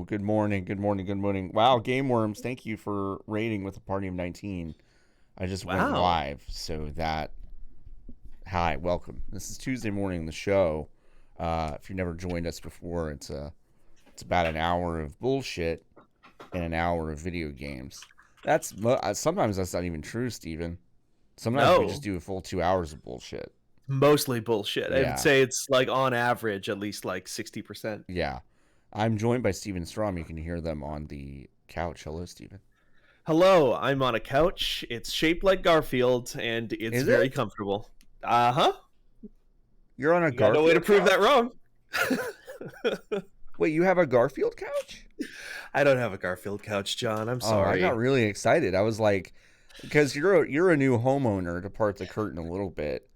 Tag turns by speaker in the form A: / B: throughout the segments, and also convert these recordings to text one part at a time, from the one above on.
A: Good morning. Good morning. Good morning. Wow, Game Worms, thank you for raiding with a party of 19. I just went
B: Wow.
A: live, so that. Hi, welcome. This is Tuesday morning, the show. If you've never joined us before, it's about an hour of bullshit and an hour of video games. Sometimes that's not even true, Steven. Sometimes we just
B: No,
A: do a full 2 hours of bullshit.
B: mostly bullshit. I would
A: Yeah,
B: say it's like on average at least like 60%.
A: yeah. I'm joined by Steven Strom. You can hear them on the couch. Hello, Steven.
B: Hello, I'm on a couch. It's shaped like Garfield and it's
A: Is
B: very
A: it?
B: comfortable. Uh-huh.
A: You're on a
B: You got no way to
A: Garfield
B: prove that
A: couch?
B: wrong.
A: Wait, you have a Garfield couch?
B: I don't have a Garfield couch, John. I'm
A: Oh, I got
B: sorry.
A: really excited. I was like, because you're a new homeowner, to part the curtain a little bit.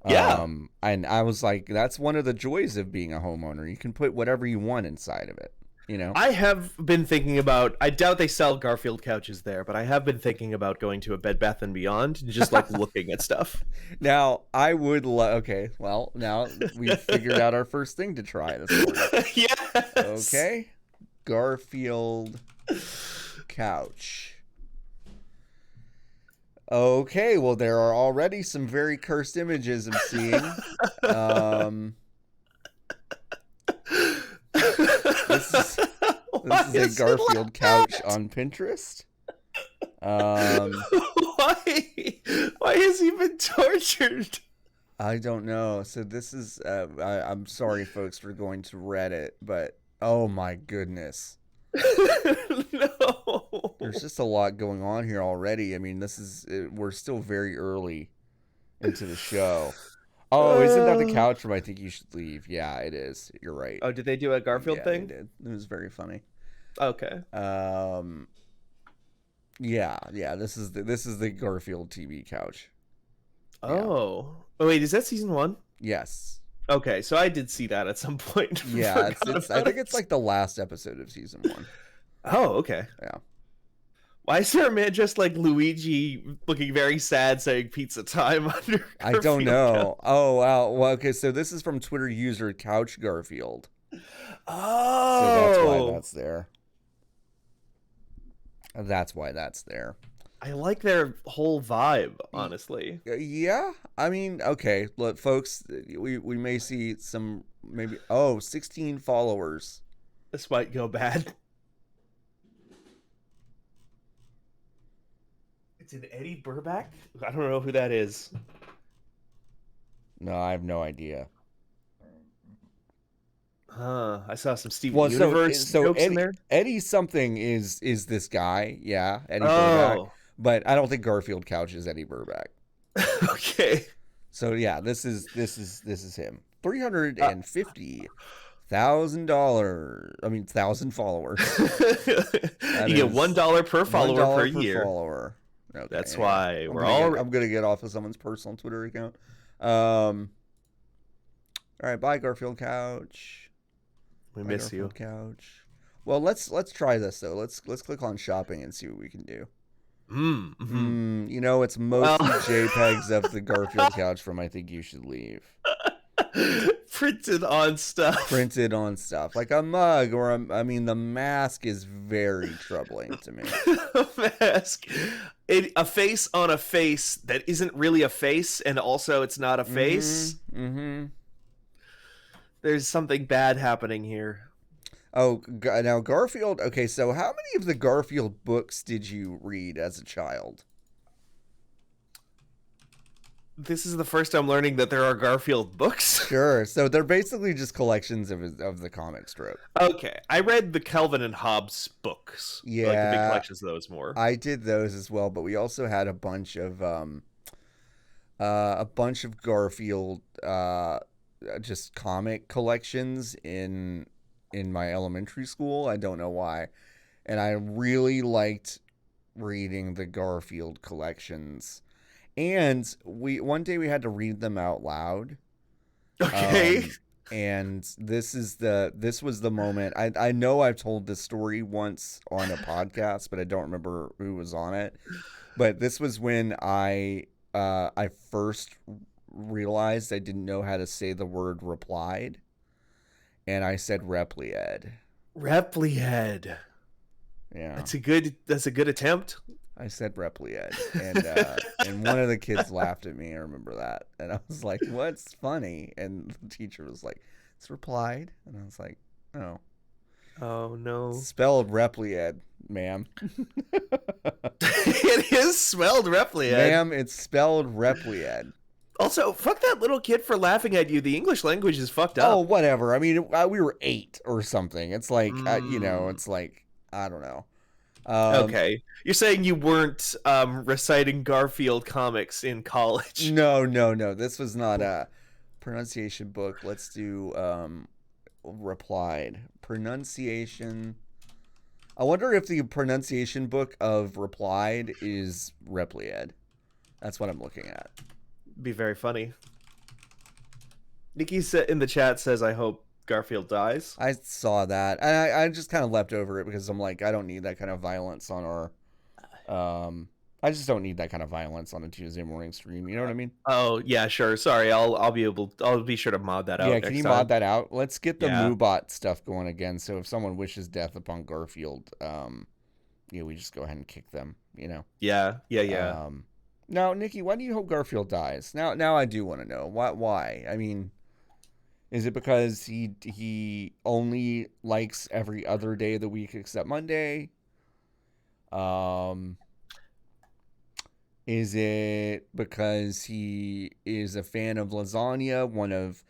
B: Yeah.
A: And I was like, that's one of the joys of being a homeowner. You can put whatever you want inside of it, you know?
B: I have been thinking about I doubt they sell Garfield couches there, but I have been thinking about going to a Bed Bath and Beyond and just like looking at stuff.
A: Now, I would okay, well, now we've figured out our first thing to try this morning.
B: Yes.
A: Okay. Garfield couch. Okay, well, there are already some very cursed images I'm seeing. Um, this is this
B: Why
A: is a
B: is it
A: Garfield
B: like
A: couch
B: that?
A: on Pinterest. Um,
B: Why? Why has he been tortured?
A: I don't know. So this is. I'm sorry, folks, for going to Reddit, but oh my goodness, there's
B: No.
A: just a lot going on here already. I mean, we're still very early into the show. Oh, isn't that the
B: Uh,
A: couch from I Think You Should Leave? Yeah, it is. You're right.
B: oh, did they do a Garfield
A: Yeah, they
B: thing?
A: did. It was very funny.
B: Okay.
A: Um, yeah. This is the Garfield TV couch. Yeah.
B: Oh. Oh wait, is that season one?
A: Yes.
B: Okay, so I did see that at some point.
A: Yeah. It's
B: Forgot
A: it's. I
B: about
A: think it's
B: it.
A: like the last episode of season one.
B: Oh, okay.
A: Yeah.
B: Why is there a man just like Luigi looking very sad saying pizza time under
A: I don't
B: Garfield
A: know. Oh wow. Well, okay. So this is from Twitter user Couch Garfield. So that's why
B: Oh,
A: that's there. That's why that's there.
B: I like their whole vibe, honestly.
A: Yeah, I mean, okay, look, folks, we may see some maybe 16 followers.
B: This might go bad. It's an Eddie Burback? I don't know who that is.
A: No, I have no idea.
B: Huh. I saw some Steven
A: Well,
B: Universe jokes in
A: Eddie
B: there.
A: Eddie something is this guy? Yeah, Eddie Burback.
B: Oh.
A: But I don't think Garfield Couch is Eddie Burback.
B: Okay.
A: So yeah, this is him.
B: Uh,
A: $350,000. I mean, 1,000 followers. That
B: you get
A: is
B: $1 per
A: one
B: follower per
A: dollar per
B: year.
A: follower. Okay,
B: That's
A: hang on.
B: why
A: I'm
B: we're
A: gonna get
B: all.
A: I'm gonna get off of someone's personal Twitter account. Um. All right, bye Garfield Couch.
B: We
A: Bye
B: miss you.
A: Garfield Couch. Well, let's try this though. Let's click on shopping and see what we can do.
B: Mm-hmm.
A: It's
B: Well,
A: mostly JPEGs of the Garfield Couch from I Think You Should Leave.
B: printed on stuff.
A: Printed on stuff like a mug I mean, the mask is very troubling to me.
B: Mask. A face on a face that isn't really a face, and also it's not a face.
A: Mm-hmm.
B: There's something bad happening here.
A: Oh, now Garfield. Okay, so how many of the Garfield books did you read as a child?
B: This is the first I'm learning that there are Garfield books.
A: Sure. So they're basically just collections of the comic strip.
B: Okay, I read the Calvin and Hobbes books, like the big
A: Yeah,
B: collections of those more.
A: I did those as well, but we also had a bunch of Garfield just comic collections in my elementary school. I don't know why. And I really liked reading the Garfield collections. And one day we had to read them out loud.
B: Okay.
A: Um, and this was the moment. I know I've told this story once on a podcast, but I don't remember who was on it. But this was when I first realized I didn't know how to say the word replied, and I said replied.
B: Repli-Head.
A: Yeah.
B: That's a good attempt.
A: I said Repli-Head, and one of the kids laughed at me. I remember that, and I was like, "What's funny?" And the teacher was like, "It's replied," and I was like, "Oh,
B: Oh no.
A: spelled Repli-Head, ma'am."
B: It is spelled Repli-Head.
A: Ma'am, it's spelled Repli-Head.
B: Also, fuck that little kid for laughing at you. The English language is fucked up.
A: Oh, whatever. I mean, we were 8 or something. It's like, it's like, I don't know.
B: Okay. You're saying you weren't reciting Garfield comics in college?
A: No. This was not a pronunciation book. Let's do replied. Pronunciation. I wonder if the pronunciation book of replied is Repli-Head. That's what I'm looking at.
B: Be very funny. Nikki in the chat says, I hope Garfield dies.
A: I saw that. And I just kind of leapt over it because I'm like, I don't need that kind of violence on our... I just don't need that kind of violence on a Tuesday morning stream. You know what I mean?
B: Oh, yeah, sure. Sorry, I'll be sure to mod that out.
A: Yeah, can you mod that out? Let's get the
B: Yeah.
A: Moobot stuff going again. So if someone wishes death upon Garfield, we just go ahead and kick them, you know?
B: Yeah.
A: Now, Nikki, why do you hope Garfield dies? Now I do want to know. Why? I mean, is it because he only likes every other day of the week except Monday? Is it because he is a fan of lasagna, one of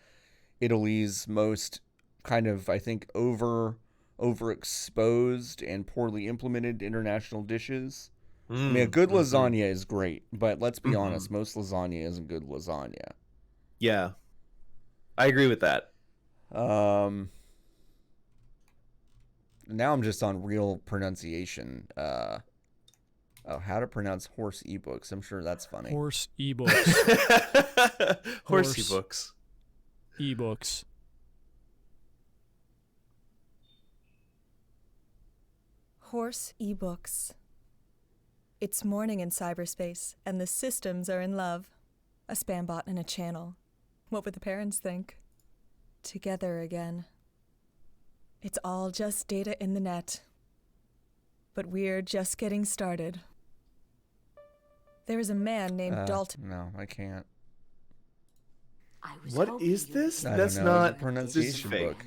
A: Italy's most kind of, I think, overexposed and poorly implemented international dishes? I mean, a good lasagna is great, but let's be honest, most lasagna isn't good lasagna.
B: Yeah. I agree with that.
A: Now I'm just on real pronunciation. How to pronounce horse ebooks. I'm sure that's funny.
C: Horse ebooks.
B: Horse ebooks.
C: Ebooks.
D: Horse ebooks. It's morning in cyberspace, and the systems are in love. A spam bot and a channel. What would the parents think? Together again. It's all just data in the net. But we're just getting started. There is a man named Dalton.
A: No, I can't.
B: What is this?
A: I
B: That's
A: don't know.
B: not
A: It's a pronunciation
B: fake.
A: book.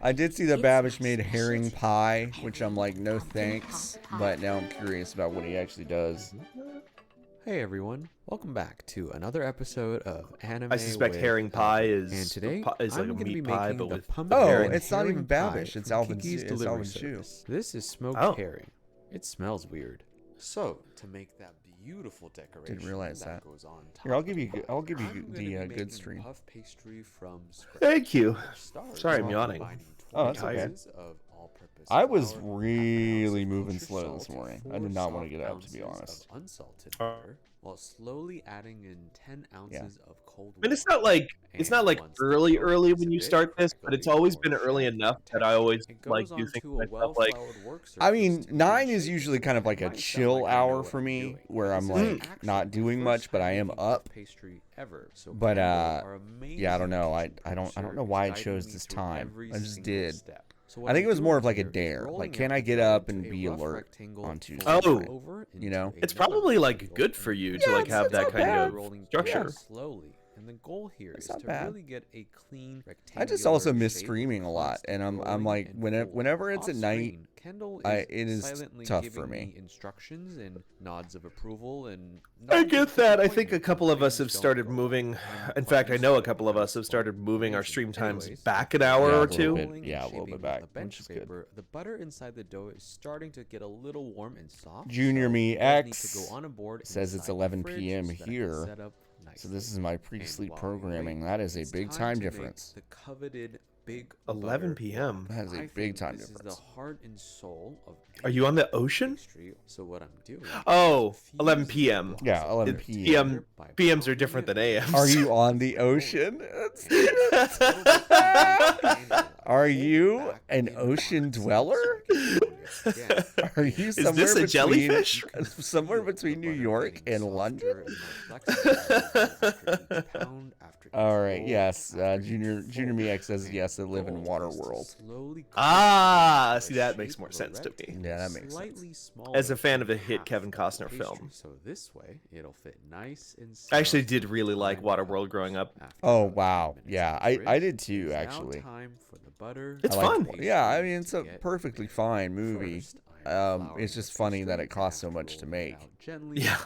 A: I did see that Babish made herring pie, which I'm like, no thanks. But now I'm curious about what he actually does.
E: Hey everyone, welcome back to another episode of Anime.
B: I suspect
E: with
B: herring pie is
E: and today
B: is like
E: I'm
B: a
E: gonna be
B: meat pie,
E: making
B: but
E: the
B: with
E: pumpkin
A: Oh,
E: herring
A: it's not even
E: pie
A: Babish, it's
E: from
A: Alvin's
E: Kiki's
A: it's
E: delivery
A: Alvin's shoe.
E: service. This is smoked
B: Oh.
E: herring. It smells weird. So to make that beautiful decoration,
A: Didn't realize that.
E: goes on top
A: Here, I'll
E: of
A: give
E: the
A: you
E: pie,
A: I'll give you
E: I'm gonna
A: the
E: be
A: good
E: making
A: stream.
E: puff pastry from scratch.
B: Thank you.
E: Which starts
B: Sorry, I'm
E: by
B: yawning.
E: combining
A: Oh, that's
E: 20
A: okay.
E: ounces of all-purpose
A: I was
E: flour,
A: really
E: half an ounce of
A: moving
E: kosher
A: slow
E: salt,
A: this morning. I
E: 4
A: did not want to
E: soft
A: get up, to be
E: ounces
A: honest.
E: of unsalted butter, while slowly adding in 10 ounces of cold
B: I mean, it's
E: water.
B: not like
E: And once the
B: early
E: dough
B: when
E: is a
B: you
E: bit
B: start this, but it's
E: crackly
B: always
E: or
B: been early
E: shiny
B: enough
E: in
B: that I always
E: texture, it
B: like
E: goes
B: do think
E: onto
B: to
E: a
B: myself like,
E: well-floured work
A: I
E: surface
A: mean,
E: to
A: 9
E: be
A: is
E: shaped.
A: usually kind of like
E: It
A: a
E: might sound
A: chill
E: like I know
A: hour
E: what
A: for
E: I'm
A: me,
E: doing,
A: where
E: but
A: I'm
E: this is
A: like
E: actually
A: not
E: the
A: doing
E: first
A: much, but
E: time
A: I am
E: making puff
A: up.
E: pastry ever. So
A: But
E: Kendall, our
A: yeah, I don't
E: amazing
A: know. I
E: kitchen
A: don't
E: producer,
A: know
E: is
A: why I
E: guiding
A: chose
E: me
A: this
E: through
A: time.
E: every
A: I just
E: single
A: did.
E: step. So
A: I
E: what
A: think
E: I'm
A: it was more
E: doing
A: of like a
E: here is
A: dare.
E: rolling
A: Like, can
E: out
A: I
E: the
A: get
E: dough
A: up
E: to
A: and
E: a
A: be
E: rough
A: alert
E: rectangle,
A: on
E: folding
A: Tuesday?
E: it
B: Oh.
E: over
A: You know?
E: into
B: it's
E: another
B: probably like
E: rectangle,
B: good for
E: and
B: you
E: then
B: to like
A: it's-
B: have
A: it's
B: that
A: not
B: kind
A: bad.
B: of
E: rolling
B: structure.
E: dough slowly. And the goal here
A: It's
E: is
A: not
E: to
A: bad.
E: really get a clean
A: I
E: rectangular
A: just also miss
E: shape
A: streaming
E: with
A: a lot,
E: constant
A: and I'm
E: rolling
A: like
E: and
A: whenever
E: folding.
A: it's at
E: Off
A: night,
E: screen, Kendall
A: it
E: is
A: is
E: silently
A: tough
E: giving
A: for me.
E: instructions and nods of approval and
B: I
E: nods of
B: get that. I think a
E: disappointment
B: couple
E: when
B: of us have
E: things don't
B: started
E: go
B: moving.
E: well. I'm
B: In
E: quite
B: fact, I
E: used
B: know
E: to
B: a couple of us have started moving our stream times back an hour
A: Yeah, a
B: or
A: little
B: two.
A: bit.
E: rolling
A: Yeah, a
E: and
A: little bit
E: shaping on
A: back,
E: the bench
A: which is good.
E: paper, the butter inside the dough is starting to get a little warm and soft.
A: Junior
E: so
A: Me
E: you guys need
A: X
E: to go on a board
A: says it's
E: inside the
A: 11
E: fridge
A: p.m.
E: so that I can
A: here.
E: set up
A: So
E: nicely.
A: this is my
E: And
A: pre-sleep
E: while we
A: programming.
E: wait,
A: That is a
E: it's
A: big
E: time
A: time
E: to make
A: difference.
E: the coveted big
B: 11
E: butter
B: p.m.
E: block.
A: That is a
E: I
A: big
E: think
A: time
E: this
A: difference.
E: is the heart and soul of
B: Are you on the ocean?
E: pastry. So what I'm doing
B: Oh,
E: is
B: 11
E: fusing
B: p.m.
E: blocks
A: Yeah,
E: of
A: 11
E: butter
A: p.m.
B: PM
E: by
B: PMs are
E: pounding
B: different
E: it
B: than AMs.
A: Are you on the ocean? Are you an ocean dweller? Are you
B: Is
A: somewhere
B: this a
A: between
B: jellyfish?
A: somewhere between New York and London?
E: After
A: All right. Yes. Junior Miak says yes. They live in Waterworld.
B: See, that makes more sense to me.
A: Yeah, that makes sense.
B: As a fan of a hit Kevin Costner film.
E: So this way, it'll fit nice and
B: I actually did really like Waterworld growing up.
A: Oh wow. Yeah, I did too actually.
B: It's
A: I like-
B: fun.
A: Yeah, I mean it's a perfectly fine movie. It's just funny that it costs so much to make.
B: Yeah.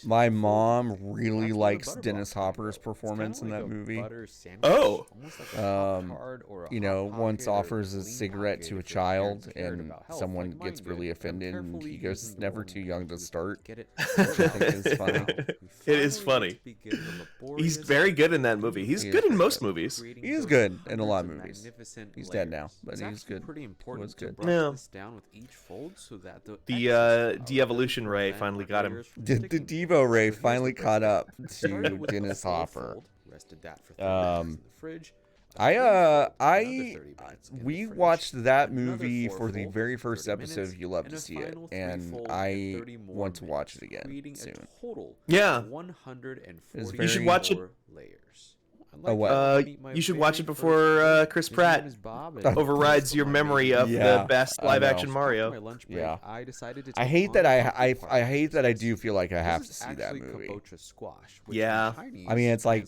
A: My mom really likes Dennis Hopper's performance in that movie.
B: Oh.
A: You know, once offers a cigarette to a child and someone gets really offended and he goes, "It's never too young to start," which I think is funny.
B: It is funny. He's very good in that movie. He's good in most movies.
A: He is good in a lot of movies. He's dead now, but he's good. Was good.
B: Yeah. The de-evolution ray finally got him.
A: The Devo Ray finally caught up to Dennis Hopper. We watched that movie for the very first episode of You Love to See It, and I want to watch it again soon.
B: Yeah.
A: It's
B: You should
A: very-
B: watch it.
A: Oh, what?
B: You should watch it before Chris Pratt overrides your memory of
A: Yeah,
B: the best
A: I
B: live-action
A: know.
B: Mario.
A: Yeah. I hate that I hate that I do feel like I have to see that movie.
B: Yeah.
A: I mean, it's like,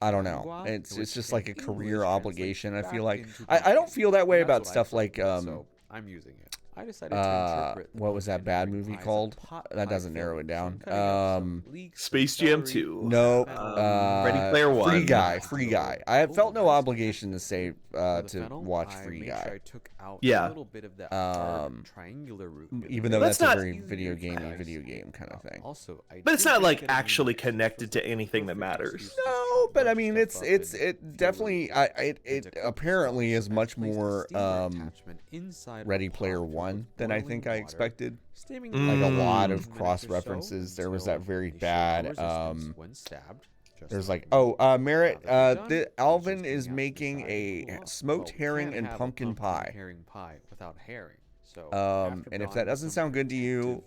A: I don't know. It's just like a career obligation, I feel like. I don't feel that way about stuff like
E: I'm using it. I decided to interpret
A: what was that bad movie called? That doesn't narrow it down.
B: Space Jam 2.
A: No.
B: Ready Player One.
A: Free Guy. I felt no obligation to say to watch Free Guy.
B: Yeah.
A: Even though
B: That's
A: that's a
B: not-
A: very video game kind of thing.
B: But it's not like actually connected to anything that matters.
A: No, but I mean, it definitely it apparently is much more Ready Player One than I think I expected. Like a lot of cross references. There was that very bad. There's like Merritt. Alvin is making a smoked herring and pumpkin pie. And if that doesn't sound good to you,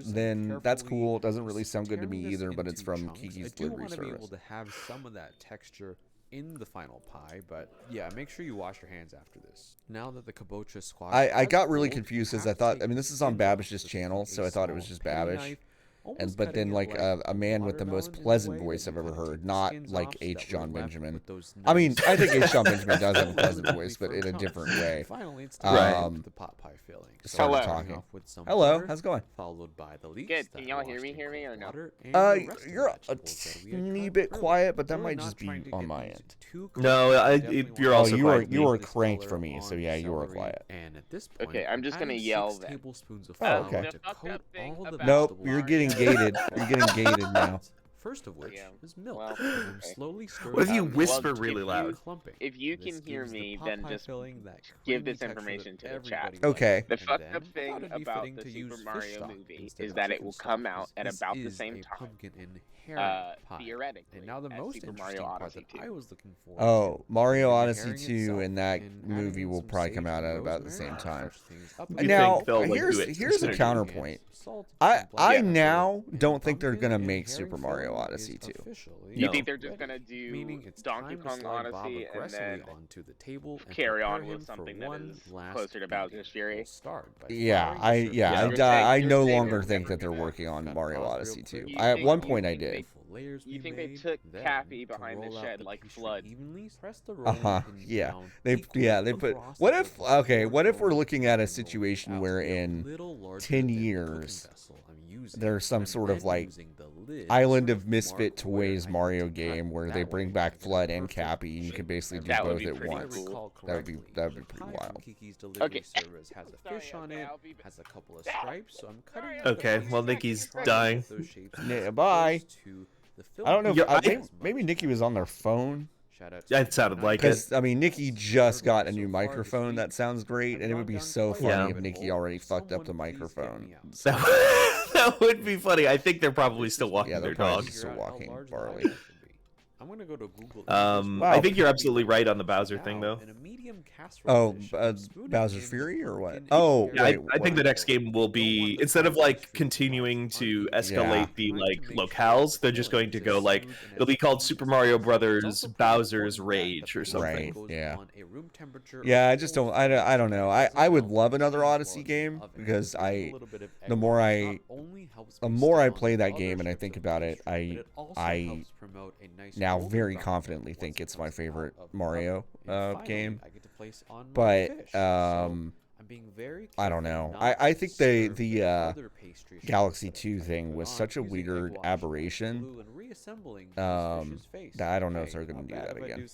A: then that's cool. It doesn't really sound good to me either, but it's from Kiki's Delivery Service.
E: To have some of that texture in the final pie, but yeah, make sure you wash your hands after this. Now that the kabocha squash,
A: I got really confused because I thought, I mean, this is on Babish's channel, so I thought it was just Babish. But then like a man with the most pleasant voice I've ever heard, not like H. John Benjamin. I mean, I think H. John Benjamin does have a pleasant voice, but in a different way.
E: Finally, it's
B: Right.
E: the pot pie filling.
A: Started
F: Hello.
A: talking.
E: With some
A: Hello,
E: butter,
A: how's it going?
E: followed by the leeks
F: Good.
E: that
F: Can y'all
E: are
F: hear
E: washed
F: me?
E: in
F: Hear me
E: cold
F: or no?
E: water, and the rest of
A: You're
E: the
A: a
E: vegetables that we had
A: teeny
E: cut
A: bit
E: earlier.
A: quiet, but that
E: Though
A: might
E: not
A: just be
E: trying to
A: on
E: get
A: my
E: these
A: end.
E: too
B: No,
E: close,
B: I-
E: definitely
B: you're
E: want
B: also
E: to
A: you
B: quiet
A: were
B: with
A: you
B: me.
A: were
E: this
A: cranked
E: color
A: for me, so
E: on
A: yeah, you were
E: celery,
A: quiet.
E: And at this point,
F: Okay, I'm just gonna
E: adding
F: yell
E: 6
F: then.
E: tablespoons of
A: Oh,
E: flour
A: okay.
E: to
F: The fucked
E: coat
F: up thing
E: all the
F: about
A: Nope,
E: vegetables
A: you're
E: in
A: getting
E: the
A: gated.
E: pot.
A: You're getting gated now.
E: First of which
F: Yeah.
E: is milk.
F: Well,
E: And
F: okay.
E: slowly stir
B: What if
E: it
B: you
E: out
B: whisper
E: until
B: really
E: it's
B: loud?
E: clumping.
F: If you
E: This
F: can hear
E: gives the
F: me,
E: pot
F: then
E: pie
F: just
E: filling that
F: give
E: creamy
F: this
E: texture
F: information
E: that
F: to the chat.
E: everybody
A: Okay.
E: likes.
F: The
E: And
F: fucked
E: then
F: up thing
E: thought it'd be
F: about
E: fitting
F: the
E: to
F: Super
E: use fish
F: Mario
E: stock
F: movie
E: instead
F: is
E: of
F: that it
E: chicken
F: will
E: stock,
F: come out
E: because
F: at
E: this
F: about the
E: is
F: same
E: a
F: time.
E: pumpkin and herring pie.
F: Theoretically,
E: And now the
F: as
E: most
F: Super
E: interesting
F: Mario
E: part
F: Odyssey
E: that
F: 2.
E: I was looking for.
A: Oh, Mario
E: the
A: Odyssey
E: herring
A: 2
E: itself
A: and that
E: and
A: movie
E: adding
A: will
E: some
A: probably
E: sage
A: come out
E: and
A: at about the
E: rosemary
A: same
E: to
A: time.
E: fresh things up a
B: You
E: bit.
A: Now,
B: think they'll, like,
A: here's
B: do it
A: here's a
B: synergy?
A: counterpoint.
E: Salt,
A: I
E: some black pepper,
A: now
E: and
A: don't think they're
E: pumpkin
A: gonna
E: and
A: make
E: herring
A: Super Mario
E: filling
A: Odyssey
E: is
A: 2.
E: officially
F: You
B: No.
F: think they're just
E: ready,
F: gonna do
E: meaning it's
F: Donkey
E: time to
F: Kong
E: slide Bob
F: Odyssey and
E: aggressively
F: then
E: onto the table and
F: carry on
E: prepare
F: with
E: him for
F: something that
E: one
F: is
E: last
F: closer to Bowser's
E: beating.
F: Fury?
E: We'll start by
A: Yeah,
E: flouring the
A: I
E: surface
A: yeah,
E: of
F: You're
E: the
A: I
F: saying-
A: no
F: you're saying
A: longer
F: they're
A: think that
F: gonna
A: they're
F: do that.
A: working on
E: Cut
A: Mario
E: pause
A: Odyssey
E: real
A: 2.
E: quick.
A: At one
F: you
A: point I
F: think they-
A: did.
E: Layers
F: You
E: we
F: think they
E: made,
F: took
E: then
F: Cappy
E: to
F: behind the
E: roll out
F: shed
E: the
F: like
E: pastry
F: Flood?
E: evenly, press the
A: Uh-huh.
E: rolling pin
A: Yeah.
E: down
A: They
E: equally
A: put
E: across
A: what
E: the
A: if
E: bottom
A: okay, what if we're
E: roll
A: looking at a
E: and roll
A: situation
E: out
A: where
E: a
A: in
E: little larger
A: 10
E: than the cooking
A: years,
E: vessel I'm using.
A: there's some
E: I'm
A: sort of
E: then
A: like
E: using the lid
A: Island
E: sort
A: of Misfit
E: mark where I
A: Toys
E: need
A: Mario
E: to cut.
A: game where
E: That
A: they
E: way
A: bring
E: I
A: back
E: get a
A: Flood and
E: perfect
A: Cappy and you
E: shape.
A: can basically do
F: That would
A: both
F: be
A: at
F: pretty
A: once.
F: cool.
A: That'd be pretty
E: Pie from
A: wild.
E: Kiki's Delivery
F: Okay.
E: Service has a
F: Sorry,
E: fish on
F: okay,
E: it,
F: I'll be-
E: has a couple of stripes, so I'm cutting
F: Sorry,
E: out the
B: Okay,
E: pieces
B: well,
E: to
B: Nikki's
E: try to
B: dying.
E: get those shapes
A: Yeah,
E: as
A: bye.
E: close to the
A: I don't know if
E: filling as
A: maybe
E: much.
A: Nikki was on their phone.
E: Shout out
B: That
E: to
B: sounded like it.
A: Because I mean, Nikki just got a new microphone. That sounds great, and it would be so funny
B: Yeah.
A: if Nikki already fucked up the microphone.
B: That would be funny. I think they're probably still walking
A: Yeah, they're
B: their
A: probably
B: dog.
A: still walking barley.
E: I'm gonna go to Google.
B: I think you're absolutely right on the Bowser thing, though.
E: In a medium
A: Oh,
E: casserole dish, spoon it
A: Bowser's
E: in
A: Fury or what?
E: in
A: Oh,
B: Yeah,
A: wait,
B: I think the next game will be, instead of like continuing to escalate the like locales, they're just going to go like, it'll be called Super Mario Brothers Bowser's Rage or something.
A: Right, yeah. Yeah, I just don't. I don't know. I would love another Odyssey game because the more I play that game and I think about it, I now very confidently think it's my favorite Mario game. But I don't know. I think the Galaxy 2 thing was such a weird aberration that I don't know if they're going to do that again.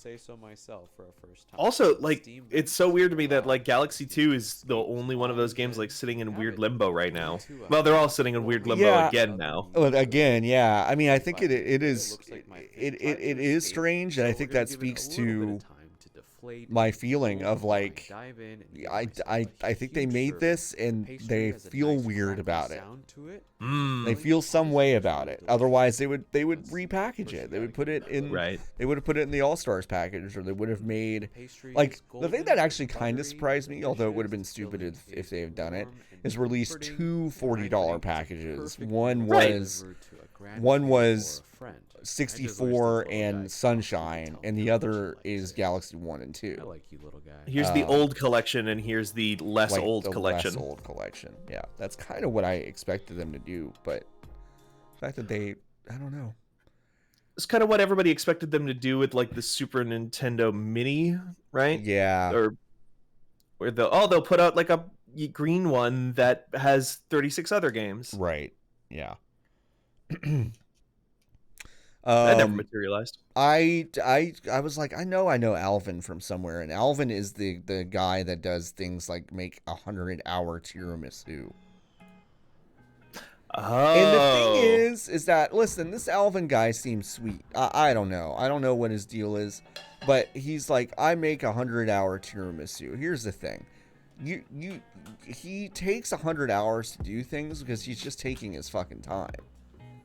B: Also, like, it's so weird to me that like Galaxy 2 is the only one of those games like sitting in weird limbo right now. Well, they're all sitting in weird limbo again now.
A: Well, again, yeah. I mean, I think it is strange, and I think that speaks to my feeling of like I think they made this and they feel weird about it. They feel some way about it. Otherwise, they would repackage it. They would put it in.
B: Right.
A: They would have put it in the All Stars package, or they would have made like the thing that actually kind of surprised me, although it would have been stupid if they had done it, is release two $40 packages. One was 64 and Sunshine, and the other is Galaxy 1 and 2.
E: I like you, little guy.
B: Here's the old collection, and here's the less
A: Like
B: old
A: the
B: collection.
A: Less old collection. Yeah, that's kind of what I expected them to do, but the fact that I don't know.
B: It's kind of what everybody expected them to do with like the Super Nintendo Mini, right?
A: Yeah.
B: Or where they'll put out like a green one that has 36 other games.
A: Right. Yeah.
B: That never materialized.
A: I was like, I know Alvin from somewhere, and Alvin is the guy that does things like make 100-hour tiramisu.
B: Oh.
A: And the thing is that, listen, this Alvin guy seems sweet. I don't know. I don't know what his deal is, but he's like, I make 100-hour tiramisu. Here's the thing. He takes 100 hours to do things because he's just taking his fucking time.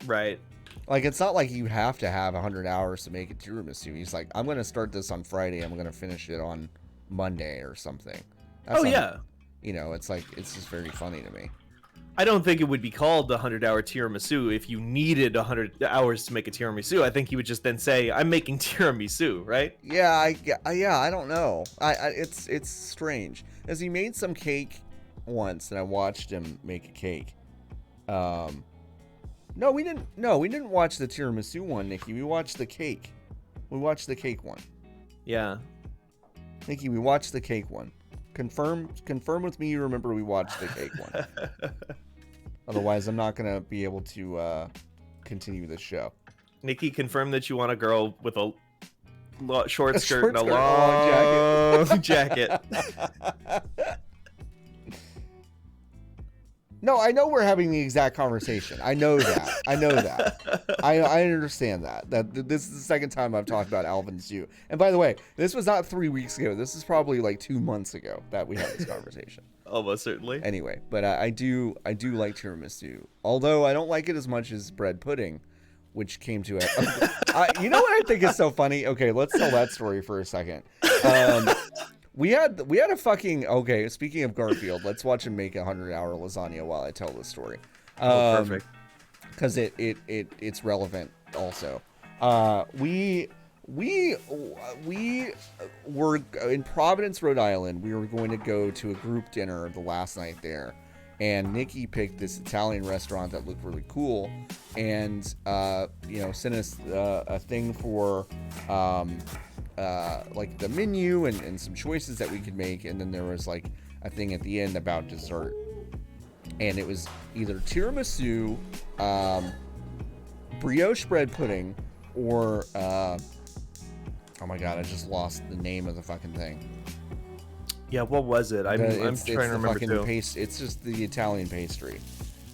B: Right.
A: Like, it's not like you have to have 100 hours to make a tiramisu. He's like, I'm going to start this on Friday. I'm going to finish it on Monday or something.
B: Yeah.
A: You know, it's like, it's just very funny to me.
B: I don't think it would be called the 100-hour tiramisu if you needed 100 hours to make a tiramisu. I think he would just then say, I'm making tiramisu, right?
A: Yeah, I don't know. It's strange. As he made some cake once, and I watched him make a cake. No, we didn't watch the tiramisu one, Nikki. We watched the cake. We watched the cake one.
B: Yeah.
A: Nikki, we watched the cake one. Confirm with me you remember we watched the cake one. Otherwise, I'm not going to be able to continue this show.
B: Nikki, confirm that you want a girl with a short skirt
A: Short
B: and a
A: skirt,
B: long jacket.
A: No, I know we're having the exact conversation. I know that. I understand that. This is the second time I've talked about Alvin's Zoo. And by the way, this was not 3 weeks ago. This is probably like 2 months ago that we had this conversation.
B: Almost certainly.
A: Anyway, but I do like tiramisu. Although I don't like it as much as bread pudding, which came to it. You know what I think is so funny? Okay, let's tell that story for a second. We had a fucking, okay, speaking of Garfield, let's watch him make 100-hour lasagna while I tell this story.
B: Perfect.
A: Because it's relevant also. We were in Providence, Rhode Island. We were going to go to a group dinner the last night there. And Nikki picked this Italian restaurant that looked really cool and, sent us a thing for, like the menu and some choices that we could make, and then there was like a thing at the end about dessert, and it was either tiramisu, brioche bread pudding, or oh my god, I just lost the name of the fucking thing.
B: Yeah, what was it? I'm trying to remember too.
A: It's just the Italian pastry.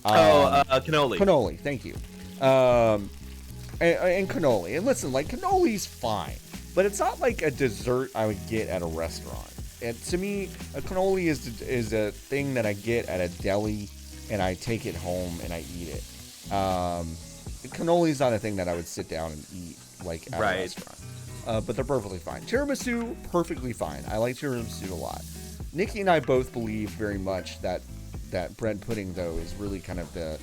B: Cannoli.
A: Cannoli, thank you. And cannoli, and listen, like cannoli's fine. But it's not like a dessert I would get at a restaurant. And to me, a cannoli is a thing that I get at a deli, and I take it home and I eat it. Cannoli is not a thing that I would sit down and eat like at
B: Right.
A: a restaurant. But they're perfectly fine. Tiramisu, perfectly fine. I like tiramisu a lot. Nikki and I both believe very much that bread pudding, though, is really kind of the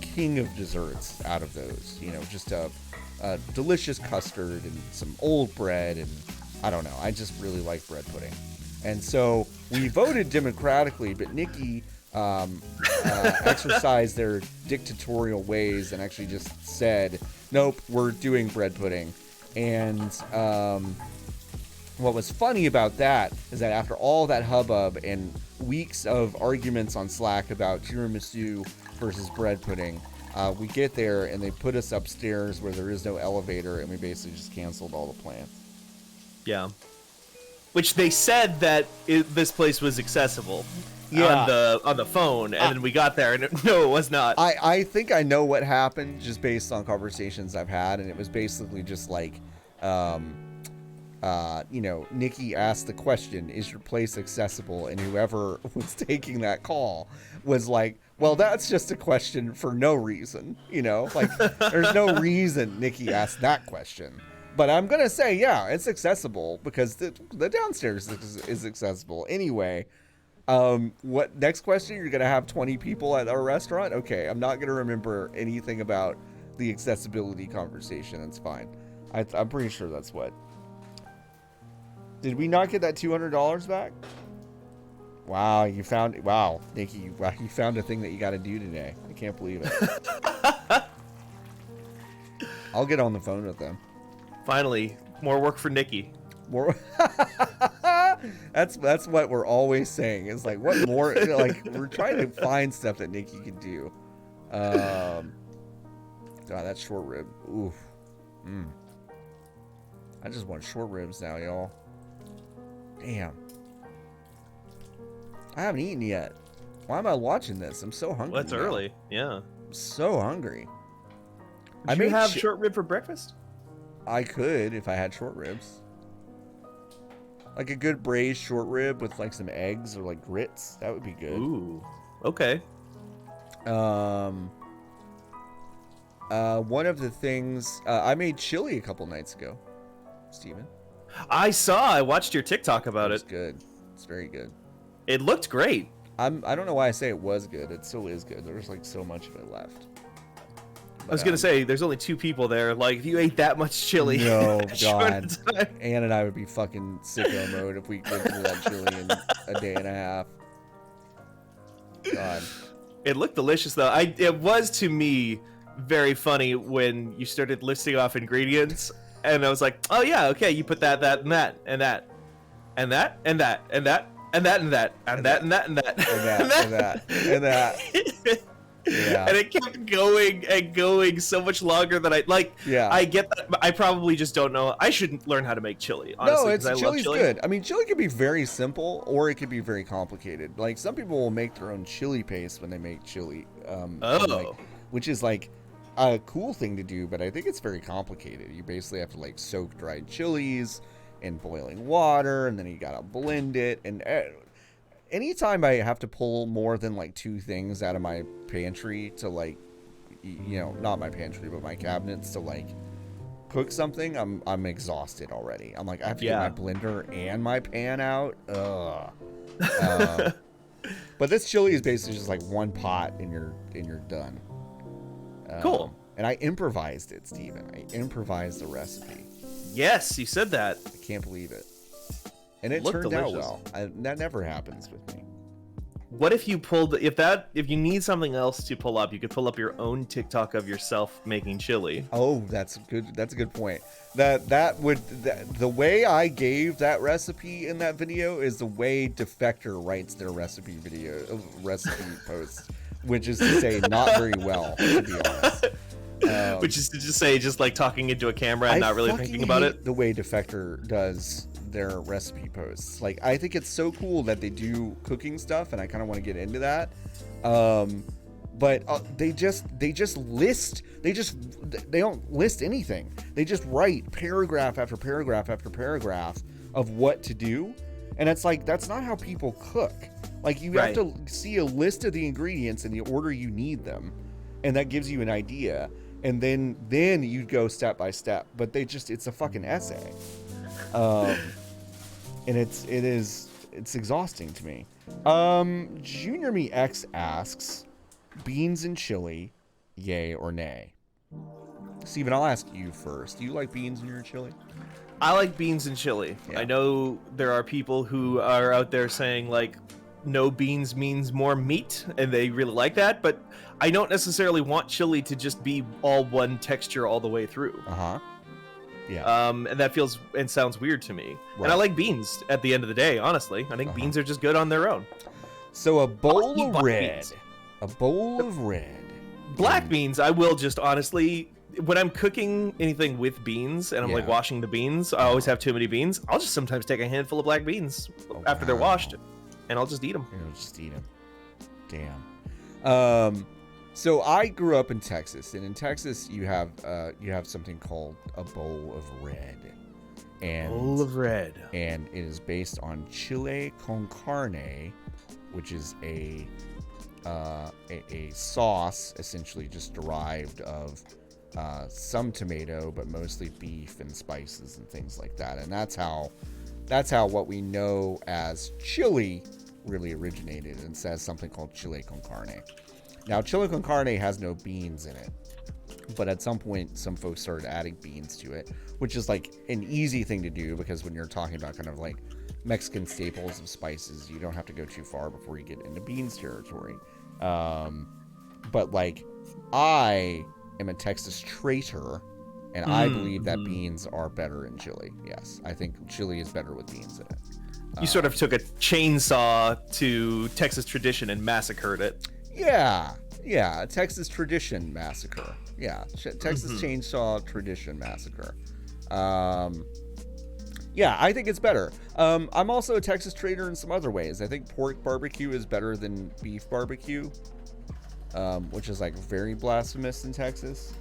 A: king of desserts out of those. You know, just a delicious custard and some old bread, and I don't know. I just really like bread pudding. And so we voted democratically, but Nikki exercised their dictatorial ways and actually just said, nope, we're doing bread pudding. And what was funny about that is that after all that hubbub and weeks of arguments on Slack about tiramisu versus bread pudding, we get there and they put us upstairs where there is no elevator, and we basically just canceled all the plans.
B: Yeah. Which they said that this place was accessible on the phone, and then we got there, and no, it was not.
A: I think I know what happened just based on conversations I've had, and it was basically just like, Nikki asked the question, is your place accessible? And whoever was taking that call was like, well, that's just a question for no reason, like there's no reason Nikki asked that question. But I'm going to say, yeah, it's accessible because the downstairs is accessible. Anyway, what next question? You're going to have 20 people at our restaurant? Okay, I'm not going to remember anything about the accessibility conversation. That's fine. I'm pretty sure that's what. Did we not get that $200 back? Wow, Nikki, you found a thing that you got to do today. I can't believe it. I'll get on the phone with them.
B: Finally, more work for Nikki.
A: More. That's what we're always saying. It's like, what more? Like, we're trying to find stuff that Nikki can do. God, that short rib. Oof. I just want short ribs now, y'all. Damn. I haven't eaten yet. Why am I watching this? I'm so hungry.
B: Well, it's
A: now.
B: early. Yeah.
A: I'm so hungry.
B: Did you have short rib for breakfast?
A: I could if I had short ribs. Like a good braised short rib with like some eggs or like grits. That would be good.
B: Ooh. Okay.
A: One of the things I made chili a couple nights ago, Steven.
B: I watched your TikTok about
A: It's
B: it.
A: good. It's very good.
B: It looked great.
A: I don't know why I say it was good. It still is good. There's like so much of it left.
B: I was gonna say there's only 2 people there. Like if you ate that much chili,
A: No,
B: at short
A: God.
B: time-
A: Ann and I would be fucking sicko mode if we went through that chili in a day and a half. God.
B: It looked delicious though. It was to me very funny when you started listing off ingredients, and I was like, oh yeah, okay, you put that, and that, and that, and that, and that, and that, and that, and that, and that, and that, and that,
A: And that, and that. Yeah.
B: And it kept going and going so much longer than I like.
A: Yeah.
B: I get that. But I probably just don't know. I shouldn't learn how to make chili. Honestly,
A: No,
B: 'cause I love
A: chili's
B: chili.
A: good. I mean, chili can be very simple or it can be very complicated. Like some people will make their own chili paste when they make chili. Which is like a cool thing to do, but I think it's very complicated. You basically have to like soak dried chilies in boiling water, and then you gotta blend it. And anytime I have to pull more than like 2 things out of my pantry to like, not my pantry, but my cabinets to like cook something, I'm exhausted already. I'm like, I have to get my blender and my pan out. Ugh. But this chili is basically just like one pot and you're done.
B: Cool.
A: And I improvised it, Steven. I improvised the recipe.
B: Yes, you said that.
A: I can't believe it. And it
B: Looked
A: turned out
B: delicious.
A: well. That never happens with me.
B: What if you pulled if you need something else to pull up, you could pull up your own TikTok of yourself making chili.
A: Oh, that's good. That's a good point. The way I gave that recipe in that video is the way Defector writes their recipe posts, which is to say not very well, to be honest.
B: Which is to just say, just like talking into a camera and not really thinking about it.
A: The way Defector does their recipe posts, like I think it's so cool that they do cooking stuff, and I kind of want to get into that. But they don't list anything. They just write paragraph after paragraph after paragraph of what to do, and it's like that's not how people cook. Like you have to see a list of the ingredients in the order you need them, and that gives you an idea. and then you go step by step. But it's a fucking essay, and it's exhausting to me. Junior Me X asks, beans and chili, yay or nay? Steven, I'll ask you first. Do you like beans in your chili?
B: I like beans and chili.
A: Yeah.
B: I know there are people who are out there saying like no beans means more meat, and they really like that, but I don't necessarily want chili to just be all one texture all the way through.
A: Uh-huh. Yeah.
B: And that feels and sounds weird to me.
A: Right.
B: And I like beans at the end of the day, honestly. I think beans are just good on their own.
A: So a bowl
B: eat
A: of
B: black
A: red.
B: beans.
A: A bowl of red.
B: Black beans, I will just honestly, when I'm cooking anything with beans and I'm like
A: Yeah.
B: washing the beans, I always have too many beans. I'll just sometimes take a handful of black beans after they're
A: wow.
B: washed, and I'll just eat them.
A: Just eat them. Damn. So I grew up in Texas, and in Texas you have something called a bowl of red, and
B: Bowl of red.
A: and it is based on chile con carne, which is a sauce essentially just derived of some tomato, but mostly beef and spices and things like that. And that's how what we know as chili really originated, and says something called chile con carne. Now, chile con carne has no beans in it, but at some point, some folks started adding beans to it, which is like an easy thing to do, because when you're talking about kind of like Mexican staples of spices, you don't have to go too far before you get into beans territory. But like, I am a Texas traitor, and I believe that beans are better in chili. Yes, I think chili is better with beans in it.
B: You sort of took a chainsaw to Texas tradition and massacred it.
A: Yeah, Texas tradition massacre. Yeah, Texas chainsaw tradition massacre. Yeah, I think it's better. I'm also a Texas traitor in some other ways. I think pork barbecue is better than beef barbecue, which is like very blasphemous in Texas.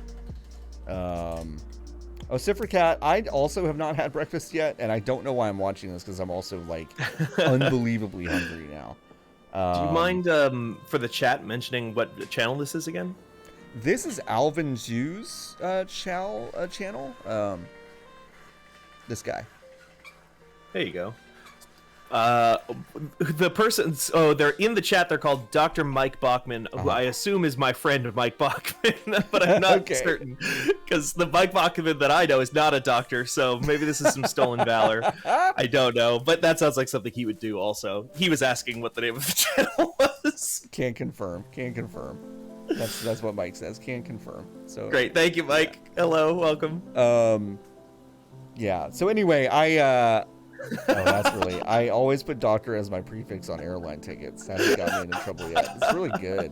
A: Cat, I also have not had breakfast yet, and I don't know why I'm watching this, because I'm also like unbelievably hungry now.
B: Do you mind, for the chat, mentioning what channel this is again?
A: This is Alvin Zhu's channel. This guy.
B: There you go. The person's they're in the chat. They're called Dr. Mike Bachman, who I assume is my friend Mike Bachman, but I'm not
A: Okay.
B: certain, because the Mike Bachman that I know is not a doctor. So maybe this is some stolen valor. I don't know, but that sounds like something he would do. Also, he was asking what the name of the channel was.
A: Can confirm. That's what Mike says. Can confirm. So
B: Great, thank you, Mike. Hello, welcome.
A: Yeah. So anyway, I always put doctor as my prefix on airline tickets. That hasn't gotten me into trouble yet. It's really good.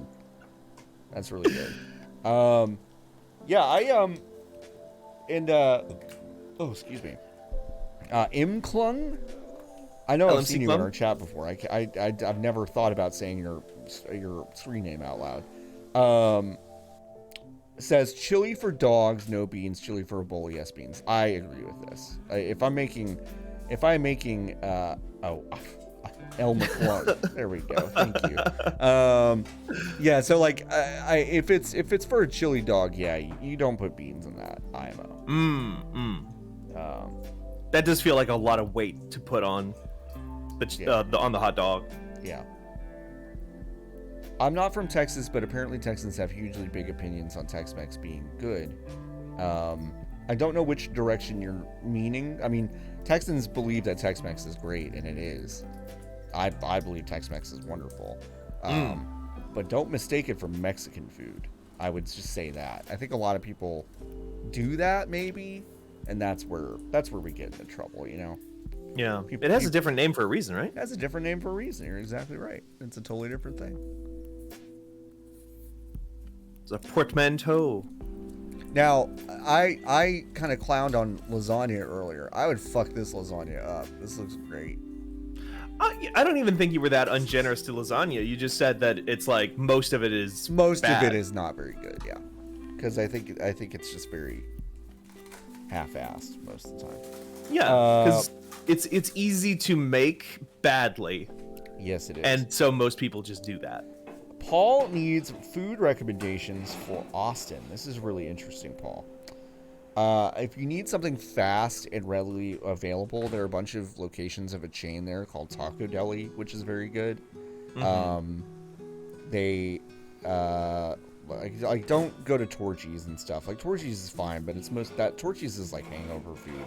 A: That's really good. Excuse me. Imklung? I know I've
B: LMC
A: seen you in
B: Club?
A: our chat before. I've never thought about saying your screen name out loud. Says chili for dogs, no beans. Chili for a bowl, yes beans. I agree with this. If I'm making El McClung. There we go. Thank you. Yeah. So like, if it's for a chili dog, yeah, you don't put beans in that IMO.
B: That does feel like a lot of weight to put on on the hot dog.
A: Yeah. I'm not from Texas, but apparently Texans have hugely big opinions on Tex-Mex being good. I don't know which direction you're meaning. I mean, Texans believe that Tex-Mex is great, and it is. I believe Tex-Mex is wonderful. But don't mistake it for Mexican food. I would just say that. I think a lot of people do that, maybe, and that's where we get into trouble, you know?
B: Yeah. It has a different name for a reason, right?
A: It has a different name for a reason. You're exactly right. It's a totally different thing.
B: It's a portmanteau.
A: Now, I kind of clowned on lasagna earlier. I would fuck this lasagna up. This looks great.
B: I don't even think you were that ungenerous to lasagna. You just said that it's like most of it is
A: Most
B: bad.
A: of it is not very good, yeah. Because I think it's just very half-assed most of the time.
B: Yeah, because it's easy to make badly,
A: Yes, it is.
B: and so most people just do that.
A: Paul needs food recommendations for Austin. This is really interesting, Paul. If you need something fast and readily available, there are a bunch of locations of a chain there called Taco Deli, which is very good. They like don't go to Torchy's and stuff. Like Torchy's is fine, but Torchy's is like hangover food.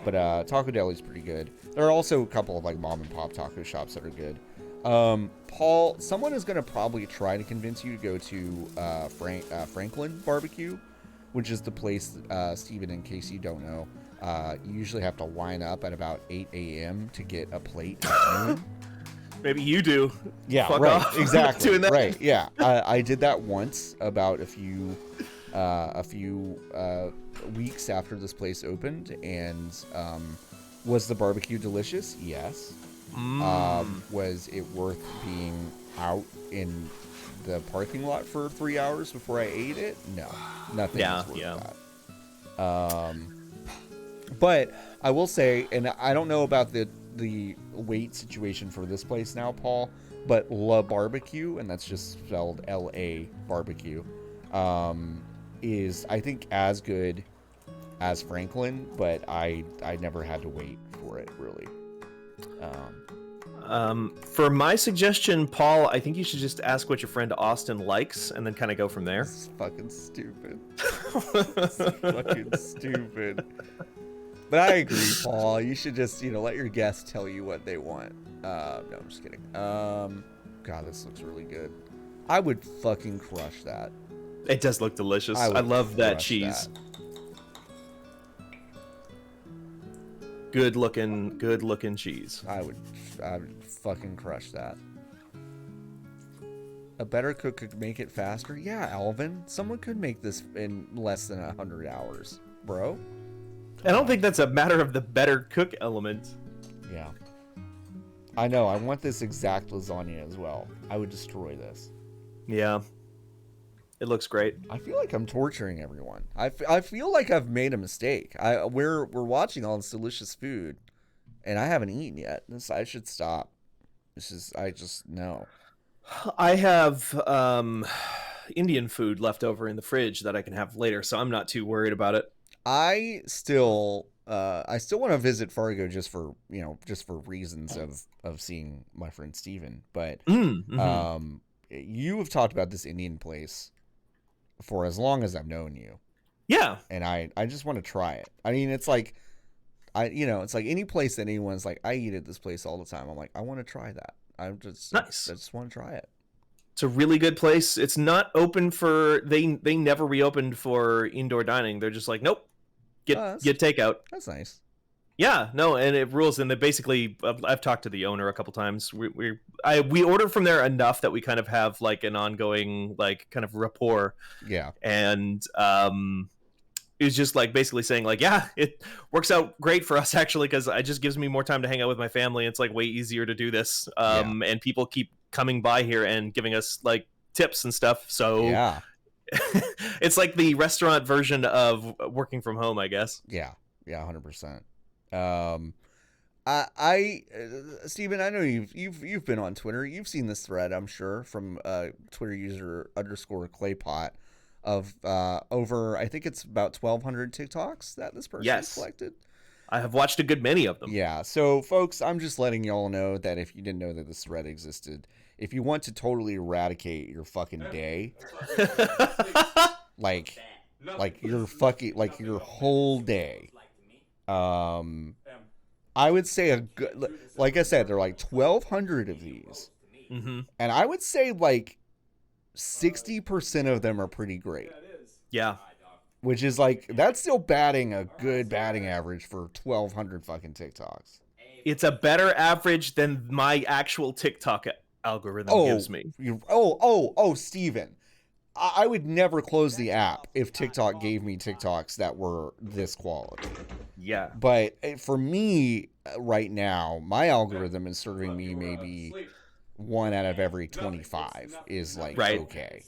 A: But Taco Deli's pretty good. There are also a couple of like mom and pop taco shops that are good. Paul, someone is gonna probably try to convince you to go to Franklin Barbecue, which is the place, Steven, in case you don't know, you usually have to line up at about 8 a.m. to get a plate at noon.
B: Maybe you do.
A: Yeah,
B: Fuck
A: right,
B: off.
A: exactly.
B: Doing that.
A: Right, yeah. I did that once about a few weeks after this place opened, and was the barbecue delicious? Yes. Was it worth being out in the parking lot for 3 hours before I ate it? No, nothing was worth that. But I will say, and I don't know about the wait situation for this place now, Paul, but La Barbecue, and that's just spelled L-A Barbecue, is I think as good as Franklin, but I never had to wait for it really.
B: For my suggestion, Paul, I think you should just ask what your friend Austin likes and then kind of go from there.
A: This is fucking stupid. This is fucking stupid. But I agree, Paul. You should just, let your guests tell you what they want. No, I'm just kidding. God, this looks really good. I would fucking crush that.
B: It does look delicious. I love that cheese. Good looking cheese.
A: I would fucking crush that. A better cook could make it faster? Yeah, Alvin. Someone could make this in less than 100 hours, bro.
B: I don't think that's a matter of the better cook element.
A: Yeah. I know. I want this exact lasagna as well. I would destroy this.
B: Yeah. It looks great.
A: I feel like I'm torturing everyone. I feel like I've made a mistake. We're watching all this delicious food, and I haven't eaten yet. I should stop. I just no.
B: I have Indian food left over in the fridge that I can have later, so I'm not too worried about it.
A: I still want to visit Fargo just for reasons of seeing my friend Steven. But you have talked about this Indian place for as long as I've known you.
B: Yeah.
A: And I just want to try it. I mean, it's like it's like any place that anyone's like, I eat at this place all the time. I'm like, I want to try that.
B: Nice.
A: I just want to try it.
B: It's a really good place. It's not open for they never reopened for indoor dining. They're just like, nope. Get takeout.
A: That's nice.
B: Yeah, no, and it rules. And they basically, I've talked to the owner a couple times. We order from there enough that we kind of have like an ongoing like kind of rapport.
A: Yeah, and
B: it was just like basically saying like, yeah, it works out great for us actually because it just gives me more time to hang out with my family. It's like way easier to do this, and people keep coming by here and giving us like tips and stuff. So
A: yeah.
B: It's like the restaurant version of working from home, I guess.
A: Yeah, 100%. Steven, I know you've been on Twitter. You've seen this thread, I'm sure, from Twitter user _Claypot of over, I think it's about 1,200 TikToks that this person collected.
B: I have watched a good many of them.
A: Yeah, so folks, I'm just letting y'all know that if you didn't know that this thread existed, if you want to totally eradicate your fucking day, like your fucking, like your whole day, I would say a good, like I said, there are like 1,200 of these, and I would say like 60% of them are pretty great.
B: Yeah.
A: Which is like, that's still a good batting average for 1,200 fucking TikToks.
B: It's a better average than my actual TikTok algorithm gives me.
A: Steven. I would never close the app if TikTok gave me TikToks that were this quality.
B: Yeah.
A: But for me right now, my algorithm is serving me maybe 1 out of every 25 is like, okay.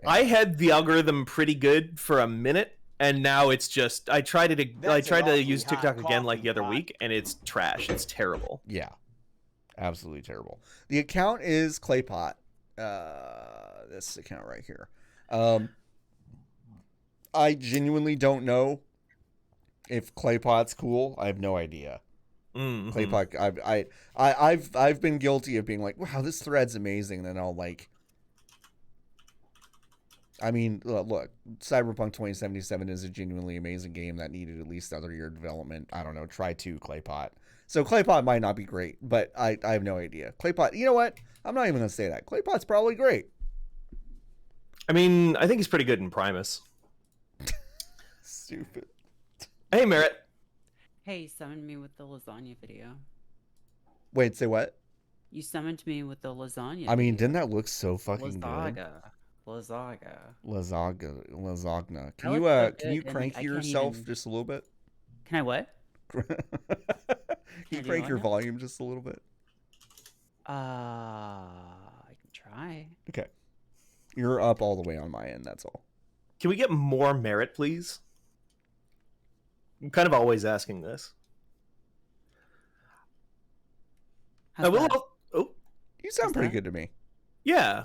B: I had the algorithm pretty good for a minute, and now it's just I tried to use TikTok again like the other week, and it's trash. It's terrible.
A: Yeah, absolutely terrible. The account is Claypot, this account right here. I genuinely don't know if Claypot's cool. I have no idea.
B: Mm-hmm.
A: Claypot, I've been guilty of being like, wow, this thread's amazing, and then I'll like. I mean, look, Cyberpunk 2077 is a genuinely amazing game that needed at least another year of development. I don't know, try 2 Claypot. So Claypot might not be great, but I have no idea. Claypot, you know what? I'm not even going to say that. Claypot's probably great.
B: I mean, I think he's pretty good in Primus.
A: Stupid.
B: Hey, Merritt.
F: Hey, you summoned me with the lasagna video.
A: Wait, say what?
F: You summoned me with the lasagna.
A: I mean,
F: video.
A: didn't that look so fucking good?
F: Lasagna.
A: Lasagna.
F: That looks so
A: Can you
F: good, and
A: crank
F: I can't
A: yourself
F: even-
A: just a little bit?
F: Can I what?
A: Can you
F: I do
A: crank
F: what
A: your
F: now?
A: volume just a little bit?
F: I can try.
A: Okay. You're up all the way on my end, that's all.
B: Can we get more Merritt, please? I'm kind of always asking this.
F: How's
B: I will.
F: that?
B: Oh,
A: You sound
F: How's
A: pretty
F: that?
A: good to me.
B: yeah.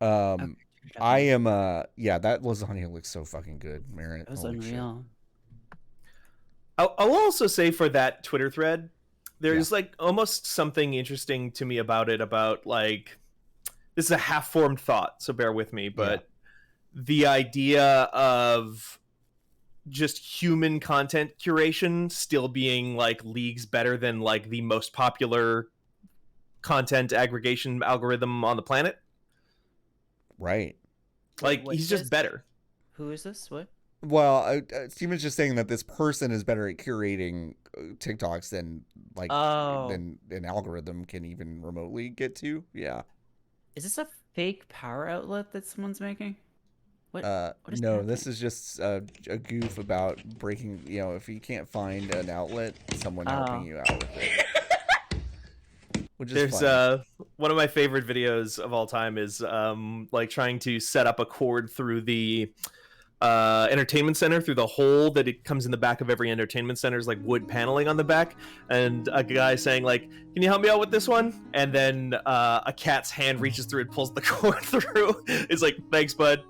F: Okay,
A: I am yeah, that lasagna looks so fucking good, Merritt.
F: That was
A: Holy shit.
F: unreal.
B: I'll also say for that Twitter thread, there's like almost something interesting to me about it. About like, this is a half-formed thought, so bear with me. But the idea of just human content curation still being like leagues better than like the most popular content aggregation algorithm on the planet.
A: Right.
B: Like,
F: What's
B: he's just
F: this?
B: better.
F: Who is this? What?
A: Well, Steven's just saying that this person is better at curating TikToks than like
F: Oh.
A: than an algorithm can even remotely get to. Yeah.
F: Is this a fake power outlet that someone's making? What? what is
A: No,
F: happening?
A: this is just a goof about breaking. You know, if you can't find an outlet, someone helping
F: Oh.
A: you out with it. Which is
B: There's
A: funny.
B: one of my favorite videos of all time is like trying to set up a cord through the entertainment center, through the hole that it comes in the back of every entertainment center's like wood paneling on the back, and a guy saying like, can you help me out with this one? And then a cat's hand reaches through and pulls the cord through. It's like, thanks, bud.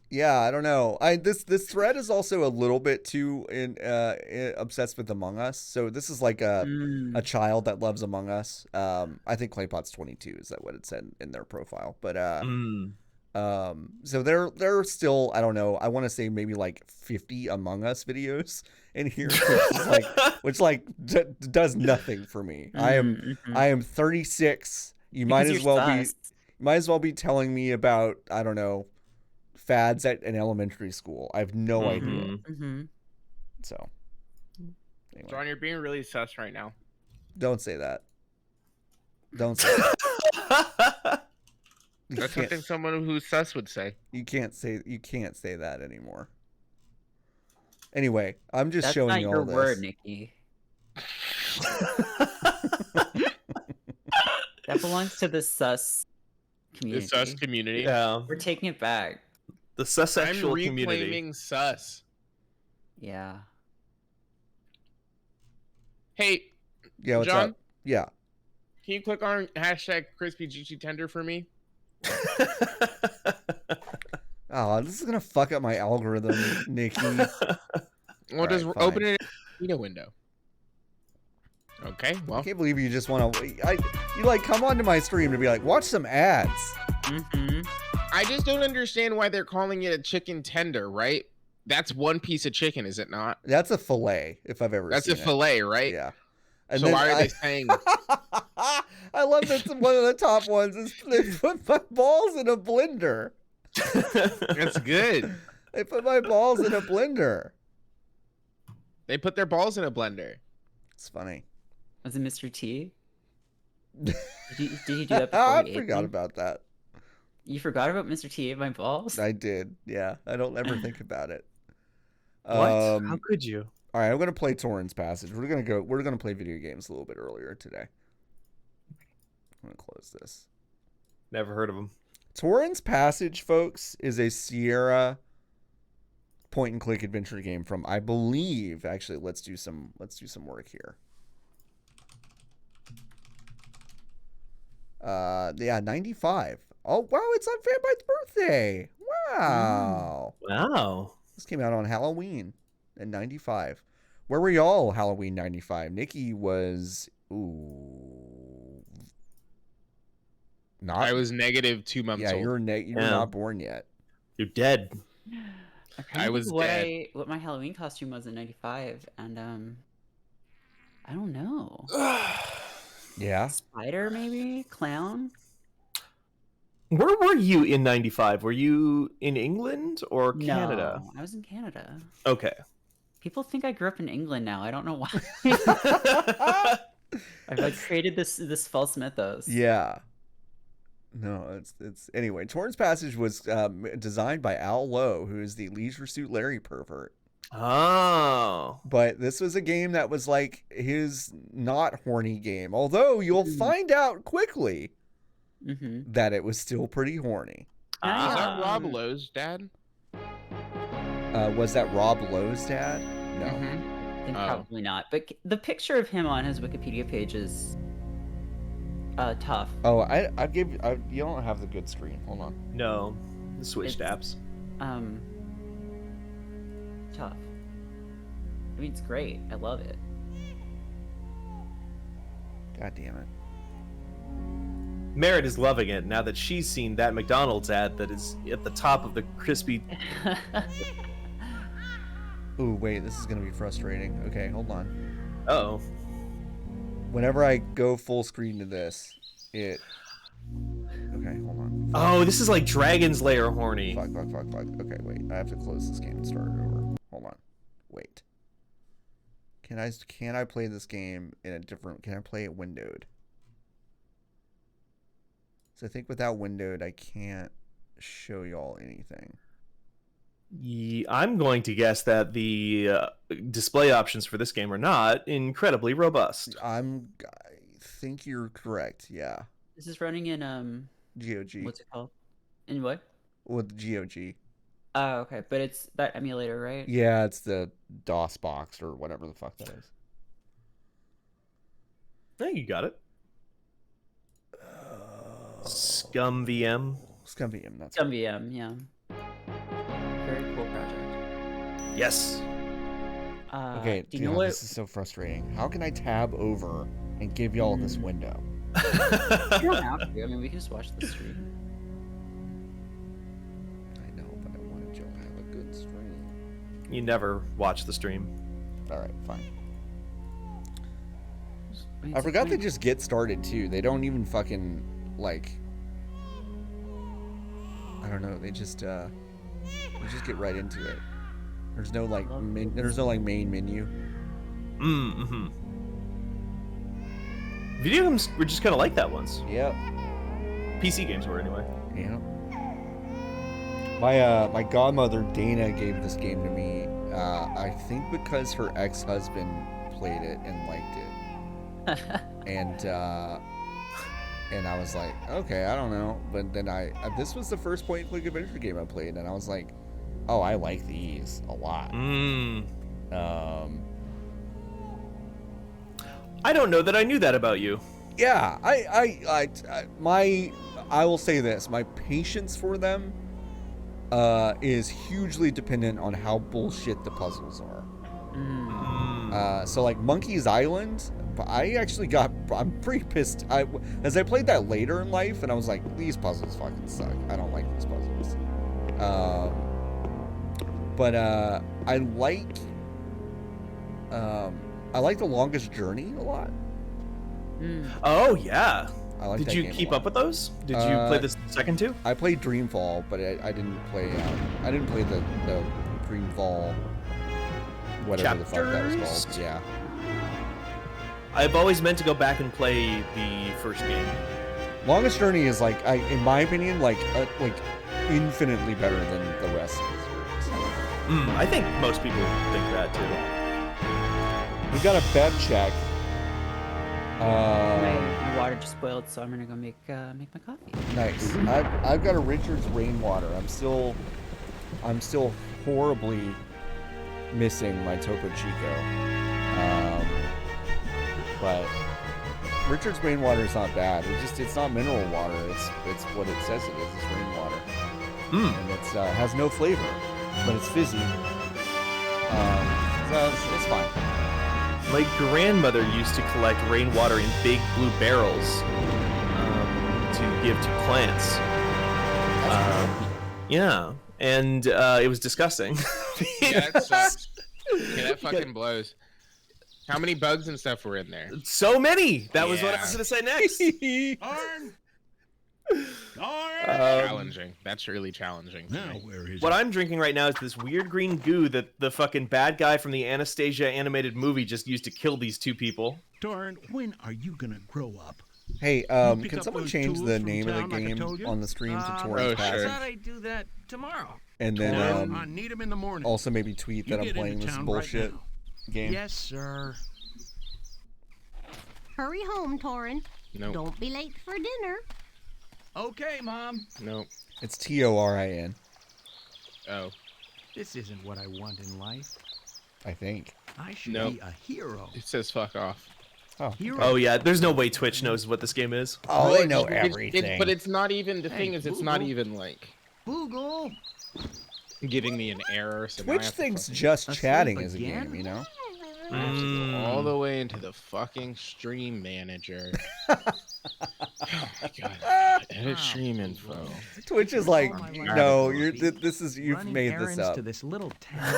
A: Yeah, I don't know. This thread is also a little bit too obsessed with Among Us. So this is like a child that loves Among Us. I think Claypot's 22. Is that what it said in their profile? But so they're still, I don't know. I want to say maybe like 50 Among Us videos in here, which does nothing for me. I am 36. You might
F: Because
A: as
F: you're
A: well be
F: sus.
A: might as well be telling me about, I don't know, fads at an elementary school. I have no idea.
F: Mm-hmm.
A: So anyway,
G: John, you're being really sus right now.
A: don't say that. Don't say that. You
G: That's
A: can't-
G: something someone who's sus would say.
A: You can't say that anymore. Anyway, I'm just
F: That's
A: showing
F: not
A: you
F: your
A: all this.
F: word, Nikki. That belongs to the sus
G: The
F: community.
G: sus community.
B: Yeah,
F: We're taking it back.
B: the
G: I'm
B: sussexual community.
G: reclaiming sus.
F: Yeah.
G: Hey,
A: Yeah, what's
G: John?
A: up? Yeah.
G: can you click on hashtag crispy GG tender for me?
A: Oh, this is gonna fuck up my algorithm, Nikki.
G: Well, just
A: Alright,
G: open
A: fine.
G: it in a window. Okay,
A: I
G: well,
A: can't believe you just want to. You like come onto my stream to be like, watch some ads.
F: Mm-hmm.
G: I just don't understand why they're calling it a chicken tender, right? That's one piece of chicken, is it not?
A: That's a fillet, if I've ever
G: That's
A: seen
G: a fillet, right?
A: Yeah.
G: So why are they saying?
A: I love that one of the top ones is they put my balls in a blender.
G: That's good.
A: They put my balls in a blender.
G: They put their balls in a blender.
A: It's funny.
F: Was it Mr. T? Did you do that before
A: I
F: you ate
A: forgot
F: them?
A: about that.
F: You forgot about Mr. T ate my balls?
A: I did. Yeah. I don't ever think about it.
B: What? How could you?
A: All right, I'm gonna play Torrens Passage. We're gonna play video games a little bit earlier today. I'm gonna close this.
B: Never heard of him.
A: Torrens Passage, folks, is a Sierra point and click adventure game from, I believe, actually, let's do some work here. Yeah, 95. Oh, wow, it's on Fanbyte's birthday. Wow.
B: Wow.
A: This came out on Halloween in 95. Where were y'all Halloween 95? Nikki was, not.
G: I was negative 2 months
A: Yeah,
G: old.
A: you're
B: Yeah.
A: not born yet.
B: You're dead.
G: I was dead.
F: What my Halloween costume was in '95, and I don't know.
A: Yeah.
F: Spider maybe? Clown?
B: Where were you in 95? Were you in England or Canada?
F: No, I was in Canada.
B: Okay.
F: People think I grew up in England now. I don't know why. I've like created this false mythos.
A: Yeah. No, it's anyway. Torrance Passage was designed by Al Lowe, who is the Leisure Suit Larry pervert.
B: Oh.
A: But this was a game that was like his not horny game. Although you'll find out quickly
F: Mm-hmm.
A: that it was still pretty horny.
G: Is that Rob
F: Um,
G: Lowe's dad?
A: Was that Rob Lowe's dad? No.
G: Mhm.
F: Then
G: Oh.
F: probably not. But the picture of him on his Wikipedia page is tough.
A: Oh, I gave you don't have the good screen. Hold on.
B: No. The switched
F: It's-
B: apps.
F: Tough. I mean, it's great. I love it.
A: God damn it.
B: Merritt is loving it now that she's seen that McDonald's ad that is at the top of the crispy.
A: Ooh, wait, this is gonna be frustrating. Okay, hold on.
B: Oh.
A: Whenever I go full screen to this, it. Okay, hold on.
B: Oh, this is like Dragon's Lair horny.
A: Fuck. Okay, wait. I have to close this game and start it over. Hold on. Wait. Can I play this game in a different? Can I play it windowed? So I think without windowed, I can't show y'all anything.
B: I'm going to guess that the display options for this game are not incredibly robust.
A: I think you're correct. Yeah.
F: This is running in
A: GOG.
F: what's it called? In what?
A: With GOG.
F: Oh, okay. But it's that emulator, right?
A: Yeah, it's the DOS box or whatever the fuck that is.
B: I think you got it. Scum VM.
A: Scum VM. That's
F: Some VM, yeah. Very cool project.
B: Yes.
A: okay.
F: Do you know
A: God,
F: what?
A: this is so frustrating. How can I tab over and give y'all this window?
F: You don't have to. I mean, we can just watch the stream.
A: I know, but I wanted y'all to have a good stream.
B: You never watch the stream.
A: All right, fine.
F: Wait,
A: I
F: it's
A: forgot
F: like
A: they just get started too. They don't even fucking like. I don't know. They just get right into it. There's no like main menu.
B: Mm-hmm. Video games were just kind of like that once.
A: Yep.
B: PC games were anyway.
A: Yep. My godmother Dana gave this game to me. I think because her ex-husband played it and liked it, and I was like, okay, I don't know. But then this was the first point-and-click adventure game I played, and I was like, oh, I like these a lot.
B: I don't know that I knew that about you.
A: Yeah, I will say this: my patience for them is hugely dependent on how bullshit the puzzles are. So like Monkey's Island, I'm pretty pissed. As I played that later in life, and I was like, these puzzles fucking suck. I don't like these puzzles. But I like The Longest Journey a lot.
B: Oh yeah.
A: I like
B: Did
A: that
B: you
A: game a
B: keep
A: lot.
B: up with those? Did you play the second two?
A: I played Dreamfall, but I didn't play. I didn't play the Dreamfall, whatever the fuck that was
B: Chapters?
A: called. Yeah.
B: I've always meant to go back and play the first game.
A: Longest Journey is like, in my opinion, like infinitely better than the rest of the series.
B: I think most people think that too.
A: We got a bed check.
F: My water just boiled, so I'm gonna go make my coffee.
A: Nice. I've got a Richard's Rainwater. I'm still I'm still horribly missing my Topo Chico. But Richard's rainwater is not bad. It's not mineral water. It's what it says it is. It's rainwater. And it has no flavor, but it's fizzy. So it's fine.
B: My grandmother used to collect rainwater in big blue barrels to give to plants. Yeah, and it was disgusting.
G: Yeah, that sucks. Yeah, that fucking blows. How many bugs and stuff were in there?
B: So many. That was what I
G: Yeah.
B: was gonna say next.
G: Challenging. That's really challenging.
H: Now where is
B: What
H: it?
B: I'm drinking right now is this weird green goo that the fucking bad guy from the Anastasia animated movie just used to kill these two people.
H: Darn, when are you gonna grow up?
A: Hey,
H: pick
A: can
H: up
A: someone
H: those
A: change
H: tools
A: the
H: from
A: name of the
H: town like I
A: game
H: told you?
A: on the stream to
G: Oh,
A: Torrance
G: sure.
A: Passage?
I: I'd do that tomorrow.
A: And then
H: I need him in the morning.
A: also maybe tweet
H: You
A: that I'm
H: get into
A: playing this
H: town right
A: bullshit
H: now.
A: game.
H: Yes, sir.
J: Hurry home, Torin.
G: Nope.
J: Don't be late for dinner.
I: Okay, Mom.
G: Nope.
A: It's Torin,
G: Oh.
H: This isn't what I want in life.
A: I think.
H: I should
G: Nope.
H: be a hero.
G: It says fuck off.
H: Hero.
B: Oh yeah, there's no way Twitch knows what this game is.
A: Oh, they know
G: It's-
A: everything.
G: but it's not even, the
H: Hey,
G: thing is, it's not
H: Google.
G: even like
H: Boogle.
G: giving me an error. So now I
A: Twitch
G: have to
A: thinks
G: fucking-
A: just
H: Asleep
A: chatting is a
H: again?
A: game, you know?
G: I have to go all the way into the fucking stream manager. Oh my god. Edit stream info.
A: Twitch is like,
H: All my
A: no,
H: life.
A: you're this is you've
H: Running
A: made this
H: errands
A: up.
H: to this little town.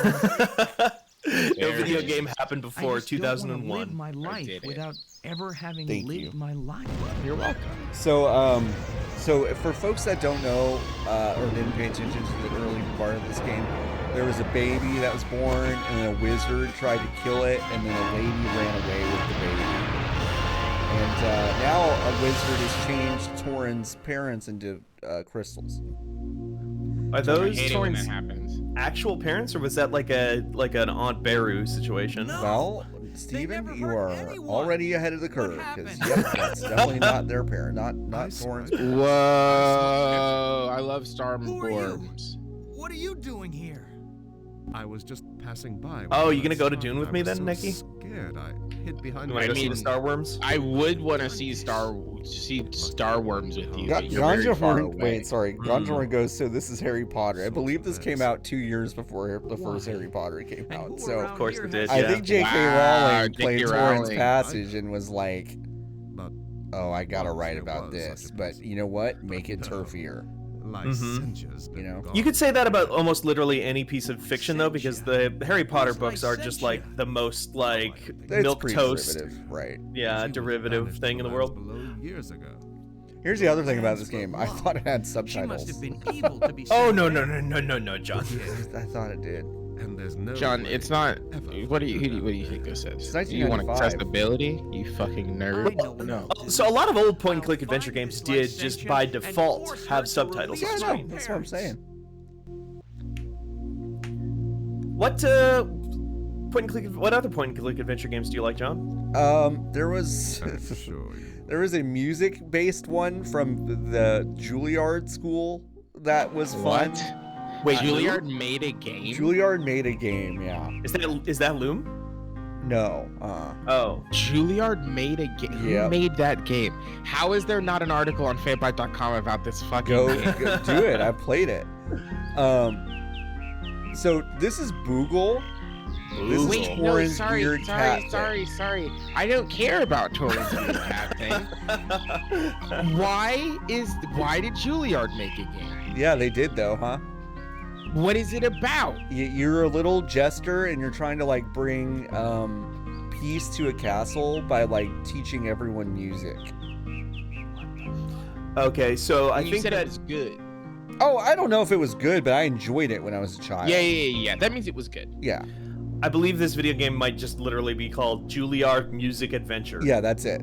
B: No
G: There
B: video
G: it is.
B: game happened
H: I
B: before
H: just don't wanna
B: 2001.
H: live my life
G: did it.
H: without ever having
A: Thank
H: lived
A: you.
H: my life.
G: You're welcome.
A: So for folks that don't know or didn't pay attention to the early part of this game, there was a baby that was born, and then a wizard tried to kill it, and then a lady ran away with the baby. And now a wizard has changed Torin's parents into crystals.
B: Are
G: I
B: those
G: hate it when that
B: Torrance
G: happens.
B: actual parents, or was that like an Aunt Beru situation?
A: Well, Steven,
I: never
A: you
I: hurt
A: are
I: anyone.
A: already ahead of the curve, because
I: happened?
A: yep, that's definitely not their parent, not Torin's parents.
G: Whoa! I love Star
I: Who are you?
G: Worms.
I: What are you doing here?
K: I was just passing by.
B: Oh,
K: when
B: you
K: I
B: gonna go to
K: saw
B: Dune
K: it.
B: with
K: I
B: me
K: was
B: then,
K: so
B: Nikki?
K: Scared, I hid behind.
B: You
K: my
B: want to go see the
G: mean,
B: Star Worms?
G: I would want to see Star Worms with you. but you're
A: Ganja
G: very far
A: Horn,
G: away.
A: wait, sorry. Ganja Horn goes, so this is Harry Potter. I believe this came out 2 years before the first
H: Why?
A: Harry Potter came
H: And
A: out.
H: who
A: So
H: around
B: course
H: here
B: it did,
H: has-
A: I
B: yeah.
A: think J.K.
G: Wow,
A: Rowling
G: J.K.
A: played Torrance
G: Rowling.
A: Passage and was like,
K: But
A: oh, I gotta
K: Once
A: write
K: there
A: about
K: was such
A: this.
K: a
A: But
K: person.
A: you know what? Make it
K: No.
A: turfier.
K: licentious,
A: You know?
B: You could say that about almost literally any piece of fiction, though, because the Harry Potter books are just like the most like
A: It's
B: milk
A: pretty
B: toast,
A: derivative, right?
B: yeah, derivative thing in the world.
K: Years ago.
A: Here's the other thing about this game. I thought it had
H: She must
A: subtitles.
H: have been evil to be
B: Oh
H: sent
B: no
H: there.
B: no, John.
A: I thought it did.
K: And there's no
G: John,
K: way
G: it's not.
K: ever
G: What do you think this
A: It's
G: is?
A: 1995.
G: You want accessibility? You fucking nerd.
H: I know what
G: No.
H: it is.
B: So a lot of old point-and-click adventure
H: I'll
B: games
H: find this
B: did just
H: licentious
B: by
H: and
B: default
H: force her
B: have
H: to
B: subtitles
H: release
B: on
A: Yeah,
B: screen.
A: no, that's what I'm saying.
B: What what other point-and-click adventure games do you like, John?
A: There was
K: I'm sure you
A: there was a music-based one from the Juilliard school that was fun.
G: What?
B: Wait,
G: Juilliard made a game.
A: Juilliard made a game, yeah.
B: Is that Loom?
A: No,
B: Oh,
G: Juilliard made a game.
A: Yep.
G: Who made that game? How is there not an article on fanbyte.com about this fucking
A: go
G: game?
A: do it. I played it. So this is Boogle. This is
G: Wait, no,
A: Torrance
G: sorry,
A: weird cat thing.
G: sorry. I don't care about Torrance weird cat thing. Why did Juilliard make a game?
A: Yeah, they did though, huh?
G: What is it about?
A: You're a little jester, and you're trying to like bring peace to a castle by like teaching everyone music.
B: okay. So I
G: And you
B: think
G: said
B: that
G: it was good.
A: Oh, I don't know if it was good, but I enjoyed it when I was a child.
G: Yeah. That means it was good.
A: Yeah,
B: I believe this video game might just literally be called Juilliard Music Adventure.
A: yeah, that's it.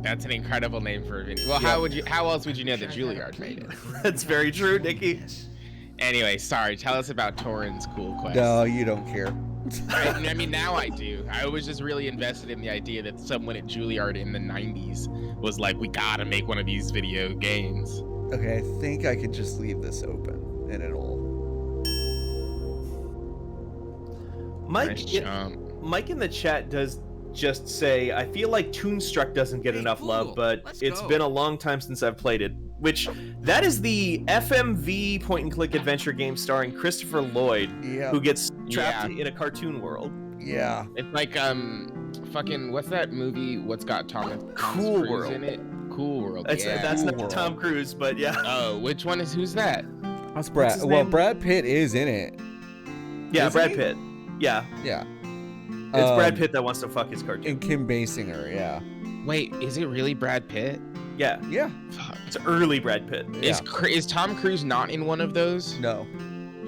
G: That's an incredible name for a video. Well, how else would you know that Juilliard made it?
B: That's very true, Nikki.
G: Anyway, sorry. Tell us about Torrance Cool Quest.
A: No, you don't care.
G: I mean, now I do. I was just really invested in the idea that someone at Juilliard in the 90s was like, we gotta make one of these video games.
A: Okay, I think I could just leave this open, and it'll.
B: Mike,
G: Nice jump.
B: Mike in the chat does just say, I feel like Toonstruck doesn't get
I: Hey,
B: enough love,
I: Google,
B: but
I: let's
B: it's
I: go.
B: been a long time since I've played it. Which, that is the FMV point-and-click adventure game starring Christopher Lloyd,
A: Yeah.
B: who gets trapped
G: Yeah.
B: in a cartoon world.
A: Yeah.
G: It's like fucking what's that movie? What's got Thomas
B: Cool
G: Cruise
B: World.
G: in it? Cool World.
B: That's,
G: yeah.
B: that's
A: Cool
B: not
A: World.
B: Tom Cruise, but yeah.
G: Oh, which one is? Who's that?
A: That's Brad.
B: his
A: Well,
B: name?
A: Brad Pitt is in it.
B: Yeah,
A: Is
B: Brad
A: he?
B: Pitt. Yeah,
A: Yeah.
B: it's Brad Pitt that wants to fuck his cartoon.
A: And Kim Basinger. Yeah.
G: Wait, is it really Brad Pitt?
B: Yeah,
A: Yeah.
G: Fuck.
B: it's early Brad Pitt.
A: Yeah.
G: Is Tom Cruise not in one of those?
A: No.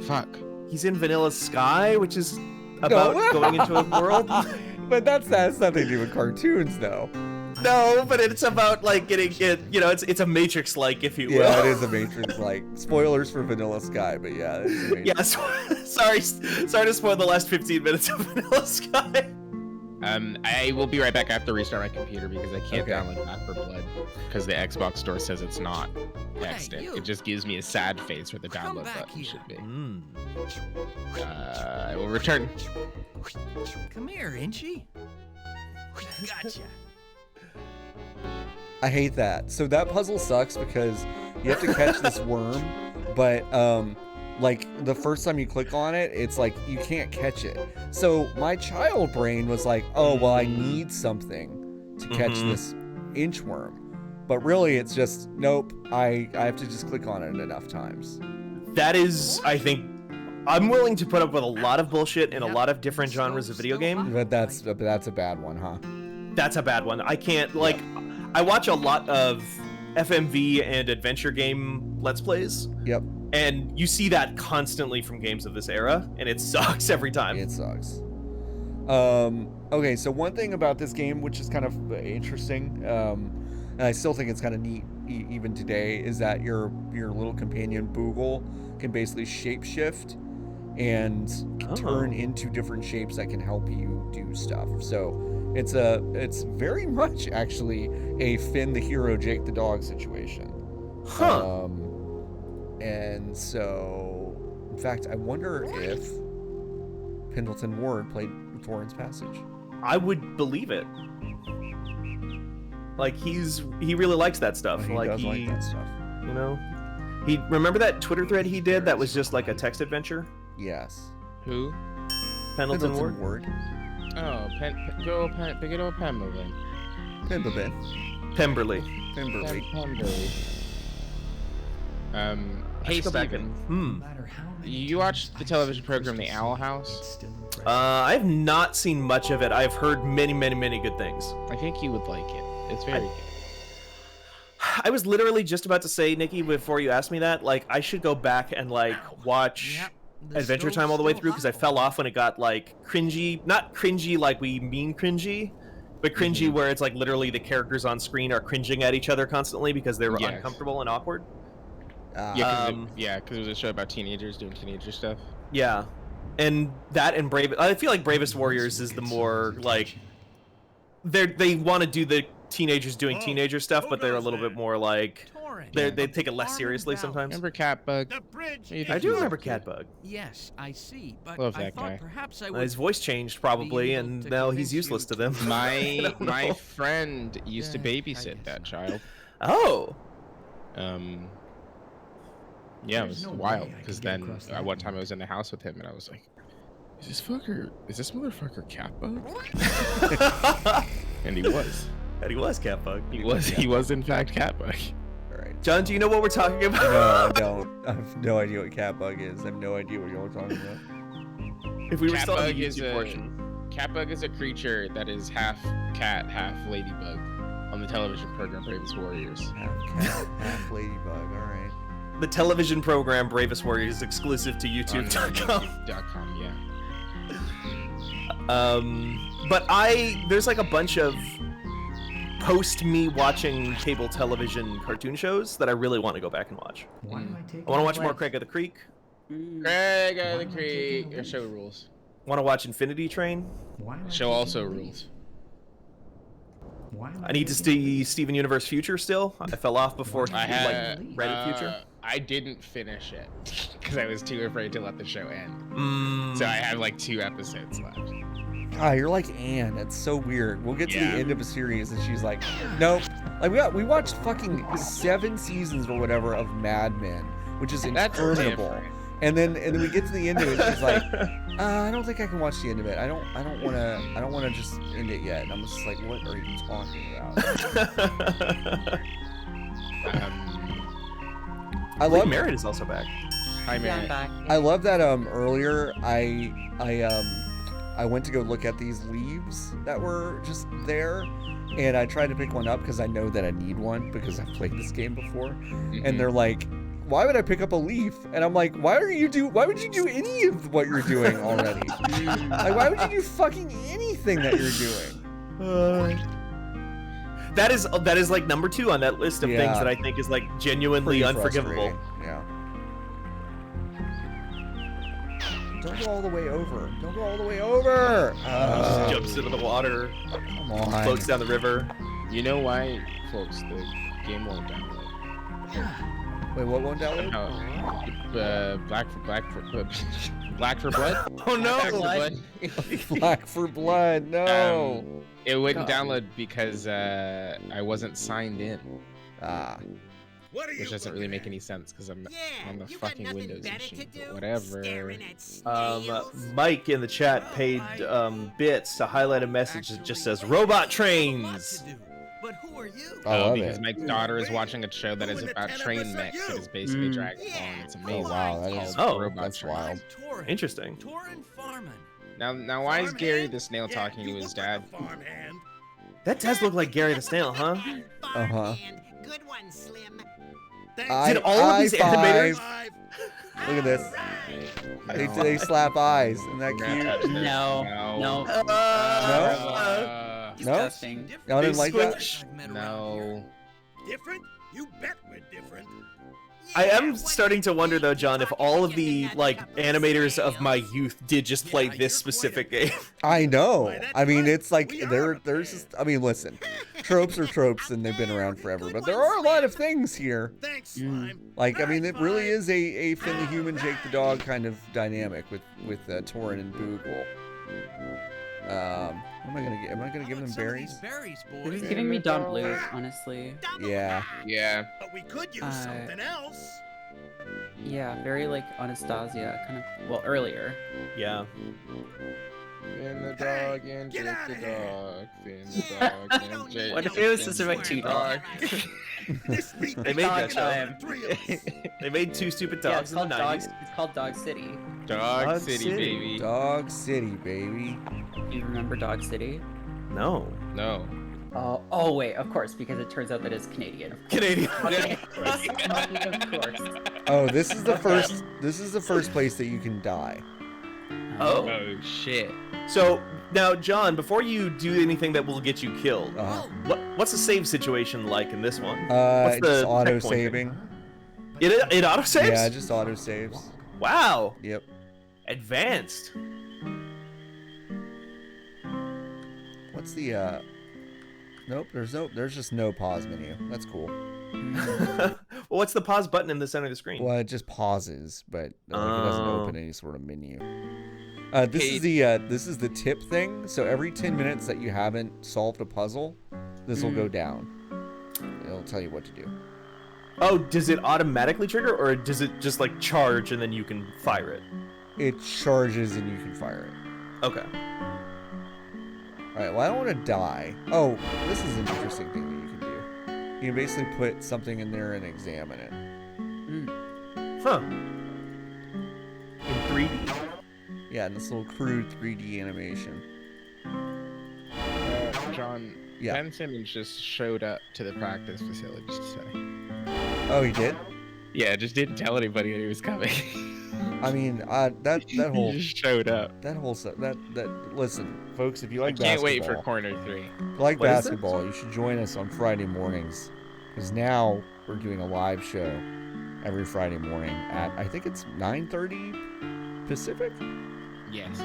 G: Fuck.
B: He's in Vanilla Sky, which is about going into a world.
A: But that's nothing to do with cartoons, though.
B: No, but it's about like getting it. You know, it's a Matrix-like, if you will.
A: Yeah, it is a Matrix. Like spoilers for Vanilla Sky, but yeah, it's a Matrix.
B: Yeah, sorry to spoil the last 15 minutes of Vanilla Sky.
G: I will be right back. I have to restart my computer because I can't
A: Okay.
G: download Back for Blood because the Xbox store says it's not
I: Hey,
G: extant.
I: you.
G: It just gives me a sad face where the
I: Come
G: download
I: back
G: button
I: here.
G: should be.
B: Mm.
G: I will return.
I: Come here, Inchy. Gotcha.
A: I hate that. So that puzzle sucks because you have to catch this worm, but like the first time you click on it, it's like you can't catch it. So my child brain was like, oh well, I need something to catch
B: Mhm.
A: this inchworm. But really it's just nope, I have to just click on it enough times.
B: That is, I think, I'm willing to put up with a lot of bullshit in a lot of different genres of video game.
A: But that's a bad one, huh?
B: That's a bad one. I can't, like, I watch a lot of FMV and adventure game Let's Plays,
A: Yep.
B: and you see that constantly from games of this era, and it sucks every time.
A: It sucks. Okay, so one thing about this game, which is kind of interesting, and I still think it's kind of neat even today, is that your little companion Boogle can basically shapeshift and can turn into different shapes that can help you do stuff. So it's very much actually a Finn the hero, Jake the dog situation.
B: Huh.
A: And so, in fact, I wonder if Pendleton Ward played Thorin's Passage.
B: I would believe it. Like, he really likes that stuff.
A: He
B: like
A: does like that stuff.
B: You know? Remember that Twitter thread he did that was just like a text adventure?
A: Yes.
G: Who?
B: Pendleton Ward?
G: Oh, good old Pemberley.
A: Pemberley.
B: Pemberley.
A: Pemberley.
G: Pemberley. Hey,
B: Let's go back
G: Steven.
B: and
G: You watched the television program The Owl House?
B: I have not seen much of it. I've heard many, many, many good things.
G: I think you would like it. It's very good.
B: I was literally just about to say, Nikki, before you asked me that, like, I should go back and, like, watch
I: The
B: Adventure
I: stove's
B: Time all the way
I: still
B: through, because I
I: hot.
B: fell off when it got, like, cringy. Not cringy like we mean cringy, but cringy where it's, like, literally the characters on screen are cringing at each other constantly because they were
G: Yes.
B: uncomfortable and awkward.
G: Yeah, because it was a show about teenagers doing teenager stuff.
B: Yeah. And that and Brave... I feel like Bravest Warriors is the more, like... They want to do the teenagers doing teenager stuff, but they're a little bit more, like... They take it less seriously sometimes.
G: Remember Catbug?
I: The bridge.
B: I do remember Catbug.
I: Yes, I see. But
G: Love
I: I
G: that
I: thought
G: guy.
I: perhaps I would.
B: His voice changed probably,
I: able
B: and
I: to
B: now
I: convince
B: he's useless
I: you
B: to them.
G: My
B: don't
G: my
B: know.
G: friend used to
I: I
G: babysit
I: guess
G: that
I: so.
G: child.
B: Oh.
G: Yeah, it
H: There's
G: was
H: no
G: wild
H: way I
G: because
H: could get
G: then
H: across that
G: one time I was in the house with him and I was like, is this motherfucker Catbug? And he was.
B: And he was Catbug.
G: He was in fact Catbug.
A: All right.
B: John, do you know what we're talking about?
A: No, I don't. I have no idea what Catbug is. I have no idea what you're talking about.
B: If we were still on the
G: Catbug is
B: YouTube
G: a
B: portion.
G: Catbug is a creature that is half cat, half ladybug on the television program Bravest Warriors.
A: Half cat, half ladybug. All right.
B: The television program Bravest Warriors is exclusive to
G: On
B: YouTube.com.
G: YouTube.com, yeah.
B: But there's like a bunch of post me watching cable television cartoon shows that I really want to go back and watch.
H: Why am I taking
B: I want to watch
H: that
B: more
H: way?
B: Craig of the Creek.
G: Craig of the Creek. Your show rules.
B: Want to watch Infinity Train.
H: Why am I
G: Show
H: taking
G: also
H: the lead?
G: rules.
B: I need to see Steven Universe Future still. I fell off before he read it Future.
G: I didn't finish it because I was too afraid to let the show end. So I have like 2 episodes left.
A: Ah, you're like Anne. It's so weird. We'll get to the end of a series and she's like, nope. Like we watched fucking 7 seasons or whatever of Mad Men, which is interminable. And then we get to the end of it. She's like, I don't think I can watch the end of it. I don't want to just end it yet. And I'm just like, what are you talking about? I love
B: Merritt is also back.
G: Hi, Merritt.
A: I love that earlier I went to go look at these leaves that were just there, and I tried to pick one up because I know that I need one because I've played this game before. And they're like, why would I pick up a leaf? And I'm like, why would you do any of what you're doing already? Like, why would you do fucking anything that you're doing?
B: That is like number 2 on that list of things that I think is like genuinely
A: Pretty
B: unforgivable.
A: Yeah. Don't go all the way over. Don't go all the way over.
B: Just jumps into the water.
A: Come on.
B: Floats down the river.
G: You know why, folks? The game won't download.
A: Wait, what won't download?
G: Black for Blood?
B: Oh no!
A: Black for Blood, no.
G: It wouldn't download because I wasn't signed in. Which doesn't really make any sense because I'm on the fucking Windows machine. But whatever.
B: Mike in the chat paid bits to highlight a message that just says "Robot Trains."
I: But who are you?
G: Because my daughter is watching a show that is about train mechs. It is basically Dragon Ball, and it's amazing.
A: Oh wow, that is
G: Robot
A: wild.
B: Interesting.
G: Now why is Gary the Snail talking to his dad?
B: That does look like Gary the Snail, huh?
A: Uh-huh.
J: Good one, Slim.
B: Did all of these animators?
A: Look at this. They slap eyes. Isn't that cute?
F: No.
A: Disgusting. Y'all didn't like that?
G: No.
I: Different? You bet we're different.
B: I am starting to wonder though, John, if all of the like animators of my youth did just play this specific game.
A: I know. I mean, it's like there's just. I mean, listen, tropes are tropes, and they've been around forever. But there are a lot of things here. Like, I mean, it really is a Finn the Human, Jake the Dog kind of dynamic with Torin and Boogle. What am I gonna get? Am I gonna give them berries?
F: This is giving me Don Blues, honestly.
A: Yeah.
I: But we could use something else.
F: Yeah, very like Anastasia, kind of. Well, earlier.
B: Yeah.
G: Finn the dog and Jake the dog. Finn the dog and Jake.
F: What if it was just about 2 dogs?
B: They made that show. They made 2 stupid dogs in the 90s.
F: It's called Dog City.
G: Dog City, baby.
A: Dog City, baby.
F: You remember Dog City?
B: No.
F: Oh wait, of course, because it turns out that it's Canadian.
B: Canadian.
F: Of course.
A: Oh, this is the first. This is the first place that you can die.
B: Oh
G: shit.
B: So now, John, before you do anything that will get you killed, what's the save situation like in this one? What's
A: It's auto saving.
B: It auto saves?
A: Yeah, it just auto saves.
B: Wow.
A: Yep.
B: Advanced.
A: What's the Nope, there's just no pause menu. That's cool.
B: Well, what's the pause button in the center of the screen?
A: Well, it just pauses, but it doesn't open any sort of menu. This is the tip thing. So every 10 minutes that you haven't solved a puzzle, this will go down. It'll tell you what to do.
B: Oh, does it automatically trigger, or does it just like charge and then you can fire it?
A: It charges and you can fire it.
B: Okay.
A: Alright, well, I don't want to die. Oh, this is an interesting thing that you can do. You can basically put something in there and examine it.
B: Huh. In 3D.
A: Yeah, in this little crude 3D animation.
G: John, Ben Simmons just showed up to the practice facilities today.
A: Oh, he did?
G: Yeah, just didn't tell anybody that he was coming.
A: I mean, that whole
G: he just showed up.
A: That whole stuff. Listen, folks, if you like
G: Can't
A: basketball,
G: wait for corner 3.
A: If you like basketball, you should join us on Friday mornings, because now we're doing a live show every Friday morning at, I think it's 9:30 Pacific.
G: Yes.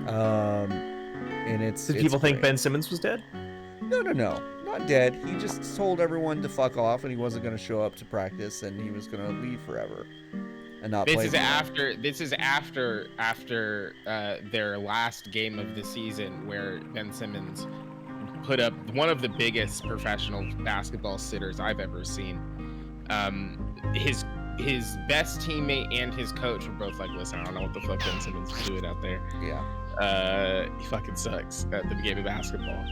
A: And it's.
B: Did people think Ben Simmons was dead?
A: No. not dead. He just told everyone to fuck off, and he wasn't going to show up to practice, and he was going to leave forever and not
G: This
A: play.
G: is after their last game of the season, where Ben Simmons put up one of the biggest professional basketball sitters I've ever seen. His best teammate and his coach were both like, "Listen, I don't know what the fuck Ben Simmons is doing out there.
A: Yeah.
G: He fucking sucks at the game of basketball."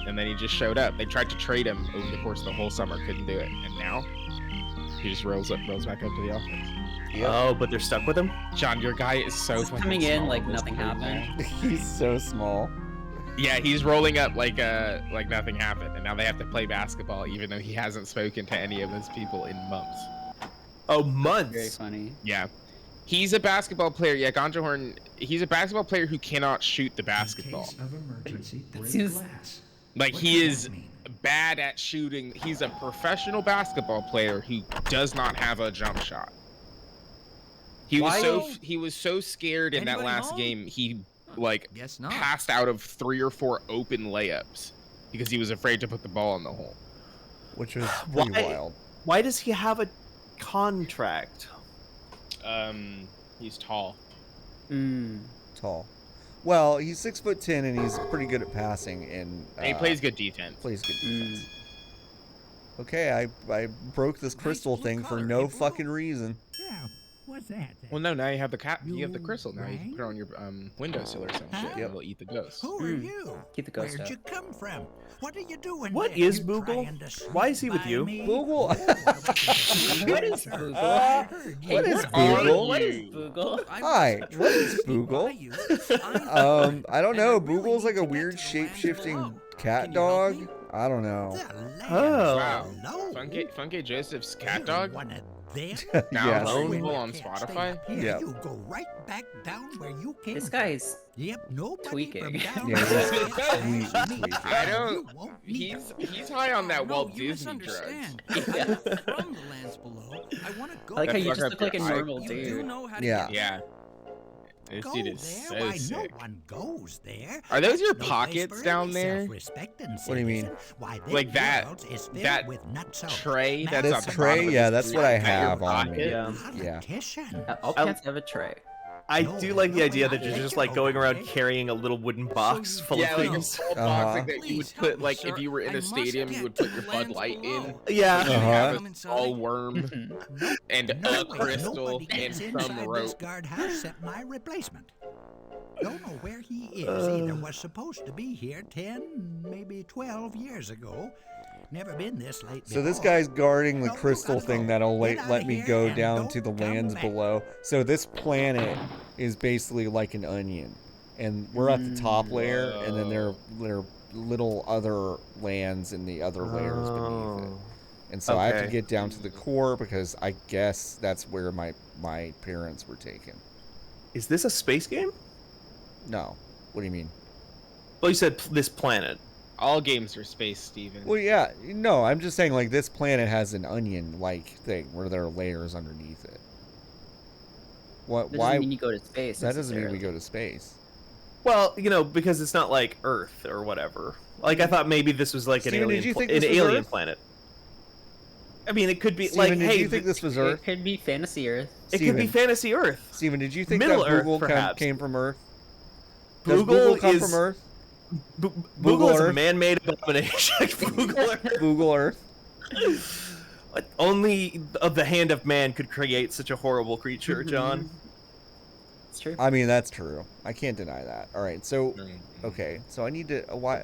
G: And then he just showed up. They tried to trade him over the course of the whole summer, couldn't do it, and now he just rolls back up to the offense.
B: Yep. Oh, but they're stuck with him.
G: John, your guy is so
F: He's
G: fucking
F: coming in
G: small.
F: like nothing happened.
A: He's so small.
G: Yeah, he's rolling up like nothing happened, and now they have to play basketball, even though he hasn't spoken to any of those people in months.
B: Oh, months.
F: Very funny.
G: Yeah, he's a basketball player. Yeah, Ganja Horn. He's a basketball player who cannot shoot the basketball.
H: In case of emergency, break
F: seems-
H: glass.
G: Like
H: What
G: he
H: does
G: is
H: that mean?
G: bad at shooting. He's a professional basketball player who does not have a jump shot. He was so scared in that
H: Anybody
G: last
H: home?
G: game. He like
H: Guess not.
G: passed out of 3 or 4 open layups because he was afraid to put the ball in the hole.
A: Which was pretty
B: Why-
A: wild.
B: Why does he have a contract?
G: He's tall.
A: Tall. Well, he's 6'10" and he's pretty good at passing and
G: And he plays good defense.
A: Plays good defense. Okay, I broke this crystal
I: blue
A: thing for
I: collar,
A: no
I: hey,
A: fucking reason.
I: Yeah, what's that?
G: Well, no, now you have the cat. You have the
I: You
G: crystal. Now you can put it on your windowsill or some shit.
A: Yep.
G: And it'll eat the ghost.
I: Who are you?
F: Keep the ghost
I: Where'd
F: out.
I: you come from? What are you doing?
B: What
I: there?
B: is
I: You
B: Boogle?
I: trying to sneak
B: Why is he with
I: by
B: you?
I: me?
A: Boogle.
F: What is
I: Sir,
F: Boogle?
I: I heard you.
A: What is
G: What are
A: Boogle?
F: What is
G: you?
F: Boogle?
A: Hi, what is Boogle? I don't know. Boogle's like a weird shape-shifting cat dog. I don't know.
B: Oh.
G: Wow.
I: Hello.
G: Funky Joseph's cat
I: You're
G: dog.
I: one of them?
A: Yes.
G: Downloadable on Spotify.
A: Yeah.
I: You go right back down where you came
F: This
I: from.
F: guy's
I: Yep, nobody
F: tweaking.
I: from down
A: Yeah,
I: there
A: he's
I: can
A: tweaking.
I: ask me.
G: I don't-
I: You won't need
G: He's high on that
H: No,
G: Walt
H: you
G: Disney drugs.
H: misunderstand. I'm not from the lands below. I want to go.
F: I like how you
G: fuck
F: just
G: up
F: look like a
G: your eye.
F: normal
H: You do
F: dude.
H: know how to
A: Yeah.
H: get
G: Yeah. This
I: go
G: dude is
I: there.
G: so
I: Why,
G: sick.
I: no one goes there.
G: Are those your
I: That's no place
G: pockets
I: for
G: down
I: any
G: there?
I: self-respecting
A: What do you mean?
I: citizen. Why, them
G: Like that-
I: worlds is filled
G: that
I: with nutso.
G: Tray that's
A: This
G: on the
A: tray?
G: bottom of
A: Yeah,
G: his
A: that's
G: boot
A: what I
G: at your
A: have on me.
G: pocket?
A: Yeah.
I: Politician.
F: All
B: I-
F: cats have a tray.
B: I do like the idea that you're just like going around carrying a little wooden box full
G: Yeah,
B: of
G: like a
B: things.
G: small box
A: Uh-huh.
G: like that you would
H: Please help
G: put
H: me,
G: like
H: sir.
G: if you were in
H: I
G: a
H: must
G: stadium you
H: get
G: would
H: to
G: put your
H: the
G: Bud
H: lands
G: Light
H: below.
G: in.
B: Yeah.
G: And
A: Uh-huh.
G: have
H: Come
G: a
H: inside.
G: small worm and a
I: No way,
G: crystal
I: nobody gets
G: and
I: inside
G: some
I: this
G: rope.
I: guardhouse except my replacement. Don't know where he is either. Was supposed to be here 10, maybe 12 years ago. Never been this late
A: So this
I: before.
A: guy's guarding the
I: No, you
A: crystal
I: gotta
A: thing
I: go.
A: that'll
I: Get
A: let
I: outta
A: me
I: here
A: go
I: and
A: down
I: don't
A: to the
I: come
A: lands
I: back.
A: below. So this planet is basically like an onion, and we're at the top layer, and then there are little other lands in the other layers beneath it. And so I have to
B: Okay.
A: get down to the core because I guess that's where my parents were taken.
B: Is this a space game?
A: No, what do you mean?
B: Well, you said this planet.
G: All games are space, Steven.
A: Well, yeah, no, I'm just saying like this planet has an onion-like thing where there are layers underneath it. What?
F: That
A: Why?
F: doesn't mean you go to space.
A: That doesn't mean we
F: necessarily.
A: go to space.
B: Well, because it's not like Earth or whatever. Like I thought maybe this was like
A: Steven,
B: an alien,
A: did you think
B: an
A: this was
B: alien
A: Earth?
B: planet. I mean, it could be
A: Steven,
B: like,
A: did
B: hey,
A: you think this was Earth?
F: It could be fantasy Earth.
B: it could be
A: Steven.
B: fantasy Earth.
A: Steven, did you think
B: Middle
A: that
B: Earth,
A: Google
B: perhaps.
A: came from Earth? Does
B: Google
A: Google come
B: is-
A: from Earth?
B: Google is a
A: Earth?
B: man-made abomination. Google Earth.
A: Google Earth?
B: Like, only of the hand of man could create such a horrible creature, John.
F: It's true.
A: I mean, that's true. I can't deny that. All right, so
G: Mm.
A: okay, so I need to.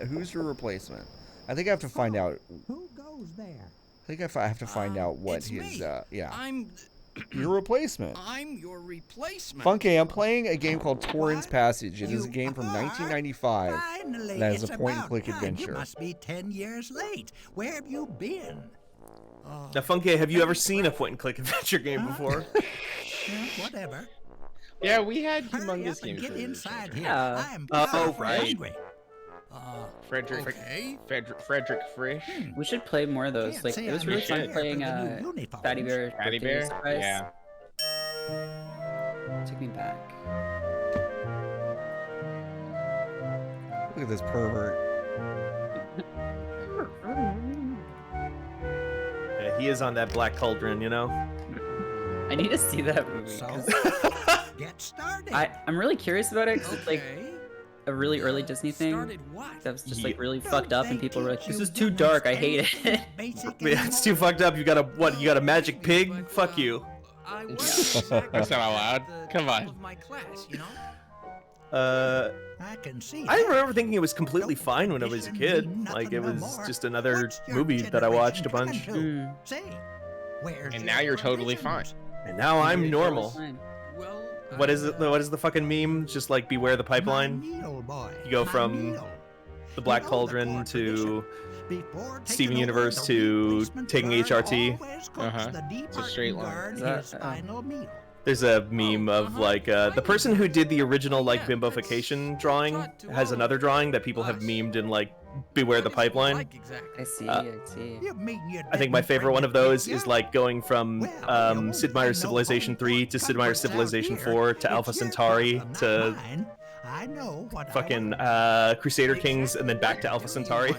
A: Who's your replacement? I think I have to find out.
I: Who goes there?
A: I think I have to find out what
H: it's
A: his.
H: me.
A: Yeah,
H: I'm
A: your replacement.
H: your replacement.
A: Funky, I'm playing a game called Torrens
I: What?
A: Passage. It is a
I: You
A: game from
I: are?
A: 1995.
I: Finally,
A: That is
I: it's
A: a point-and-click
I: about time.
A: adventure.
I: You must be 10 years late. Where have you been?
B: Now, Funky, have you ever seen a point-and-click adventure game before?
I: Whatever.
G: Yeah, we had
I: Hurry
G: humongous
I: up and
G: games.
I: get
G: for this
I: inside
G: children.
I: here.
F: Yeah.
I: I am
B: Oh,
I: powerful
B: right.
I: hungry.
G: Frederick Frisch.
F: We should play more of those.
I: Can't
F: Like
I: say
F: it was
I: I'm
F: really
G: here
F: fun
G: for
F: playing
I: the new uniforms.
F: Fatty Bear.
G: Fatty
F: Birthday
G: Bear?
F: Surprise.
G: Yeah.
F: Take me back.
A: Look at this pervert.
B: he is on that black cauldron, you know.
F: I need to see that movie.
I: So,
F: 'cause
I: get started.
F: I'm really curious about it. 'Cause it's like
H: Okay.
F: a really early Disney thing
H: Started what?
F: that was just
B: Yeah.
F: like really
I: Don't
F: fucked up,
I: they
F: and people were like,
I: teach
F: "This
I: you
F: is too
I: almost
F: dark. I hate
I: anything
F: it."
I: basic
B: Yeah, it's too
I: anymore?
B: fucked up. You got a magic pig?
H: But,
B: Fuck you.
H: I was
G: That's not allowed. Come on.
H: Of my class, you know?
I: I can see
B: I
I: that.
B: remember thinking it was completely fine when I was a kid. Like, it was just another
I: What's your
B: movie that I watched a
I: generation
B: bunch.
I: coming to?
F: Mm.
I: Say, where's
G: And
I: your
G: now you're totally fine.
I: provisions?
B: And now I'm normal.
H: Well,
B: What is it? What is the fucking meme? Just like beware the
I: My
B: pipeline.
I: meal, boy,
B: You go
I: my
B: from
I: meal.
B: The Black
I: You know,
B: Cauldron
I: core
B: to
I: tradition, before
B: Steven
I: taking over
B: Universe
I: the
B: to
I: replacement
B: taking
I: guard
B: HRT.
I: always cooks
G: Uh-huh.
I: the
G: It's a straight line.
I: guard
F: Is that-
I: his final meal.
B: there's a meme of like the person who did the original like
H: yeah,
B: bimbofication
H: that's
B: drawing
H: taught to
B: has
H: all
B: another drawing that people have
H: us.
B: memed in like beware the
H: What is it
B: pipeline.
H: like exactly?
F: I see.
B: Uh,
F: I see.
I: You mean you
B: I think my
I: didn't
B: favorite
I: bring
B: one
I: the
B: of those
I: pig
B: is
I: yet?
B: like going from
I: Well,
B: Sid
I: I
B: Meier's
I: know
B: Civilization
I: home
B: 3 to Sid Meier's
I: comforts out
B: Civilization
I: here.
B: 4 to
I: It's
B: Alpha
I: your
B: Centauri
I: problem,
B: to
I: not mine. I know what I
B: fucking
I: want.
B: Crusader Kings and then back to Alpha Centauri.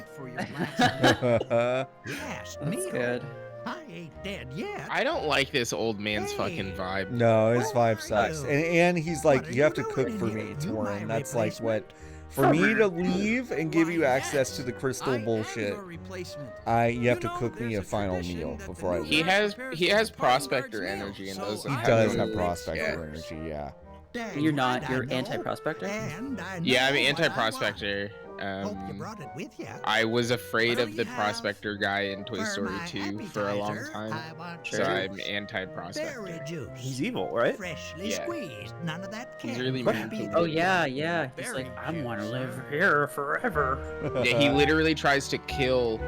I: Last
F: That's
I: meal.
F: good.
I: I ain't dead yet.
G: I don't like this old man's fucking
I: Hey.
G: vibe.
A: No, his
I: Who
A: vibe
I: are
A: sucks.
I: you?
A: And he's like,
I: What are
A: you have to
I: you
A: cook
I: doing
A: for
I: here?
A: me,
I: You my
A: Torin. That's like what.
I: replacement?
A: For me to leave and give you
H: Why,
A: access to
H: yes,
A: the crystal
H: I am
A: bullshit,
H: your replacement.
A: you have to
H: know,
A: cook me
H: there's
A: a final
H: tradition
A: meal
H: that
A: before I
H: the
A: leave.
G: He
H: new
G: has
H: prepares
G: he has
H: the Pine Guard's
G: prospector
H: meal,
G: energy and
H: so
G: doesn't
A: He
G: have
A: does
G: no
A: have
G: moves.
A: prospector
G: Yeah.
A: energy, yeah.
I: Dang
F: You're not.
I: right I
F: You're
I: know.
F: anti-prospector.
I: And I
G: Yeah, I'm
I: know what I want.
G: anti-prospector.
I: Hope you brought it with you.
G: I was afraid
I: What'll
G: of the
I: you have?
G: prospector guy in Toy
I: For
G: Story
I: my
G: 2 for a long
I: appetizer,
G: time,
I: I want
G: so
I: juice.
G: I'm
I: Berry
G: anti-prospector.
I: juice.
B: He's evil, right?
I: Freshly
G: Yeah.
I: squeezed. None of that
G: He's
I: canned
G: really
I: crap
G: mean to
I: either.
F: Oh yeah, yeah. He's
H: Very
F: like, I want to
H: cute,
F: live
H: sir.
F: here forever.
G: Yeah, he literally tries to kill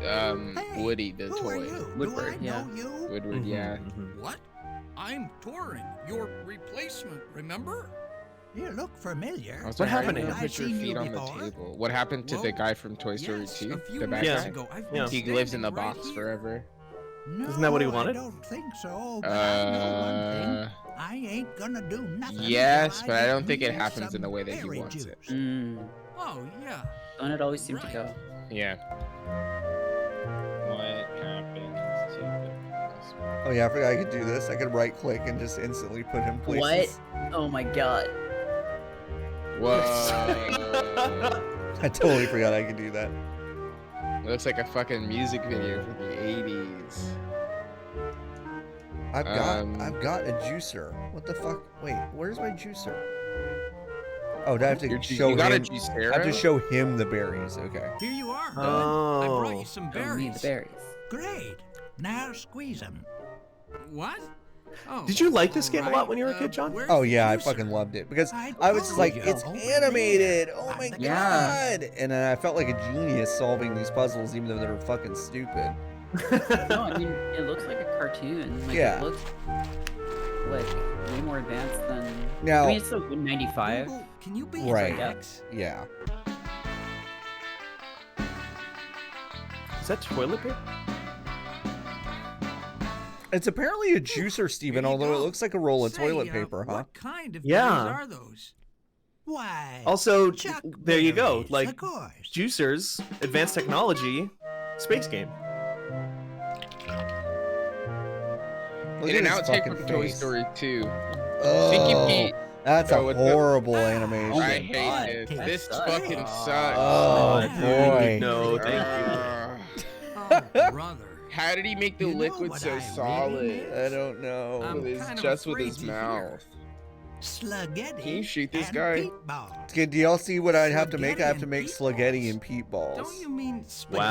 I: Hey,
G: Woody the
I: who are
G: toy.
I: you? Do I
F: Woodward, yeah.
I: know you?
G: Woodward, yeah.
H: What? I'm Torin, your replacement, remember?
I: You look familiar.
G: I was
B: What
G: like, why
B: happened to
G: don't
B: him?
G: you
I: I've
G: put your
I: seen
G: feet
I: you
G: on the
I: before.
G: table? What happened to the
H: Well,
G: guy from Toy Story
H: Yes,
G: 2?
H: a few
G: The bad
H: minutes
B: Yeah.
G: guy?
H: ago, I've
B: Yeah.
H: been
G: He lives in the
H: standing right
G: box
H: here.
G: forever.
I: No,
B: Isn't that what he
I: I
B: wanted?
I: don't think so, but I know one thing. I ain't gonna do nothing.
G: Yes,
I: until
G: but I
I: get
G: don't think
I: me
G: it happens in
I: some
G: the way that he
I: berry
G: wants
I: juice.
G: it.
F: Mm.
H: Oh, yeah.
F: Don't it always seem to go?
G: Yeah. What happens to the
A: Oh yeah, I forgot I could do this. I could right click and just instantly put him places.
F: What? Oh my god.
G: Whoa.
A: I totally forgot I could do that.
G: Looks like a fucking music video from the 80s.
A: I've got a juicer. What the fuck? Wait, where's my juicer? Oh, do I have to show
G: you got a
A: him?
G: juicero?
A: I have to show him the berries. Okay.
H: Here you are, bud.
B: Oh.
H: I brought you some
F: Don't need
H: berries.
F: the berries.
I: Great. Now squeeze them.
H: What? Oh,
B: Did you like this game a lot
H: alright,
B: when you were a kid, John?
H: where's
A: Oh
H: the
A: yeah, I
H: juicer?
A: fucking loved it because
I: I
A: I was just
I: told
A: like,
I: you.
A: it's
I: Over
A: animated.
I: there.
A: Oh my
I: I'm the
F: Yeah.
A: god! And I felt like a genius solving these puzzles, even though they were fucking stupid.
F: No, I mean it looks like a cartoon. Like,
A: Yeah.
F: It looks like way more advanced than.
A: Now,
F: I mean, it's still good 95.
H: Google, can you be
A: Right.
H: X?
A: yeah.
B: Is that toilet paper?
A: It's apparently a juicer, Steven,
H: Here you
A: although it
H: go.
A: looks like a roll of
H: Say,
A: toilet paper, huh?
H: What kind of
B: Yeah.
H: berries are those?
I: Why?
B: Also,
I: Chuck
B: there you go.
I: berries,
B: Like
I: of course.
B: juicers, advanced technology, space game.
A: Look
G: In
A: at
G: an
A: his
G: outtake
A: fucking
G: from Toy
A: face.
G: Story 2.
A: Oh,
G: Stinky Pete.
A: that's a
G: Oh, with the-
A: horrible animation.
F: Oh my
G: I
F: God,
G: hate this.
F: that
G: This
F: sucks.
G: fucking sucks.
A: Oh boy.
B: No, thank
H: Oh, brother.
G: How did he make the
I: You know
G: liquid
I: what
G: so
I: I really
G: solid?
A: I don't know.
H: I'm
G: With his,
H: kind of
G: just with
H: afraid
G: his
H: to hear.
G: mouth.
I: Sluggetti.
G: Can you shoot this
I: and
G: guy?
I: Peatball.
A: Okay, do y'all see what I'd have to make? I have to
I: Sluggetti
A: make
I: and
A: sluggetti
I: Peatballs.
A: and peat balls.
H: Don't you mean spaghetti?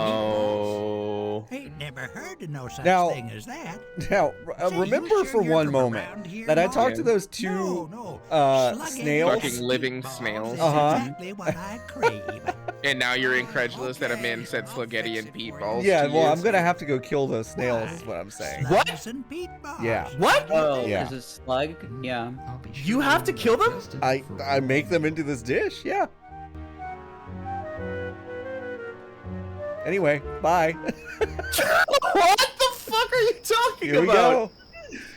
B: Wow.
I: Ain't never heard of no such
A: Now-
I: thing as that.
A: Now,
I: Say,
A: remember
I: you sure
A: for
I: you're
A: one
I: from
A: moment
I: around here,
A: that I
I: Mom?
A: talked to those two
I: No. Sluggetti
A: snails.
I: and
G: Fucking living
I: Peatballs
G: snails.
I: is
A: Uh-huh.
I: Exactly what I crave.
G: And now you're incredulous that a man said
I: I'll
G: spaghetti
I: fix
G: and
I: it for you.
G: meatballs.
A: Yeah,
G: to
A: well,
G: you.
A: I'm gonna have to go kill those snails, is what I'm saying.
B: What?
I: Slugs and Peatballs.
A: Yeah.
B: What?
F: Oh,
A: Yeah.
F: there's a slug? Yeah.
B: You have to kill them?
A: I make them into this dish, yeah. Anyway, bye.
B: What the fuck are you talking
A: Here we
B: about?
A: go.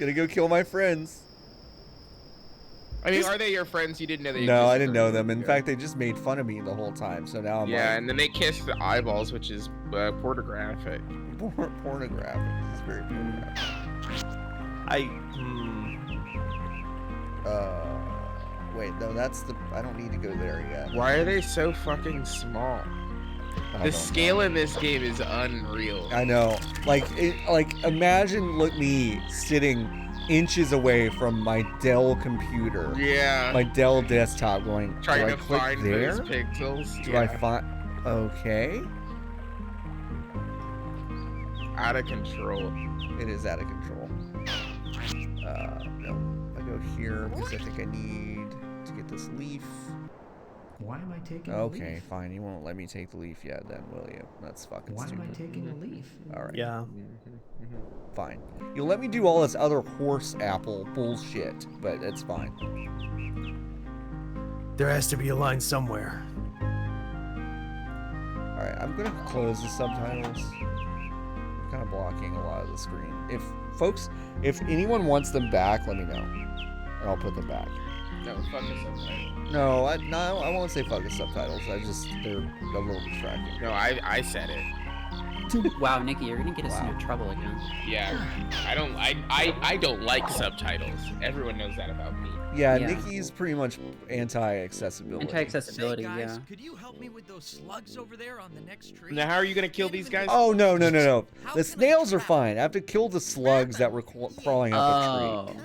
A: Gonna go kill my friends.
G: I mean, are they your friends? You didn't know they
A: No, I
G: existed
A: didn't
G: a
A: know
G: minute
A: them. In
G: ago.
A: fact, they just made fun of me the whole time. So now I'm
G: Yeah,
A: like,
G: and then they kiss the eyeballs, which is pornographic.
A: pornographic. This is very pornographic. Wait, no, that's the. I don't need to go there yet.
G: Why are they so fucking small?
A: I
G: The
A: don't
G: scale
A: know.
G: in this game is unreal.
A: I know. Like, imagine me sitting inches away from my Dell computer,
G: Yeah.
A: my Dell desktop, going,
G: Trying
A: do I
G: to
A: click
G: find
A: there?
G: those pixels.
A: Do
G: yeah.
A: I find? Okay.
G: Out of control.
A: It is out of control. No. I go here because I think I need to get this leaf.
L: Why am I taking a
A: Okay,
L: leaf?
A: fine. You won't let me take the leaf yet, then, will you? That's fucking
L: Why am
A: stupid.
L: I taking a leaf?
A: All right.
B: Yeah.
A: Fine. You'll let me do all this other horse apple bullshit, but it's fine.
B: There has to be a line somewhere.
A: All right, I'm gonna close the subtitles. I'm kind of blocking a lot of the screen. If anyone wants them back, let me know, and I'll put them back.
G: No, fuck the subtitle.
A: No, I won't say fuck the subtitles. They're a little distracting.
G: No, I said it.
F: Wow, Nikki, you're gonna get us into trouble again.
G: Yeah. I don't like subtitles. Everyone knows that about me.
A: Yeah,
F: Yeah.
A: Nikki's pretty much anti-accessibility.
F: Anti-accessibility,
H: Say, guys,
F: yeah.
H: could you help me with those slugs over there on the next tree?
G: Now, how are you gonna kill these guys?
A: Oh no.
H: How
A: The
H: can I
A: snails are
H: trap
A: fine. I have to kill the slugs that were crawling up a tree.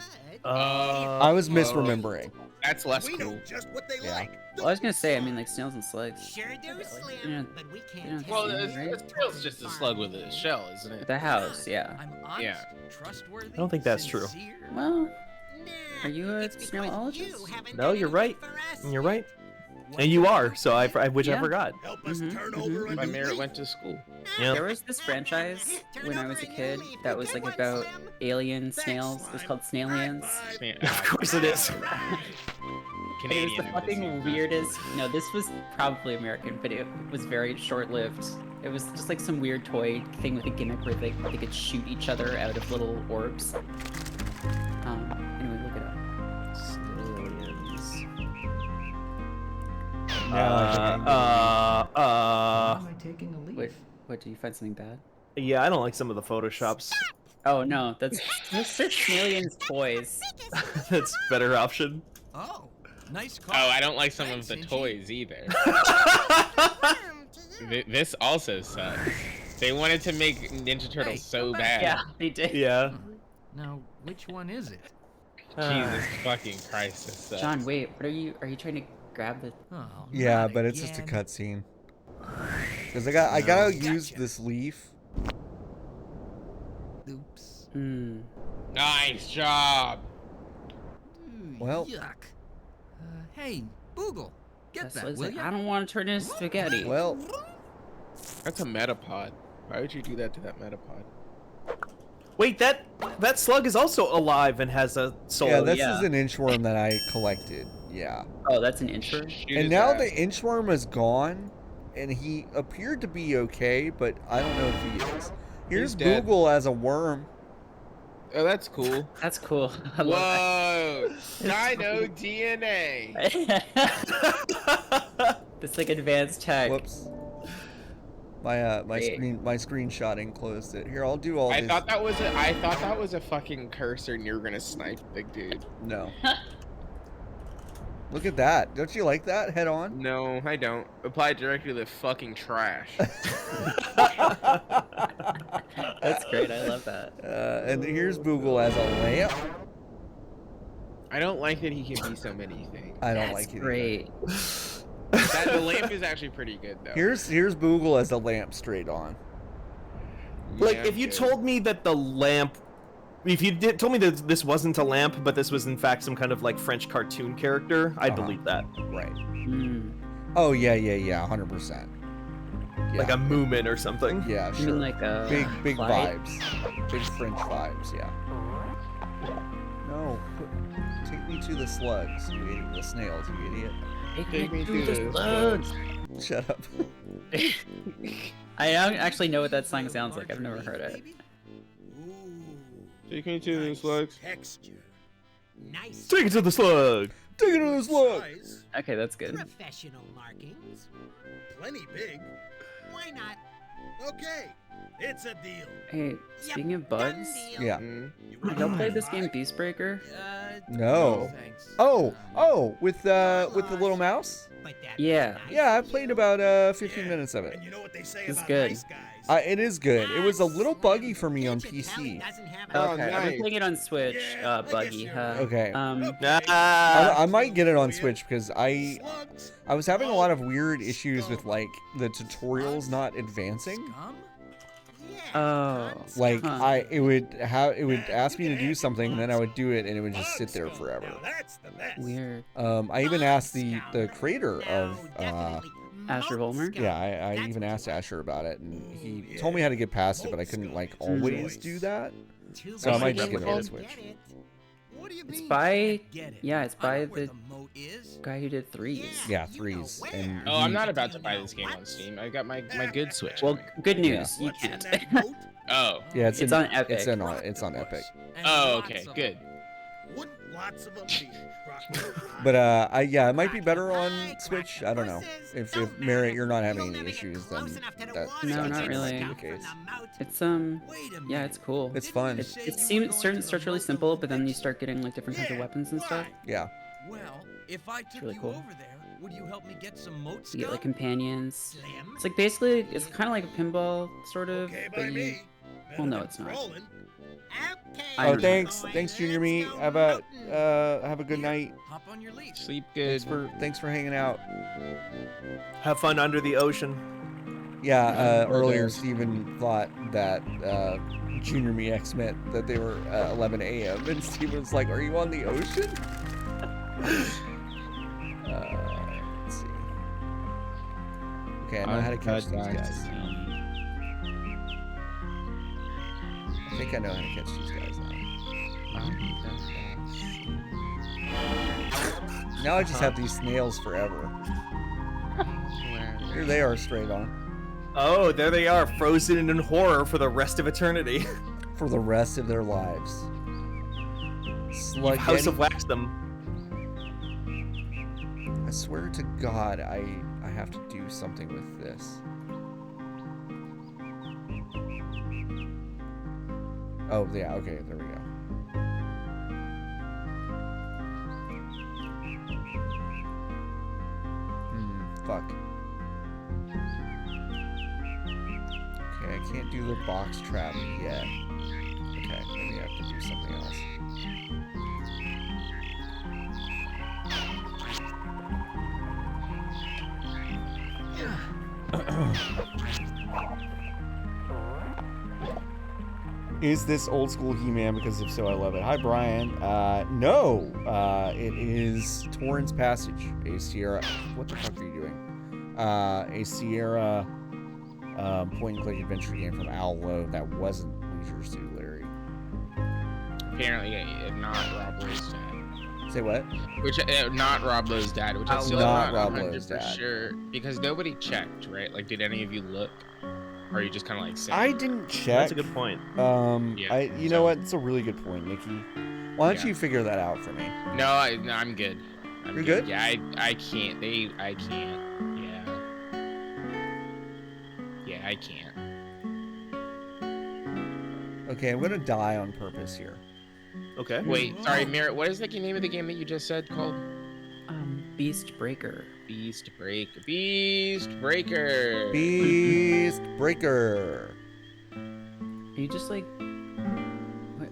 A: I was misremembering.
G: That's less
J: We
G: cool.
J: know just what they
A: Yeah.
J: like.
F: Well, I was gonna say, I mean, like snails and slugs.
J: Sure do, Slim,
F: Yeah.
J: but we
F: Yeah.
J: can't.
G: Well,
F: Yeah,
G: it's
F: right?
G: just a slug with a shell, isn't it?
F: The house, yeah.
H: I'm honest,
G: Yeah.
H: trustworthy.
B: I don't think that's true.
H: sincere.
F: Well,
J: Nah,
F: are you a
J: it's because
F: snailologist?
J: you haven't
B: No,
J: done
B: you're right.
J: anything for us.
B: You're right. And you are, so I which I
F: Yeah.
B: forgot.
J: Help us
F: Mhm,
J: turn
F: mhm,
J: over a
G: My
J: new
G: Merritt
J: leaf.
G: went to school.
B: Yeah.
F: there was this franchise when I was a kid that was like about alien snails. It was called Snailians.
B: Of course it is.
F: It was
G: Canadian.
F: the fucking weirdest. No, this was probably American, but it was very short-lived. It was just like some weird toy thing with a gimmick where they could shoot each other out of little orbs. Anyway, look it up.
L: Why am I taking a leaf?
F: Wait, what? Did you find something bad?
B: Yeah, I don't like some of the photoshops.
F: Oh no, that's Snailians toys.
B: That's a better option.
H: Oh, nice call.
G: Oh, I don't like some
H: Thanks,
G: of the
H: Angie.
G: toys either. This also sucks. They wanted to make Ninja Turtles so bad.
F: Yeah, they did.
B: Yeah.
H: Now, which one is it?
G: Jesus fucking Christ, this sucks.
F: John, wait. What are you trying to grab the?
H: Oh,
A: Yeah,
H: not
A: but it's just a
H: again.
A: cutscene. Because I gotta use
H: Gotcha.
A: this leaf.
H: Oops.
F: Hmm.
G: Nice job.
H: Ooh,
A: Well-
H: yuck. Hey, Boogle, get
F: That's
H: that,
F: what it's
H: will
F: like.
H: ya?
F: I don't want to turn into spaghetti.
A: Well,
G: That's a metapod. Why would you do that to that metapod?
B: Wait, that slug is also alive and has a soul.
A: yeah, this
F: yeah.
A: is an inchworm that I collected. Yeah.
F: Oh, that's an intro.
G: Shoot
A: And
G: his
A: now
G: ass.
A: the inchworm is gone, and he appeared to be okay, but I don't know if he is. Here's
G: He's dead.
A: Google as a worm.
G: Oh, that's cool.
F: That's cool. I love
G: Whoa! Dino DNA.
F: that. This like advanced tech.
A: Whoops. My
F: Great.
A: screenshotting closed it. Here, I'll do all
G: I
A: this.
G: thought that was a fucking cursor, and you were gonna snipe the dude.
A: No. Look at that. Don't you like that? Head on.
G: No, I don't. Apply directly to the fucking trash.
F: That's great. I love that.
A: And here's Google as a lamp.
G: I don't like that he can be so many things.
A: I don't
F: That's
A: like it. either.
F: great.
G: The lamp is actually pretty good though.
A: Here's Google as a lamp straight on.
B: Like,
G: Yeah,
B: if you
G: good.
B: told me that the lamp, if you told me that this wasn't a lamp, but this was in fact some kind of like French cartoon character, I'd
A: Uh-huh.
B: believe that.
A: Right.
F: Mm.
A: Oh yeah, 100%. Yeah.
B: Like a Moomin or something.
A: Yeah,
F: You
A: sure.
F: mean like a
A: big
F: flight?
A: vibes. Big French vibes, yeah. No, take me to the slugs, you idiot. The snails, you idiot.
F: Take me
G: to
F: to
G: the
F: the slugs.
A: Shut up.
F: I don't actually know what that song sounds like. I've never heard it.
G: Take me to the slugs.
J: Texture. Nice.
B: Take it to the slug.
A: Take another look.
J: Size,
F: Okay, that's good.
J: professional markings.
H: Plenty big.
J: Why not?
H: Okay, it's a deal.
F: Hey, speaking of bugs,
J: Done deal.
A: Yeah.
F: have y'all played this game Beastbreaker?
A: No.
H: Thanks.
A: Oh, with the little mouse.
J: But that
F: Yeah.
A: Yeah, I played about 15 minutes of it.
H: And you know what they say
F: It's
H: about
F: good.
H: nice guys?
A: It is good. It was a little buggy for me on
J: Pigeon Telly
A: PC.
J: doesn't have
G: Oh,
J: a-
F: Okay, I've
G: nice.
F: been playing it on Switch,
H: Yeah, I
F: buggy.
H: guess you're
A: Okay.
B: Ah.
A: I might get it on Switch because I
H: Slugs?
A: was having a lot of weird issues with like the tutorials not advancing.
H: Scum?
J: Yeah,
F: Oh,
A: Like
F: Huh.
A: it would ask me to do something and then I would do it and it would just sit there forever.
H: Now that's the best.
F: weird.
A: I even asked the creator of
J: No, definitely
F: Asher
J: Moat
F: Vollmer?
J: Scum.
A: yeah, I
J: That's
A: even
J: what you
A: asked
J: want.
A: Asher about it and he told me how to get past it, but I couldn't like always do that.
J: Too
A: So I
J: bad
A: might
J: you
A: just get it on
J: didn't
A: Switch.
J: get it.
H: What do you
F: It's
H: mean?
F: by
H: Get it.
F: yeah, it's
H: I
F: by
H: know where
F: the
H: moat is.
F: guy who did Threes.
A: Yeah,
J: You know
A: Threes.
J: where.
A: And
G: Oh, I'm
A: he-
G: not about to buy this game on Steam. I got my good Switch.
F: Well,
G: going.
F: good news, you
H: What's in
F: can't.
H: that moat?
G: Oh.
A: Yeah, it's
F: It's
A: in,
F: on Epic.
A: It's on Epic.
H: And
G: Oh,
H: lots
G: okay,
H: of
G: good.
H: them. Wouldn't lots of them be crocodile pie?
A: But it might be better on Switch. I don't know. If Merritt, you're not having any issues, then that
F: No,
A: sounds
F: not
A: like
F: really.
A: the case.
F: It's
H: Wait a
F: yeah,
H: minute.
F: it's cool.
A: It's fun.
F: It seems starts really simple, but then you start getting like different kinds of weapons and stuff.
A: Yeah.
H: Well, if I took
F: really
H: you
F: cool.
H: over there, would you help me get some moat
F: You get like
H: scum?
F: companions.
J: Slim.
F: It's like basically it's kind of like a pinball sort of,
H: Okay by
F: but you
H: me.
F: well, no,
H: Better
F: it's
H: than
F: not.
H: crawling.
J: Okay.
F: I
A: Oh,
F: understand.
A: thanks, Junior
J: Let's
A: Me.
J: go
A: Have a good night.
H: Hop on your leash.
G: Sleep good.
A: Thanks for hanging out.
B: Have fun under the ocean.
A: Yeah. Earlier, Steven thought that Junior Me X meant that they were 11 a.m. and Steven was like, "Are you on the ocean?" Let's see. Okay, I know how to catch these guys. I think I know how to catch these guys now. Now I just have these snails forever. Here they are, straight on.
B: Oh, there they are, frozen in horror for the rest of eternity.
A: For the rest of their lives.
B: House of Wax them.
A: I swear to God, I have to do something with this. Oh, yeah, okay, there we go. Fuck. Okay, I can't do the box trap yet. Okay, maybe I have to do something else. Is this old school He-Man? Because if so, I love it. Hi, Brian. No. It is Torrance Passage, a Sierra. What the fuck are you doing? A Sierra point-and-click adventure game from Al Lowe that wasn't Leisure Suit Larry.
G: Apparently, not Rob Lowe's dad.
A: Say what?
G: Which not Rob Lowe's dad, which I'm still
A: Not
G: not
A: Rob Lowe's
G: 100%
A: dad.
G: sure because nobody checked, right? Like, did any of you look, or are you just kind of like saying?
A: I didn't check.
B: That's a good point.
G: Yeah,
A: you know what? It's a really good point, Nikki. Why don't
G: Yeah.
A: you figure that out for me?
G: No, I'm good.
A: You're good?
G: Yeah, I can't. I can't. Yeah, I can't.
A: Okay, I'm gonna die on purpose here.
B: Okay.
G: Wait, sorry, Merritt. What is the name of the game that you just said called?
F: Beast Breaker.
G: Beast Breaker. Beast Breaker.
A: Beast Breaker.
F: Are you just like what?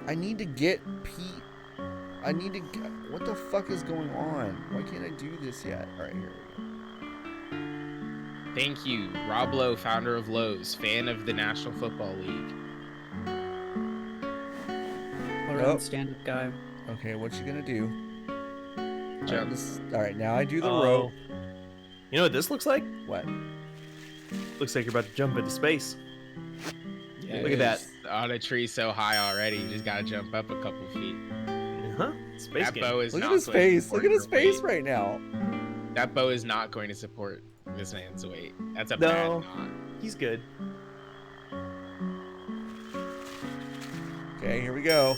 A: I need to get Pete. I need to get... What the fuck is going on? Why can't I do this yet? Alright, here we go.
G: Thank you, Rob Lowe, founder of Lowe's, fan of the National Football League.
F: All-around stand-up guy.
A: Okay, what you gonna do?
G: Jump.
A: Alright, now I do the
B: Oh.
A: rope.
B: You know what this looks like?
A: What?
B: Looks like you're about to jump into space.
G: Yeah,
B: Look at that.
G: it's on a tree so high already. You just gotta jump up a couple feet.
B: Huh? Space
G: That
B: game.
G: bow is
A: Look at
G: not
A: his
G: going to
A: face.
G: support
A: Look at his
G: your
A: face
G: weight.
A: right now.
G: That bow is not going to support this man's weight. That's a
B: No.
G: bad knot.
B: He's good.
A: Okay, here we go.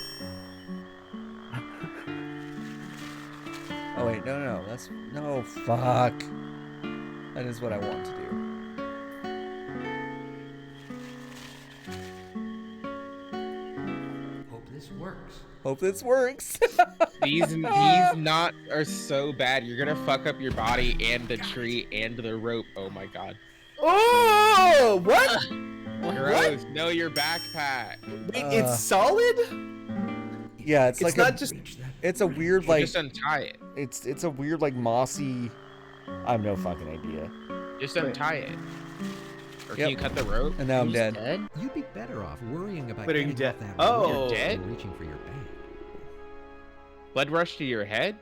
A: wait, no, that's no fuck. That is what I want to do.
I: Hope this works.
A: Hope this works.
G: These not are so bad. You're gonna fuck up your body and the tree and the rope. Oh my god.
B: Oh, what?
G: Gross. No, your backpack.
B: Wait, it's solid?
A: Yeah, it's like
B: not just.
A: it's a weird
G: You
A: like
G: just untie it.
A: it's a weird like mossy. I have no fucking idea.
G: Just untie it. Or
A: Yep.
G: can you cut the rope?
A: And now I'm dead.
I: You'd be better off worrying about
B: Wait, are you
I: getting
B: dead?
I: off that
B: Oh.
I: rope
G: You're dead?
I: than reaching for your bag.
G: Blood rush to your head?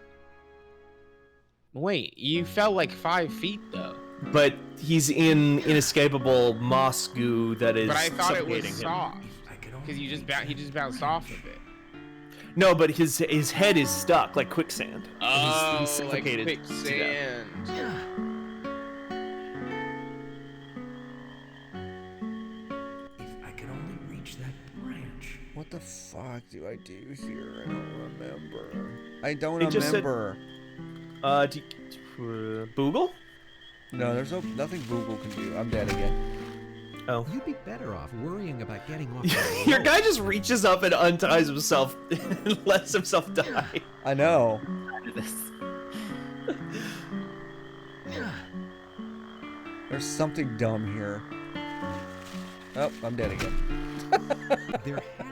G: Wait, you fell like 5 feet though.
B: But he's in inescapable moss goo that is
G: But I thought it was
B: suffocating him.
G: soft. Because he just bounced off of it.
B: No, but his head is stuck like quicksand.
G: Oh,
B: he's
G: like
B: suffocated to death.
G: quicksand.
I: If I could only reach that branch.
A: What the fuck do I do here? I don't remember. I don't
B: It just said-
A: remember.
B: Boogle?
A: No, there's nothing Google can do. I'm dead again.
B: Oh.
I: You'd be better off worrying about getting off that
B: Your
I: rope.
B: guy just reaches up and unties himself and lets himself die.
A: I know. There's something dumb here. Oh, I'm dead again.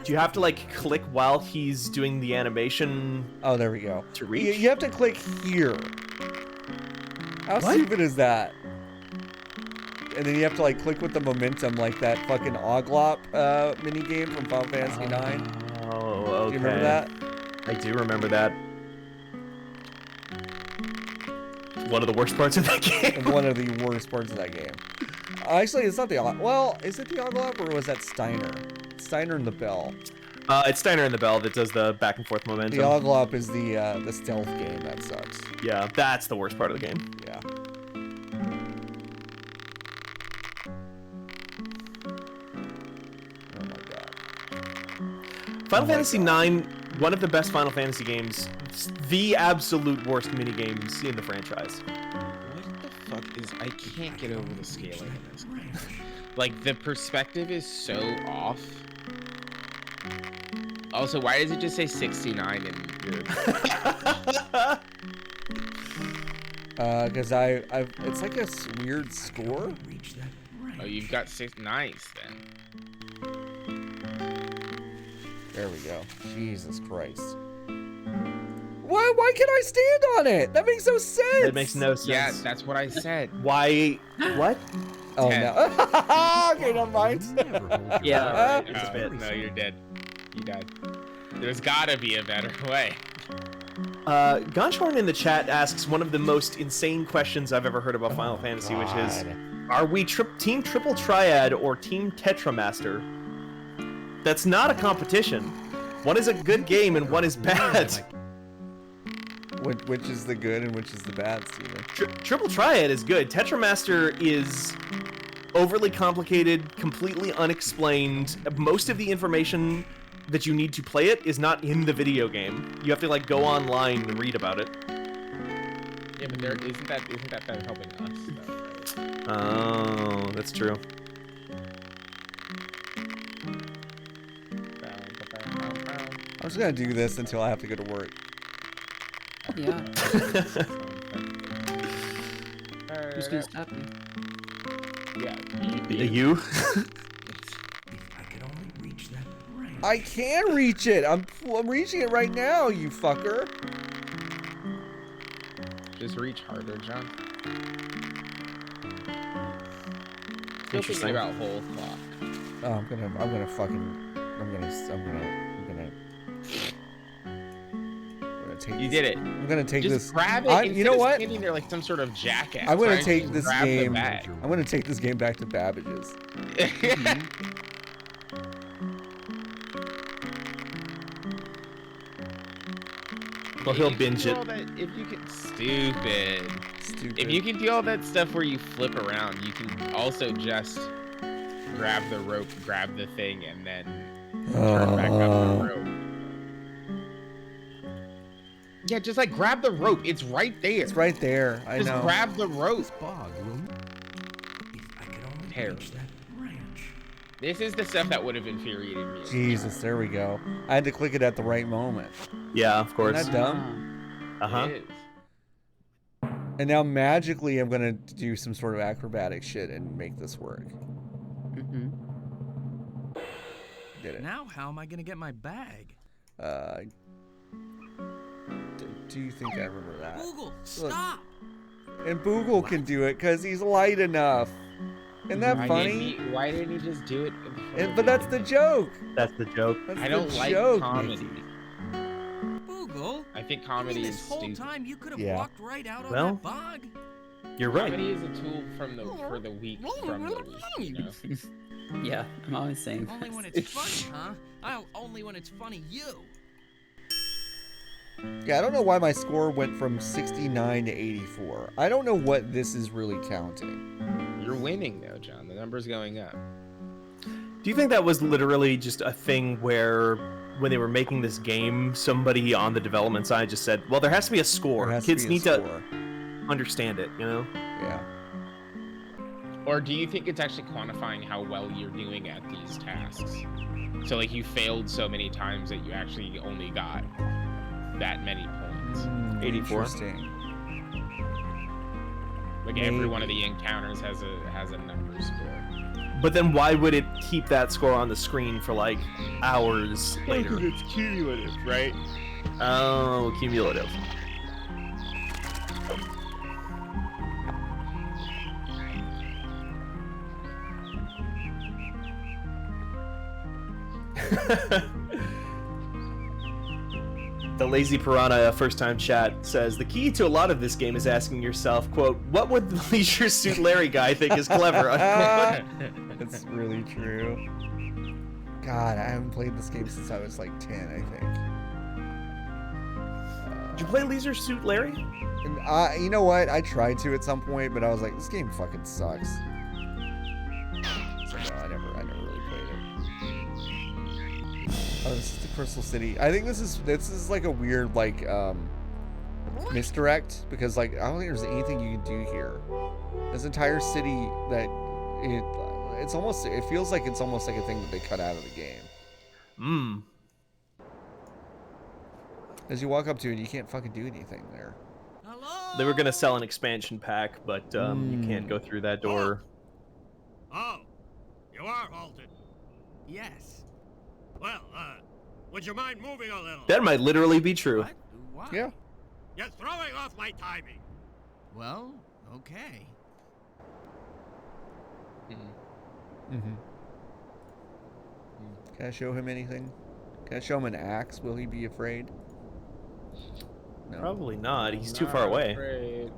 B: Do you have to like click while he's doing the animation?
A: Oh, there we go.
B: To reach?
A: You have to click here. How stupid is that? And then you have to like click with the momentum like that fucking Oglop mini game from Final Fantasy 9.
B: Oh, okay.
A: Do you remember that?
B: I do remember that. One of the worst parts of that game.
A: One of the worst parts of that game. Actually, it's not the well, is it the Oglop or was that Steiner? Steiner and the Bell.
B: It's Steiner and the Bell that does the back and forth momentum.
A: The Oglop is the stealth game that sucks.
B: Yeah, that's the worst part of the game.
A: Yeah. Oh my god.
B: Final Fantasy IX, one of the best Final Fantasy games, the absolute worst mini games in the franchise.
G: What the fuck is... I can't get over the scaling in this game. Like, the perspective is so off. Also, why does it just say 69 in your...
A: Cause it's like a weird score.
G: Oh, you've got 6... Nice, then.
A: There we go. Jesus Christ. Why can't I stand on it? That makes no sense.
B: It makes no sense.
G: Yeah, that's what I said.
B: Why? What?
A: Oh
G: Ten.
A: no. Okay, never mind.
B: Yeah.
G: Oh, no, you're dead. You died. There's gotta be a better way.
B: Gonshorn in the chat asks one of the most insane questions I've ever heard about Final Fantasy, which is, are we Team Triple Triad or Team Tetramaster? That's not a competition. One is a good game and one is bad.
A: Which is the good and which is the bad, Steven?
B: Triple Triad is good. Tetramaster is overly complicated, completely unexplained. Most of the information that you need to play it is not in the video game. You have to like go online and read about it.
G: Yeah, but there isn't that better helping us, though, right?
B: Oh, that's true.
A: I'm just gonna do this until I have to go to work.
F: Yeah. Who's gonna stop you?
G: Yeah.
B: You?
A: I can reach it. I'm reaching it right now, you fucker.
G: Just reach harder, John.
B: Interesting.
G: About whole clock.
A: Oh, I'm gonna take.
G: You did it.
A: I'm gonna take
G: Just
A: this.
G: grab it.
A: You know what?
G: Standing there like some sort of jackass.
A: I'm gonna
G: trying to
A: take
G: just
A: this
G: grab the
A: game.
G: bag.
A: I'm gonna take this game back to Babbage's.
B: Well, he'll binge it.
G: If you can, stupid.
A: Stupid.
G: If you can do all that stuff where you flip around, you can also just grab the rope, grab the thing, and then turn back up the rope. Yeah, just like grab the rope. It's right there.
A: It's right there. I
G: Just
A: know.
G: grab the rope.
I: Bog room. If I could only
G: Terrible.
I: reach that branch.
G: This is the stuff that would have infuriated me.
A: Jesus, there we go. I had to click it at the right moment.
L: Yeah, of course.
A: Isn't that dumb?
L: Uh-huh.
G: It is.
A: And now magically I'm gonna do some sort of acrobatic shit and make this work.
F: Mm-hmm.
A: Did it.
H: Now how am I gonna get my bag?
A: Do you think I remember that?
H: Google, stop!
A: And Boogle can do it because he's light enough. Isn't that funny?
G: Why didn't he just do it?
A: But that's the joke.
L: That's the joke.
A: That's
G: I don't
A: the
G: like
A: joke,
G: comedy.
A: Nikki.
H: Google.
G: I think comedy
H: This
G: is
H: whole
G: stupid.
H: time you could have
A: Yeah.
H: walked right out on
L: Well,
H: that bog.
L: You're right.
G: Comedy is a tool for the weak from the weak. You know?
F: Yeah, I'm always saying
H: Only when
F: that.
H: it's funny, huh? Only when it's funny, you.
A: Yeah, I don't know why my score went from 69 to 84. I don't know what this is really counting.
G: You're winning though, John. The number's going up.
L: Do you think that was literally just a thing where, when they were making this game, somebody on the development side just said, "Well, there has to be a score.
A: There has
L: Kids
A: to be a
L: need
A: score.
L: to understand it," you know?
A: Yeah.
G: Or do you think it's actually quantifying how well you're doing at these tasks? So like you failed so many times that you actually only got that many points.
L: 84.
A: Interesting.
G: Like every one of the encounters has a number score.
L: But then why would it keep that score on the screen for like hours later?
G: It's cumulative, right?
L: Oh, cumulative. The Lazy Piranha first time chat says the key to a lot of this game is asking yourself, quote, what would the Leisure Suit Larry guy think is clever? Unquote.
A: That's really true. God, I haven't played this game since I was like 10, I think.
L: Did you play Leisure Suit Larry?
A: And you know what? I tried to at some point, but I was like, this game fucking sucks. So no, I never really played it. Oh, this is the Crystal City. I think this is like a weird like misdirect because like I don't think there's anything you can do here. This entire city that it feels like it's almost like a thing that they cut out of the game. As you walk up to it, you can't fucking do anything there.
L: They were gonna sell an expansion pack, but you can't go through that door.
M: Oh, you are halted.
H: Yes.
M: Well, would you mind moving a little?
L: That might literally be true.
H: What? Why?
A: Yeah.
M: You're throwing off my timing.
H: Well, okay.
A: Mm-hmm. Can I show him anything? Can I show him an axe? Will he be afraid? No.
L: Probably not. He's too far away.
G: Afraid.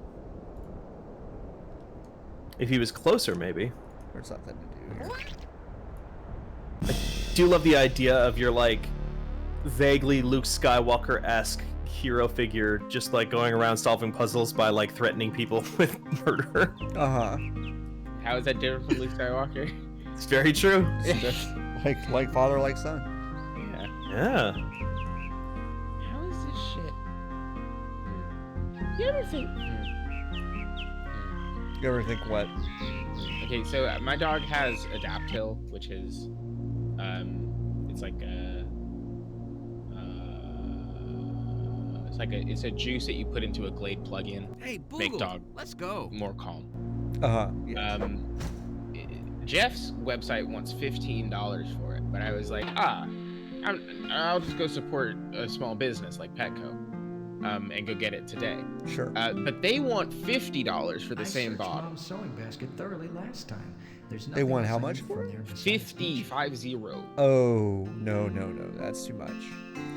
L: If he was closer, maybe.
A: There's something to do here.
L: I do love the idea of your like vaguely Luke Skywalker-esque hero figure just like going around solving puzzles by like threatening people with murder.
A: Uh-huh.
G: How is that different from Luke Skywalker?
L: It's very true.
A: like father, like son.
L: Yeah.
G: How is this shit? You ever think?
A: You ever think what?
G: Okay, so my dog has Adaptil, which is, it's a juice that you put into a Glade plug-in.
H: Hey,
G: Make
H: Boogle,
G: dog
H: let's go.
G: more calm.
A: Uh-huh. Yeah.
G: Jeff's website wants $15 for it, but I was like, I'll just go support a small business like Petco, and go get it today.
A: Sure.
G: But they want $50 for the same bottle.
I: Mom's sewing basket thoroughly last time. There's
A: They want how
I: else I
A: much
I: need
A: for
I: from
A: it?
I: there besides
G: 50.
A: Oh, no, that's too much.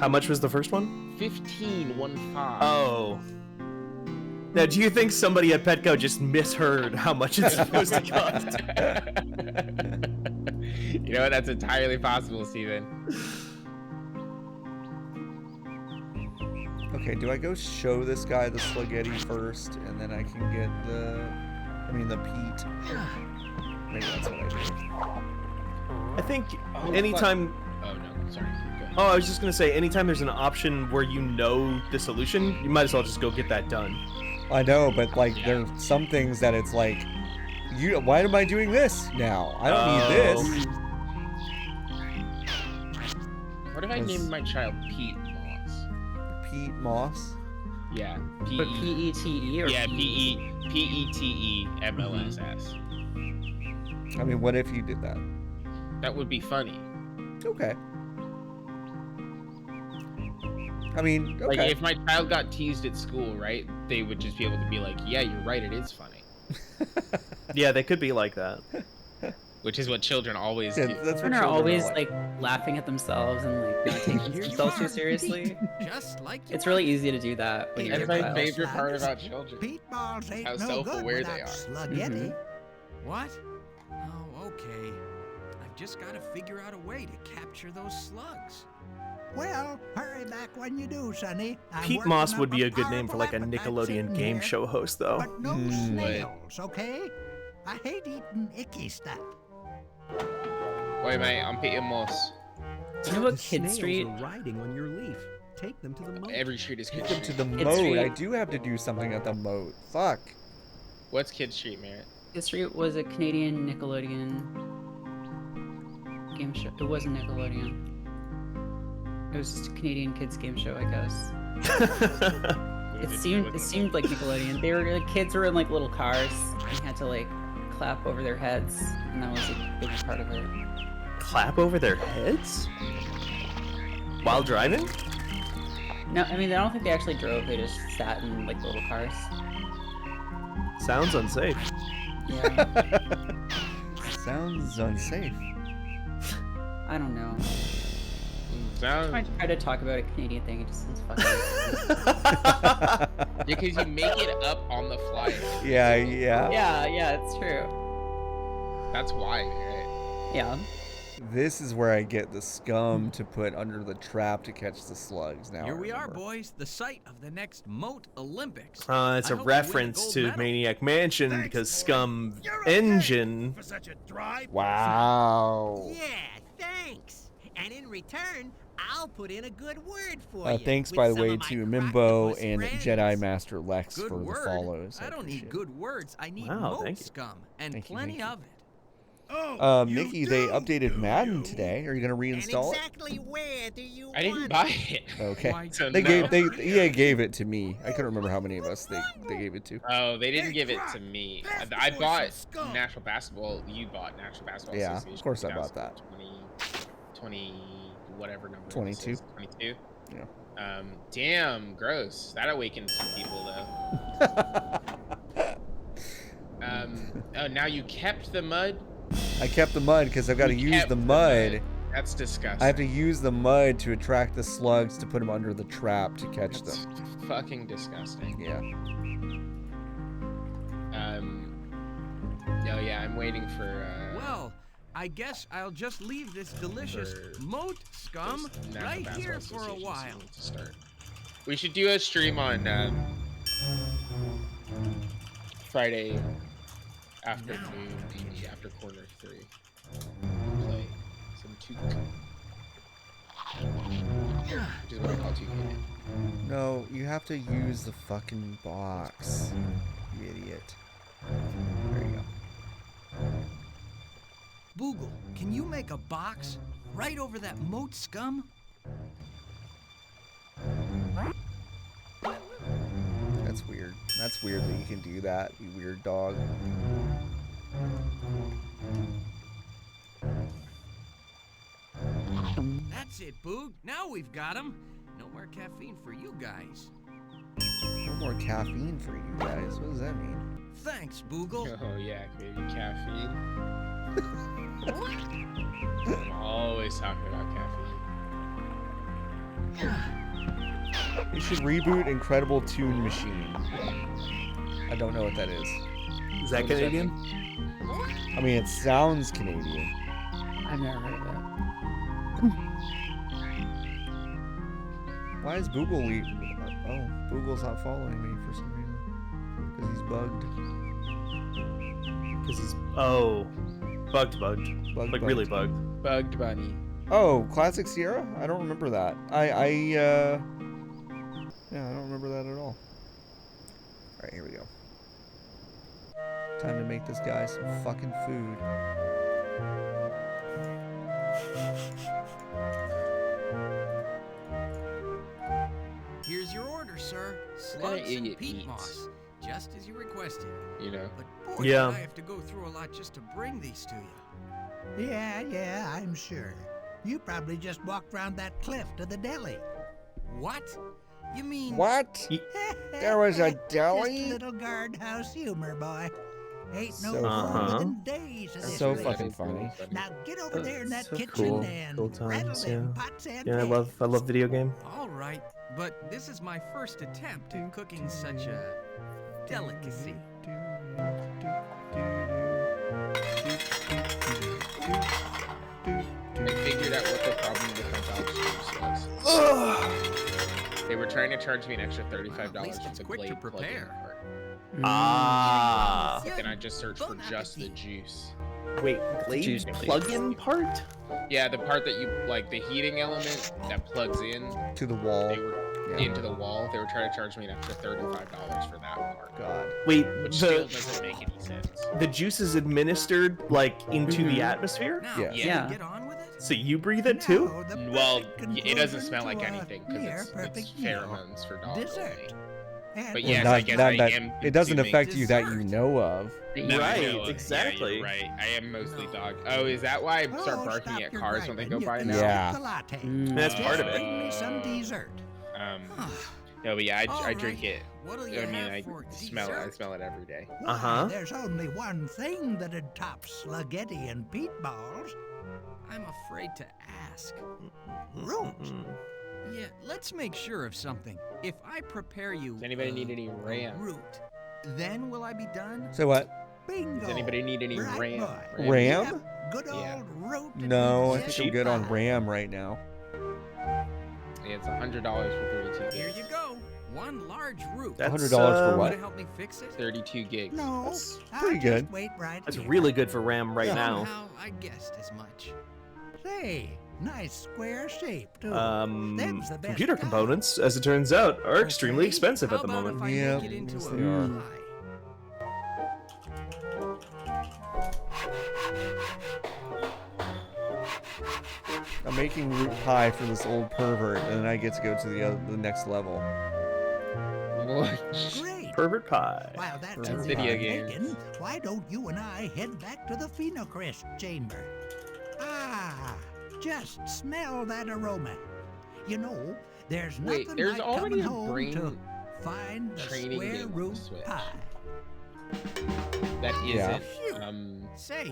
L: How much was the first one?
G: 15.
L: Oh. Now, do you think somebody at Petco just misheard how much it's supposed to cost?
G: You know what? That's entirely possible, Steven.
A: Okay, do I go show this guy the spaghetti first, and then I can get the peat? Maybe that's what I do.
L: I think anytime...
G: Oh, no. Sorry. Go ahead.
L: Oh, I was just gonna say, anytime there's an option where you know the solution, you might as well just go get that done.
A: I know, but like there are some things that it's like, why am I doing this now? I don't need this.
G: What if I named my child Pete Moss?
A: Pete Moss?
G: Yeah.
F: But P-E-T-E or
G: Yeah, P-E-T-E-M-O-S-S.
A: I mean, what if you did that?
G: That would be funny.
A: Okay. I mean, okay.
G: Like, if my child got teased at school, right, they would just be able to be like, yeah, you're right, it is funny.
L: Yeah, they could be like that.
G: Which is what children always do.
A: That's what
F: Children are
A: children
F: always
A: are
F: like laughing at themselves and like not taking themselves too seriously.
H: Just like you
F: It's really easy to do that when you're
G: That's
F: a
G: my
F: child.
G: favorite part about children.
I: Peat balls ain't
G: How
I: no
G: self-aware
I: good
G: they
I: without
G: are.
I: Sluggetti.
H: What? Oh, okay. I've just got to figure out a way to capture those slugs.
I: Well, hurry back when you do, Sonny. I'm
L: Pete
I: working
L: Moss
I: up
L: would be a good name for
I: powerful
L: like a
I: appetite
L: Nickelodeon
I: sitting
L: game
I: here,
L: show host, though.
I: But no snails, okay? I hate eating icky stuff.
G: Wait, mate, I'm Peter Moss.
F: Do you know what Kid Street?
N: riding on your leaf. Take them to the moat.
G: Every street is Kid
A: Take them to
G: Street.
A: the
F: Kid
A: moat.
F: Street.
A: I do have to do something at the moat. Fuck.
G: What's Kid Street, Merritt?
F: Kid Street was a Canadian Nickelodeon game show. It wasn't Nickelodeon. It was just a Canadian kids game show, I guess. It seemed like Nickelodeon. They were like kids were in like little cars and had to like clap over their heads, and that was a big part of it.
L: Clap over their heads? While driving?
F: No, I mean I don't think they actually drove. They just sat in like little cars.
L: Sounds unsafe.
F: Yeah.
A: Sounds unsafe.
F: I don't know.
G: Sounds...
F: I try to talk about a Canadian thing. It just sounds fucking.
G: Because you make it up on the fly.
A: Yeah.
F: Yeah, it's true.
G: That's why, right?
F: Yeah.
A: This is where I get the scum to put under the trap to catch the slugs. Now
H: Here
A: I
H: we are,
A: remember.
H: boys. The site of the next Moat Olympics.
L: It's
H: I
L: a
H: hope we win
L: reference
H: gold
L: to
H: medal.
L: Maniac Mansion
M: Thanks,
L: because
M: boy.
L: Scum
M: You're okay
L: Engine.
M: for such a dry.
A: Wow.
J: Yeah, thanks. And in return, I'll put in a good word for you.
A: Thanks,
J: with
A: by the
J: some
A: way,
J: of my
A: to Mimbo
J: croctopus
A: and
J: friends.
A: Jedi Master Lex
H: Good
A: for the
H: word.
A: follows.
H: I don't need
A: appreciate it.
H: good words. I need
L: Wow,
H: moat
L: thank you.
H: scum and
A: Thank you,
H: plenty
A: thank you.
H: of it.
M: Oh, you
A: Mickey,
M: do,
A: they updated
M: do
A: Madden
M: you?
A: today. Are you gonna
J: And
A: reinstall
J: exactly where do you
G: I didn't
J: want
G: buy
J: it?
G: it.
A: Okay.
H: Why,
G: So
A: They
G: no.
A: EA gave it to me. I couldn't remember how many of us they gave it to.
G: Oh, they didn't
M: Hey,
G: give it
M: Croc,
G: to me.
M: pass the
G: I
M: boy
G: bought
M: some scum.
G: National Basketball. You bought National Basketball
A: Yeah,
G: Association.
A: of course I bought that.
G: 20, whatever number.
A: 22.
G: This is, 22.
A: Yeah.
G: Damn, gross. That awakened some people though. Oh, now you kept the mud.
A: I kept the mud because I've got to
G: You
A: use
G: kept
A: the mud.
G: That's disgusting.
A: I have to use the mud to attract the slugs to put them under the trap to catch
G: That's
A: them.
G: fucking disgusting.
A: Yeah.
G: No, yeah, I'm waiting for.
H: Well, I guess I'll just leave this delicious
G: For
H: moat scum
G: National
H: right
G: Basketball
H: here for a
G: Association
H: while.
G: to start. We should do a stream on Friday afternoon, maybe after quarter 3. Play some 2K. Which is what I call 2K now.
A: No, you have to use the fucking box. You idiot. There you go.
H: Boogle, can you make a box right over that moat scum?
A: That's weird. That's weird that you can do that, you weird dog.
H: That's it, Boog. Now we've got him. No more caffeine for you guys.
A: No more caffeine for you guys. What does that mean?
H: Thanks, Boogle.
G: Oh yeah, baby, caffeine. I'm always talking about caffeine.
A: You should reboot Incredible Tune Machine. I don't know what that is.
L: Is that Canadian?
A: I mean, it sounds Canadian.
F: I've never heard of it.
A: Why is Boogle oh, Boogle's not following me for some reason. Because he's bugged.
L: Because he's bugged,
A: Bugged,
L: like really bugged.
G: Bugged bunny.
A: Oh, Classic Sierra? I don't remember that. Yeah, I don't remember that at all. Alright, here we go. Time to make this guy some fucking food.
H: Here's your order, sir.
G: Gonna
H: Slugs
G: eat
H: and
G: it
H: peat
G: meats.
H: moss, just as you requested.
G: You know.
H: But boy,
L: Yeah.
H: did I have to go through a lot just to bring these to you.
I: Yeah, I'm sure. You probably just walked round that cliff to the deli.
H: What? You mean...
A: What? There was a deli?
I: Just a little guardhouse humor, boy. Ain't no
A: So
I: fun
A: funny.
I: within days of this
A: So
I: place.
A: fucking funny.
I: Now get over there in that
L: So
I: kitchen
L: cool.
I: and
L: Cool
I: rattle
L: times,
I: them
L: yeah.
I: pots and
L: Yeah, I
I: pans.
L: love video game.
H: All right, but this is my first attempt at cooking such a delicacy.
G: I figured out what the problem with my vouchers was. They were trying to charge me an extra $35
H: Well, at least
G: for
H: it's
G: the
H: quick to
G: Glade plug-in
H: prepare.
G: part.
L: Ah.
G: But then I just searched for just the juice.
L: Wait,
F: Juice
L: Glade plug-in part?
G: Yeah, the part that you like, the heating element that plugs in
A: To the wall.
G: They were into the wall. They were trying to charge me an extra $35 for that part.
A: God.
L: Wait,
G: Which still doesn't make any sense.
L: the juice is administered like into the atmosphere?
H: Now,
A: Yeah.
H: can
F: Yeah.
H: we get on with it?
L: So you breathe it too?
I: Now, the
G: Well,
I: perfect
G: it doesn't
I: conclusion
G: smell like
I: to a
G: anything because
I: near
G: it's
I: perfect meal.
G: pheromones for dogs.
I: Dessert.
G: only.
I: And
G: But
A: Well,
G: yes,
A: not-
G: I guess
A: not
G: I
A: that-
G: am
A: it doesn't
G: consuming
A: affect you that you
H: dessert.
A: know of.
G: No,
L: Right,
G: I know.
L: exactly.
G: Yeah, you're right. I am mostly dog. Oh, is that why I start
I: Oh,
G: barking
I: stop
G: at
I: your
G: cars when they
I: griping.
G: go by
I: You
G: now?
I: can
A: Yeah.
I: skip the latte.
L: That's
I: Just
L: part of it.
I: Bring me some dessert.
G: No, but yeah,
H: All
G: I drink
H: right.
G: it.
H: What'll you
G: I mean,
H: have
G: I
H: for
G: smell it. I
H: dessert?
G: smell it every day.
I: Why,
L: Uh-huh.
I: There's only one thing that'd top spaghetti and peat balls.
H: I'm afraid to ask.
I: Roots.
H: Yeah, let's make sure of something. If I prepare you
G: Does anybody need any
H: a
G: RAM?
H: root, then will I be done?
A: So what?
I: Bingo.
G: Does anybody need any
I: Right,
G: RAM?
I: boy.
A: RAM?
I: Yep, good old
G: Yeah.
I: root.
A: No, I
I: and
A: think I'm good on
I: pie.
A: RAM right now.
G: Yeah, it's $100 for 32
H: Here
G: gigs.
H: you go. One large root.
L: That's
A: $100 for
L: um,
A: what?
H: To help me fix it?
G: 32 gigs.
I: No,
A: That's
I: I'll
A: pretty
I: just
A: good.
I: Wait right
L: That's
I: here.
L: really good for RAM right now.
H: Somehow I guessed as much.
I: Say, nice square shape too. Them's the best
L: Computer
I: kind.
L: components, as it turns out, are extremely
H: Okay,
L: expensive
H: how
L: at the
H: about
L: moment.
H: If I
A: Yep,
H: make it into
A: yes,
H: a
A: they are.
H: pie?
A: I'm making root pie for this old pervert, and then I get to go to the next level.
I: Great.
L: Pervert pie.
I: While that's
A: That's
I: all
G: video
I: I'm
G: games.
I: making, why don't you and I head back to the Phenocrest chamber? Ah, just smell that aroma. You know, there's
G: Wait,
I: nothing
G: there's
I: like
G: already
I: coming
G: a
I: home
G: brain
I: to find the
G: training
I: square
G: game on the
I: root
G: Switch.
I: pie.
G: That
A: Yeah.
G: isn't.
H: Say,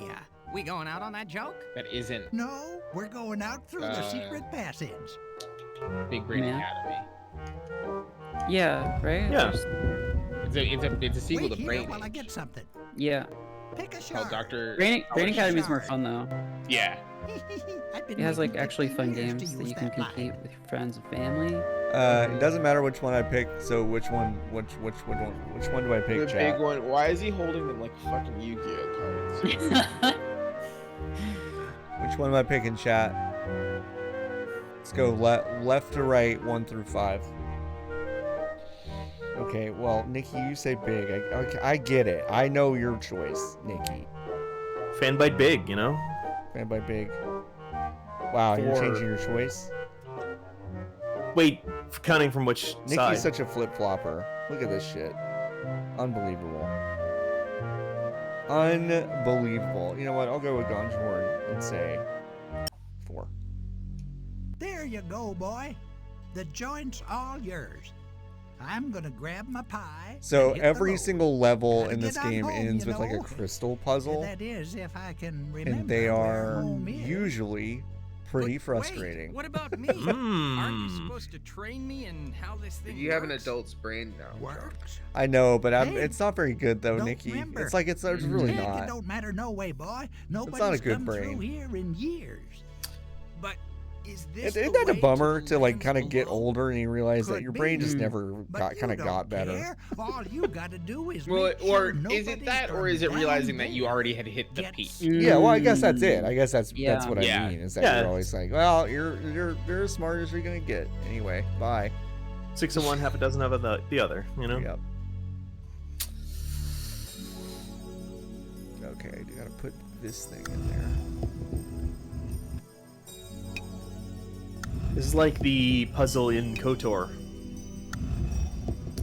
H: we going out on that joke?
G: That isn't
I: No, we're going out through the secret passage.
G: Big Brain
F: Yeah.
G: Academy.
F: Yeah, right?
L: Yeah.
G: It's a sequel
I: Wait
G: to
I: here
G: Brain
I: while I
G: Age,
I: get something.
F: Yeah.
I: Pick a
G: called
I: shard.
G: Doctor.
F: Brain Academy is more fun though.
G: Yeah.
I: I've been
F: It has like
I: waiting
F: actually
I: 15
F: fun
I: years to
F: games that
I: use
F: you can
I: that line.
F: complete with your friends and family.
A: It doesn't matter which one I pick. So which one do I pick,
G: The
A: chat?
G: big one. Why is he holding them like fucking Yu-Gi-Oh cards?
A: Which one am I picking, chat? Let's go left to right, 1 through 5. Okay, well, Nikki, you say big. I get it. I know your choice, Nikki.
L: Fan bite big, you know?
A: Fan by big. Wow, you're
L: Four.
A: changing your choice?
L: Wait, counting from which
A: Nikki's
L: side?
A: such a flip-flopper. Look at this shit. Unbelievable. Unbelievable. You know what? I'll go with Gonjorn and say 4.
I: There you go, boy. The joint's all yours. I'm gonna grab my pie.
A: So
I: and hit the
A: every
I: road.
A: single level
I: Gotta
A: in this
I: get on
A: game
I: home,
A: ends
I: you
A: with like a
I: know.
A: crystal puzzle,
I: That is, if I can remember
A: and they
I: where
A: are
I: home is.
A: usually pretty
H: Wait,
A: frustrating.
H: what about me? Aren't you supposed to train me in how this thing
G: You have an
H: works?
G: adult's brain now.
I: Works.
A: I know, but
I: Hey,
A: it's not very good though,
I: don't
A: Nikki.
I: remember.
A: It's like it's really
I: Heck,
A: not.
I: It don't matter no way, boy. Nobody's
A: not a good
I: come
A: brain.
I: through here in years.
H: But
I: this
A: Isn't
I: the
A: that a
I: way
A: bummer
I: the
A: to like
I: lands
A: kind of get
I: below?
A: older and you realize that
I: Could
A: your
I: be.
A: brain just never
I: But you
A: got
I: don't
A: better?
I: care. All you gotta do is
G: Well,
I: make
G: or
I: sure
G: is it that, or is it realizing that you already had hit the peak?
A: Yeah, well, I guess that's it. I guess that's
F: Yeah.
A: what I
G: Yeah.
A: mean. Is that
L: Yeah.
A: you're always like, well, you're as smart as you're gonna get. Anyway, bye.
L: 6 of one, half a dozen of the other. You know.
A: Yep. Okay, I gotta put this thing in there.
L: This is like the puzzle in Kotor.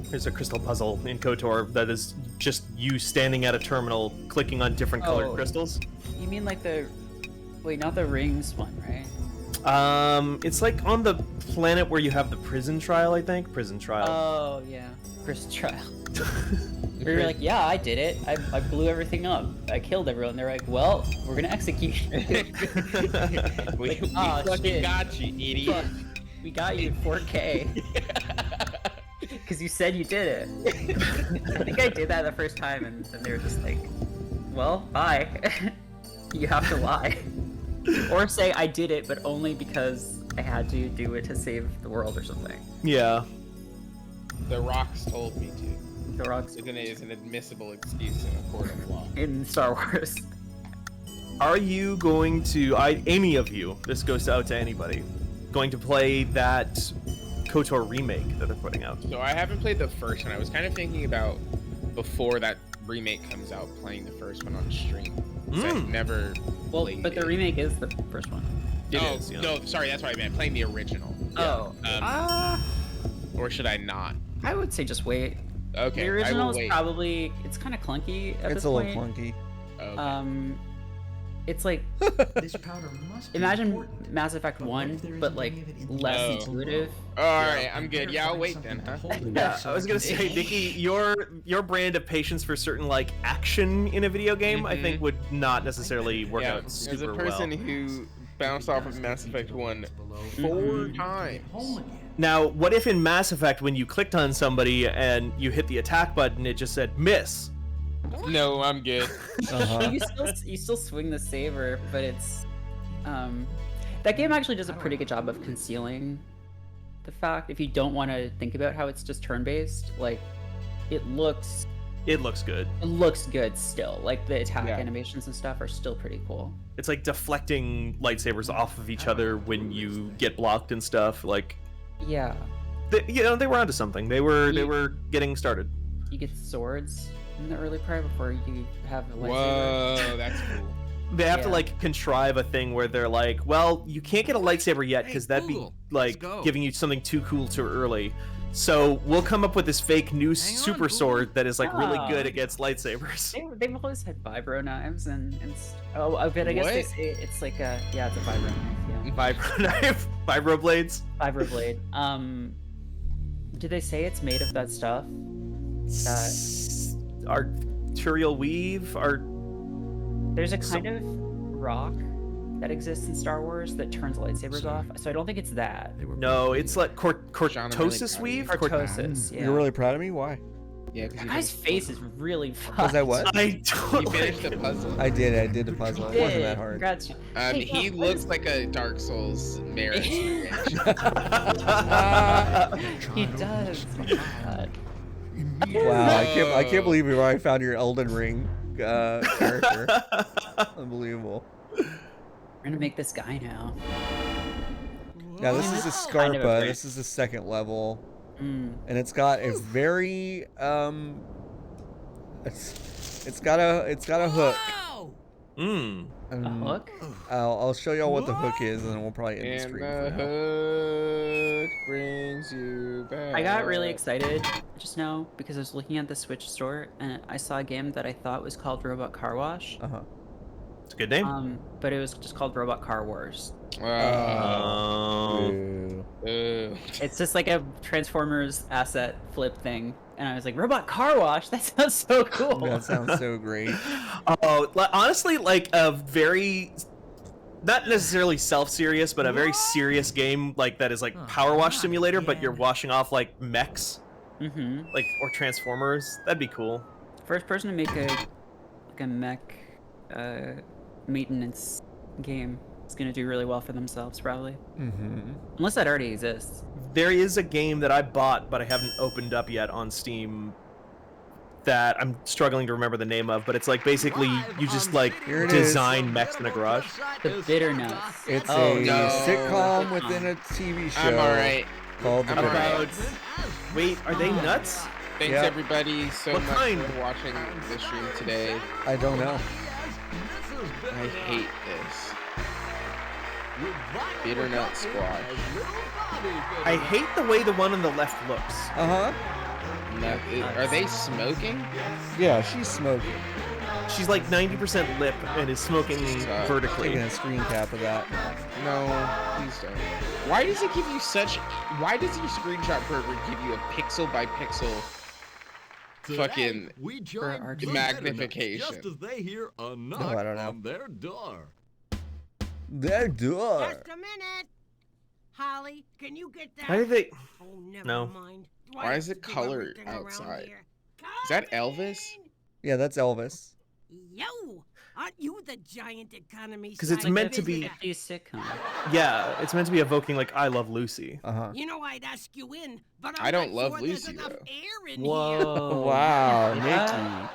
L: There's a crystal puzzle in Kotor that is just you standing at a terminal, clicking on different colored
F: Oh.
L: crystals.
F: You mean like the, wait, not the rings one, right?
L: It's like on the planet where you have the prison trial, I think. Prison trial.
F: Oh yeah, first trial. Where you're like, yeah, I did it. I blew everything up. I killed everyone. They're like, well, we're gonna execute you.
G: we
F: "Aw,
G: fucking
F: shit.
G: got you, idiot.
F: Fuck, we got you in 4K. Because you said you did it. I think I did that the first time, and then they were just like, well, bye. You have to lie. Or say I did it, but only because I had to do it to save the world or something.
L: Yeah.
G: The rocks told me to.
F: The rocks
G: is an admissible excuse in a court of law.
F: in Star Wars.
L: Are you going to, any of you, this goes out to anybody, going to play that KOTOR remake that they're putting out?
G: So I haven't played the first one. I was kind of thinking about, before that remake comes out, playing the first one on stream. 'Cause I've never
F: Well,
G: played
F: but the
G: it.
F: remake is the first one.
G: No, sorry, that's what I meant. Playing the original.
F: Oh.
G: Or should I not?
F: I would say just wait.
G: Okay,
F: The
G: I
F: original
G: will
F: is
G: wait.
F: probably, it's kind of clunky at
A: It's
F: this
A: a
F: point.
A: little clunky.
G: Okay.
F: It's like,
N: This powder must be
F: imagine
N: important.
F: Mass Effect
N: But what
F: 1,
N: if there
F: but
N: isn't
F: like
N: any of it in the
F: less
G: Oh.
F: intuitive.
G: Alright, I'm good. Yeah, I'll wait then, huh?
L: Yeah, I was gonna say, Nikki, your brand of patience for certain like action in a video game, I think, would not necessarily work
G: Yeah,
L: out
G: as
L: super
G: a person
L: well.
G: who bounced off of Mass Effect 1 4 times.
L: Now, what if in Mass Effect, when you clicked on somebody and you hit the attack button, it just said miss?
G: No, I'm good.
F: You still swing the saber, but it's that game actually does a pretty good job of concealing the fact. If you don't want to think about how it's just turn-based, like it looks
L: good.
F: It looks good still. Like the attack
L: Yeah.
F: animations and stuff are still pretty cool.
L: It's like deflecting lightsabers off of each other when you get blocked and stuff. Like,
F: Yeah,
L: they were onto something. They were getting started.
F: you get swords in the early part before you have a lightsaber.
G: Whoa, that's cool.
L: They have to
F: Yeah.
L: like contrive a thing where they're like, well, you can't get a lightsaber yet because that'd be
H: Google,
L: like
H: let's go.
L: giving you something too cool too early. So we'll come up with this fake new super sword that is like really
F: Ah.
L: good against lightsabers.
F: They've always had vibro knives but I guess they
L: What?
F: say it's like a it's a vibro knife. Yeah.
L: Vibro knife, vibro blades.
F: Vibro blade. Do they say it's made of that stuff?
L: Arterial weave.
F: There's a kind of rock that exists in Star Wars that turns lightsabers off. So I don't think it's that.
L: No, it's like cortosis weave.
F: Cortosis. Yeah.
A: You're really proud of me? Why?
G: Yeah,
F: That guy's face is really fun.
A: Was I what?
L: I don't.
G: You finished the puzzle?
A: I did the puzzle. It wasn't that hard.
F: Congrats.
G: He looks like a Dark Souls Merit.
F: He does.
A: Wow, I can't believe you already found your Elden Ring character. Unbelievable.
F: We're gonna make this guy now.
A: Now this is a
F: Kind of a
A: Scarpa.
F: great-
A: This is the second level,
F: Mm.
A: and it's got a very it's got a hook.
L: Mm.
F: A hook?
A: I'll show y'all what the hook is, and then we'll probably end the
G: And
A: stream
G: the
A: for now.
G: hook brings you back.
F: I got really excited just now because I was looking at the Switch store and I saw a game that I thought was called Robot Car Wash.
L: It's a good name.
F: But it was just called Robot Car Wars. It's just like a Transformers asset flip thing. And I was like, Robot Car Wash? That sounds so cool.
A: That sounds so great.
L: Oh, honestly, like a very, not necessarily self-serious, but a very serious game like that is like Power Wash Simulator, but you're washing off like mechs, like or Transformers. That'd be cool.
F: First person to make a mech maintenance game. is gonna do really well for themselves, probably.
A: Mm-hmm.
F: Unless that already exists.
L: There is a game that I bought, but I haven't opened up yet on Steam that I'm struggling to remember the name of, but it's like basically you just like
A: Here it
L: design mechs in a garage.
F: The Bitter Nuts.
A: It's
F: Oh,
A: a
G: no.
A: sitcom within a TV show.
G: I'm alright.
A: Called The
G: I'm
A: Bitter
G: alright.
A: Nuts.
L: Wait, are they nuts?
G: Thanks
A: Yeah.
G: everybody so
L: What
G: much
L: kind?
G: for watching the stream today.
A: I don't know.
G: I hate this. Bitter Nut Squash.
L: I hate the way the one on the left looks.
A: Uh-huh.
G: No, are they smoking?
A: Yeah, she's smoking.
L: She's like 90% lip and is smoking vertically.
A: Taking a screen cap of that.
G: No, please don't. Why does it give you such? Why does your screenshot program give you a pixel by pixel fucking magnification?
O: Just as they hear a knock
A: No, I don't know.
O: on their door.
A: Their door.
J: Just a minute. Holly, can you get that?
L: Why did they?
J: Oh, never
L: No.
J: mind.
G: Why is it
J: do
G: colored
J: everything around
G: outside?
J: here?
G: Is that Elvis?
A: Yeah, that's Elvis.
J: Yo, aren't you the giant economy?
L: 'Cause it's
J: side
L: meant to be-
J: visitor?
F: A sitcom.
L: Yeah, it's meant to be evoking like I Love Lucy.
A: Uh-huh.
J: You know I'd ask you in, but
G: I
J: I'm
G: don't
J: not
G: love
J: sure there's
G: Lucy,
J: enough
G: though.
J: air in
F: Whoa.
A: Wow,
F: Yeah.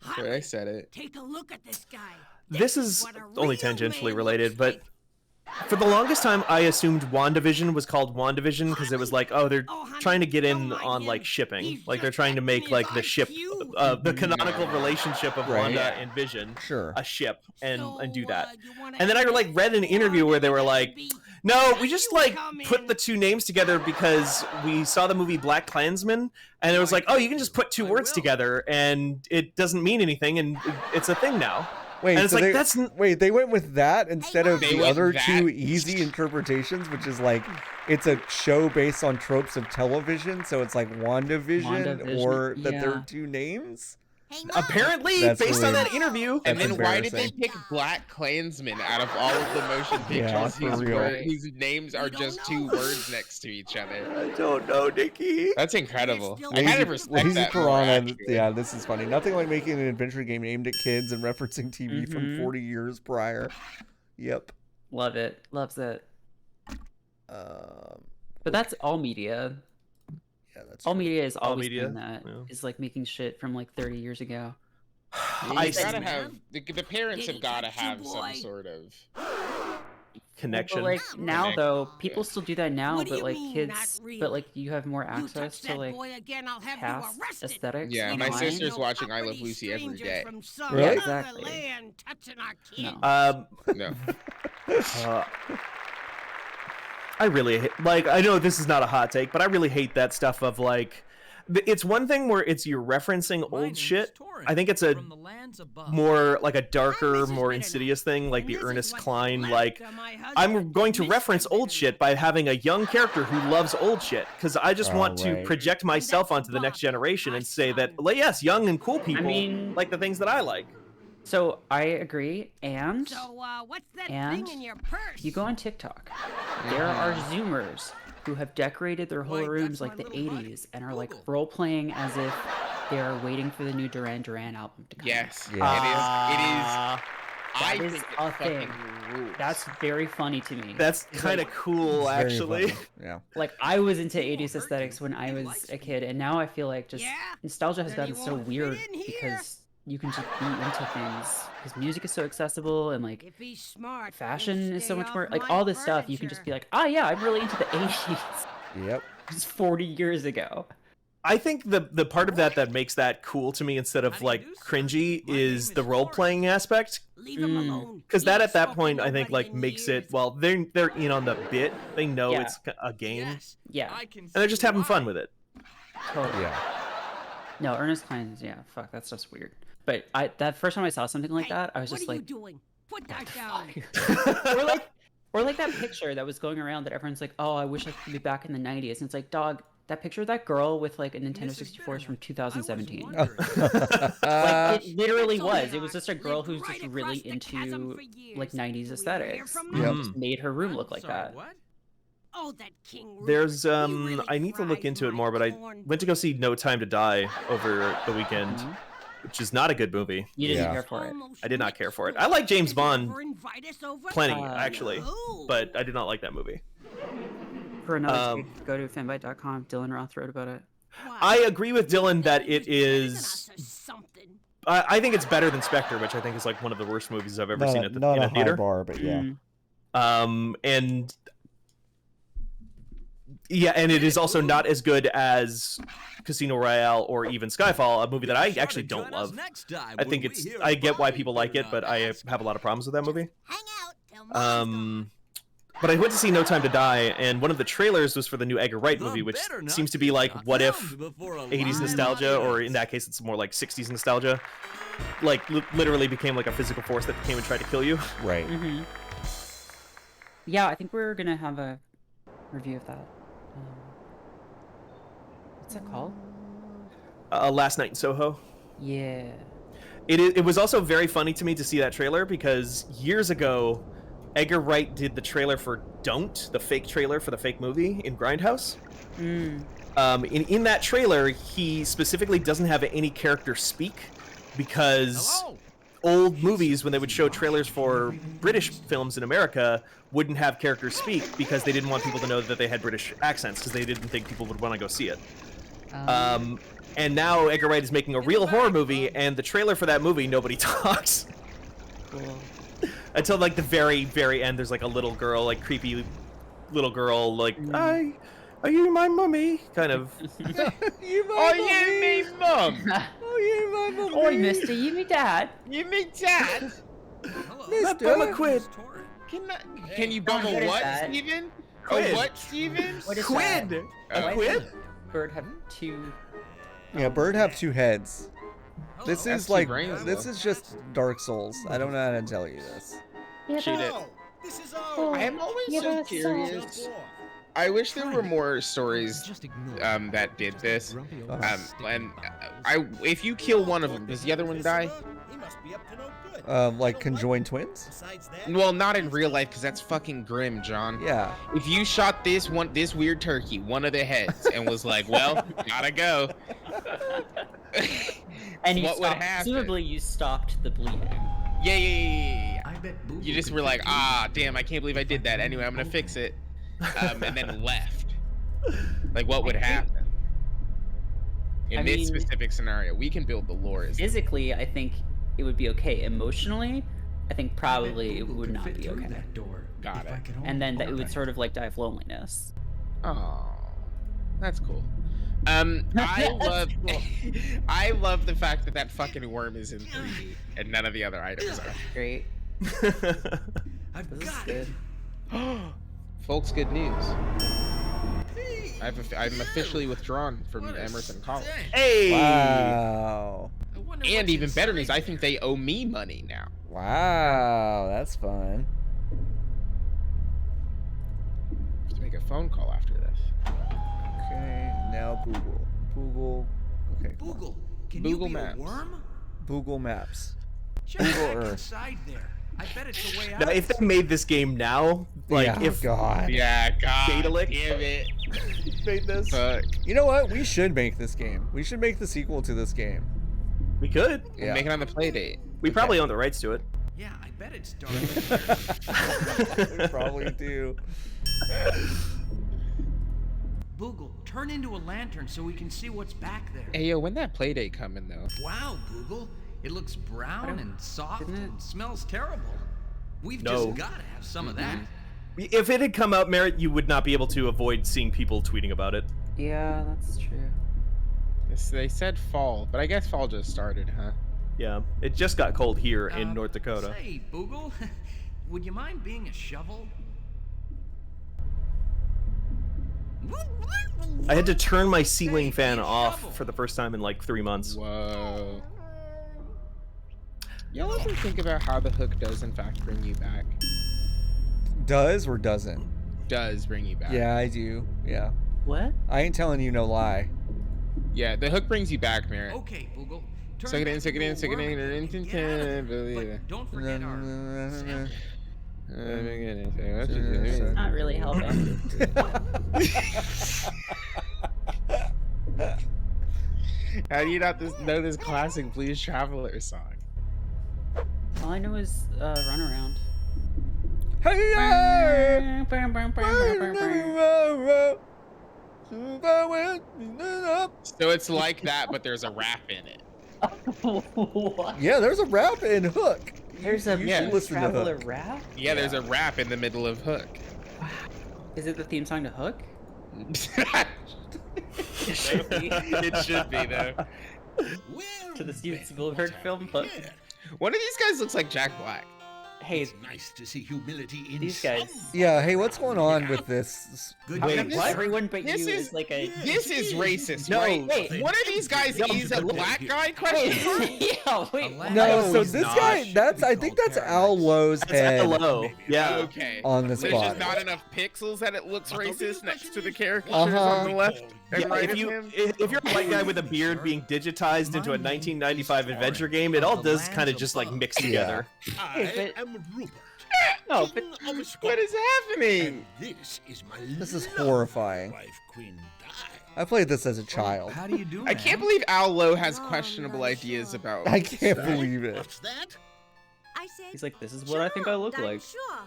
A: Nikki.
G: Sorry, I said it.
J: Take a look at this guy.
L: This is
J: what a
L: only
J: real
L: tangentially
J: man
L: related,
J: looks
L: but
J: like.
L: for the longest time I assumed WandaVision was called WandaVision because it was like, oh, they're trying to get in on like shipping. Like they're trying to make like the ship, the canonical relationship of
A: Right.
L: Wanda and Vision
A: Sure.
L: a ship and do that. And then I like read an interview where they were like, no, we just like put the two names together because we saw the movie Black Klansman and it was like, oh, you can just put two words together and it doesn't mean anything and it's a thing now.
A: Wait,
L: and it's
A: so
L: like
A: they,
L: that's
A: wait, they went with that instead of
G: They
A: the
G: went
A: other
G: that-
A: two easy interpretations, which is like it's a show based on tropes of television, so it's like WandaVision,
F: WandaVision,
A: or that there
F: yeah.
A: are two names.
L: apparently
A: That's
L: based on
A: really-
L: that interview.
G: And
A: That's
G: then why did they
A: embarrassing.
G: pick Black Klansman out of all of the motion
A: Yeah,
G: pictures
A: for
G: whose,
A: real.
G: whose names are just two words next to each other?
L: I don't know, Nikki.
G: That's incredible. I kind of respect
A: Lazy
G: that more,
A: Piranha.
G: actually.
A: Yeah, this is funny. Nothing like making an adventure game aimed at kids and referencing TV from
F: Mhm.
A: 40 years prior. Yep.
F: Love it. Loves it.
A: Um,
F: But that's all media.
A: yeah, that's
F: All
A: true.
F: media is
L: All
F: always
L: media,
F: doing that.
L: yeah.
F: Is like making shit from like 30 years ago.
G: I
L: I
G: gotta
L: see.
G: have the parents have gotta have some
J: boy?
G: sort of
L: Connection.
F: But like now
G: Connect-
F: though, people still do that now,
J: What do
F: but
J: you
F: like
J: mean,
F: kids,
J: not real?
F: but like you have more
J: You
F: access
J: touch
F: to
J: that
F: like
J: boy again, I'll have
F: past
J: you arrested.
F: aesthetics.
G: Yeah,
F: you
G: my
F: know?
G: sister's
J: No
G: watching I Love
J: uppity
G: Lucy every
J: strangers
G: day.
J: from some
A: Really?
J: other
F: Exactly.
J: land touching our kids.
F: No.
G: No.
L: I really like. I know this is not a hot take, but I really hate that stuff of like. It's one thing where it's you're referencing old shit. I think it's a more like a darker, more insidious thing, like the Ernest Cline. Like, I'm going to reference old shit by having a young character who loves old shit because I just want to
A: right.
L: project myself onto the next generation and say that, well, yes, young and cool people
F: mean-
L: like the things that I like.
F: So I agree, and
J: So, what's that
F: And
J: thing in your purse?
F: you go on TikTok. There are Zoomers who have decorated their whole
J: Wait,
F: rooms
J: that's
F: like the
J: my little
F: 80s and are like role playing as if they are waiting for the new Duran Duran album to come.
G: Yes,
A: Yeah.
G: it is. I
F: That is
G: think it
F: a
G: fucking
F: thing.
G: rules.
F: That's very funny to me.
L: That's kind of cool,
A: It's very
L: actually.
A: funny. Yeah.
F: Like I was into 80s aesthetics when I was a kid, and now I feel like just
J: Yeah?
F: nostalgia has
J: Then
F: gotten
J: he
F: so
J: won't fit
F: weird
J: in here.
F: because you can just be into things because music is so accessible and like
J: If he's smart,
F: fashion
J: he'll
F: is so
J: stay
F: much
J: off
F: more like
J: my
F: all this stuff you can just be like, oh yeah, I'm really into the 80s.
A: Yep.
F: Just 40 years ago.
L: I think the part of that makes that cool to me instead of like cringy is the role playing aspect.
J: Leave him alone.
L: Because that
J: He
L: at that
J: ain't
L: point
J: spoken
L: I think
J: to
L: like
J: nobody in
L: makes
J: years.
L: it well they're in on the bit, they know
F: Yeah.
L: it's a game
F: Yeah,
L: and they're just having fun with it.
F: totally.
A: Yeah.
F: No, Ernest Cline's, yeah, fuck, that stuff's weird. But that first time I saw something like
J: Hey,
F: that, I was
J: what
F: just
J: are
F: like,
J: you doing? Put that down.
F: or like that picture that was going around that everyone's like, oh, I wish I could be back in the 90s. And it's like, dog, that picture of that girl with like a Nintendo 64 is from 2017. Like it literally was. It was just a girl who's just really into like 90s aesthetics.
A: Yep.
F: And just made her room look like that.
J: Oh, that King Ruth.
L: There's
J: He really
L: I need to look
J: fries
L: into it
J: my
L: more, but I
J: corn.
L: went to go see No Time to Die over the weekend. which is not a good movie.
F: You didn't care for it.
L: I did not care for it. I like James Bond plenty, actually,
J: Oh.
L: but I did not like that movie.
F: For another tweet, go to fanbite.com. Dylan Roth wrote about it.
L: I agree with Dylan that it is. I think it's better than Spectre, which I think is like one of the worst movies I've ever seen in
A: not
L: a
A: a
L: theater.
A: high bar, but yeah.
L: And yeah, and it is also not as good as Casino Royale or even Skyfall, a movie that I actually don't love. I think it's. I get why people like it, but I have a lot of problems with that movie. But I went to see No Time to Die, and one of the trailers was for the new Edgar Wright movie, which seems to be like what if 80s nostalgia, or in that case, it's more like 60s nostalgia. Like literally became like a physical force that came and tried to kill you.
A: Right.
F: Yeah, I think we're gonna have a review of that. What's that called?
L: Last Night in Soho.
F: Yeah.
L: It was also very funny to me to see that trailer because years ago, Edgar Wright did the trailer for Don't, the fake trailer for the fake movie in Grindhouse. In that trailer, he specifically doesn't have any character speak because old movies, when they would show trailers for British films in America, wouldn't have characters speak because they didn't want people to know that they had British accents because they didn't think people would want to go see it. And now Edgar Wright is making a real horror movie, and the trailer for that movie, nobody talks.
F: Cool.
L: Until like the very, very end, there's like a little girl, like creepy little girl, like, are you my mummy? Kind of.
G: You me mum.
A: You my mummy.
F: Oi, mister, you me dad.
G: You me dad.
L: Bum a quid.
G: Can you bum a what, Steven?
L: Quid.
G: A what, Steven?
F: What is
L: Quid.
F: that?
L: A quid?
F: Bird have two.
A: Yeah, bird have two heads. This
G: That's
A: is
G: two
A: like
G: brains,
A: this
G: though.
A: is just Dark Souls. I don't know how to tell you this.
G: Shoot it.
J: This is all.
G: I am always so curious. I wish there were more stories that did this. And if you kill one of them, does the other one die?
J: He must be up to no good.
A: Like conjoined twins?
J: Besides that,
G: Well, not in real life, because that's fucking grim, John.
A: Yeah.
G: If you shot this weird turkey, one of the heads, and was like, "Well, gotta go,"
F: And you
G: what would
F: stopped,
G: happen?
F: presumably you stopped the bleeding.
G: Yeah.
I: I bet Boo
G: You just were like, damn, I can't believe I did that. Anyway, I'm gonna fix it, and then left. Like, what would happen in this specific scenario? We can build the lore.
F: Physically, I think it would be okay. Emotionally, I think probably it would not be okay.
G: Got it.
F: And then that it would sort of like die of loneliness.
G: Oh, that's cool. I love the fact that that fucking worm is in 3D and none of the other items are.
F: Great.
J: I've
F: This is
J: got
F: good.
G: Folks, good news. I'm officially withdrawn from Emerson College.
L: Hey!
A: Wow.
G: And even better news, I think they owe me money now.
A: Wow, that's fun.
G: I have to make a phone call after this.
A: Okay, now Google. Google. Okay. come on.
J: Google. Can
G: Google
J: you be
G: Maps.
J: a worm?
A: Google Maps.
J: Check
A: Google
J: back
A: Earth.
J: inside there. I bet it's the way out.
L: Now, if they made this game now, like
A: Yeah,
L: if
A: God.
G: Yeah, God
L: Datalic
G: damn it.
L: made this,
G: Fuck.
A: You know what? We should make this game. We should make the sequel to this game.
L: we could.
A: Yeah.
G: Make it on the play date.
L: We probably own the rights to it.
J: Yeah, I bet it's dark in there.
A: We probably do.
J: Google, turn into a lantern so we can see what's back there.
G: Hey, yo, when that play date coming, though?
J: Wow, Google. It looks brown and soft
F: Didn't it?
J: and smells terrible. We've
L: No.
J: just got to have some of that.
L: If it had come out, Merritt, you would not be able to avoid seeing people tweeting about it.
F: Yeah, that's true.
G: They said fall, but I guess fall just started, huh?
L: Yeah, it just got cold here in North Dakota.
J: Say, Boogle, would you mind being a shovel?
L: I had to turn my ceiling fan off for the first time in like 3 months.
G: Whoa. Y'all ever think about how the hook does in fact bring you back?
A: Does or doesn't?
G: Does bring you back.
A: Yeah, I do. Yeah.
F: What?
A: I ain't telling you no lie.
G: Yeah, the hook brings you back, Merritt.
J: Okay, Boogle. Turn
G: Suck it
J: back
G: in, suck it in,
J: into
G: suck
J: a
G: it
J: worm
G: in,
J: and
G: and
J: get out of there.
G: believe it.
J: But don't forget our sample.
F: It's not really helping.
G: How do you not know this classic Blues Traveler song?
F: All I know is Runaround.
A: Hey,
G: So it's like that, but there's a rap in it.
F: What?
A: yeah, there's a rap in Hook.
F: There's a
A: You
G: Yeah.
A: should listen to
F: Traveler
A: Hook.
F: rap?
G: Yeah, there's a rap in the middle of Hook.
F: Is it the theme song to Hook?
G: It should be though.
F: To the Steven Spielberg film Hook?
G: One of these guys looks like Jack Black.
F: Hey,
I: It's nice to see humility in
F: these guys.
A: Yeah, hey, what's going on with this?
I: Good
F: How
G: Wait,
F: come
G: what?
F: everyone but
G: This
F: you
G: is-
F: is like a...
G: This is racist,
F: No,
G: right?
F: wait.
G: One of these guys is a black guy? Question mark?
F: Yeah, wait.
A: No, so
L: he's
A: this
L: not.
A: guy, I think that's Al Lowe's head
L: Hello. Yeah.
G: Okay.
A: on the
G: There's just
A: spot.
G: not enough pixels that it looks racist next to the characters
A: Uh-huh.
G: on the left and
L: Yeah,
G: right
L: if
G: of
L: you
G: him.
L: if you're a white guy with a beard being digitized into a 1995 adventure game, it all does kind of just like mix together.
F: Hey,
I: I am Rupert.
F: No, but
I: King of
G: What
I: Scotland,
G: is happening?
I: and this is my
A: This is
I: lovely
A: horrifying.
I: wife, Queen Di.
A: I played this as a child.
H: How do you do,
G: I can't believe Al Lowe has questionable ideas about.
A: I can't believe it.
I: What's that?
D: I said,
F: he's like, this is what I think I look like.
D: Sure.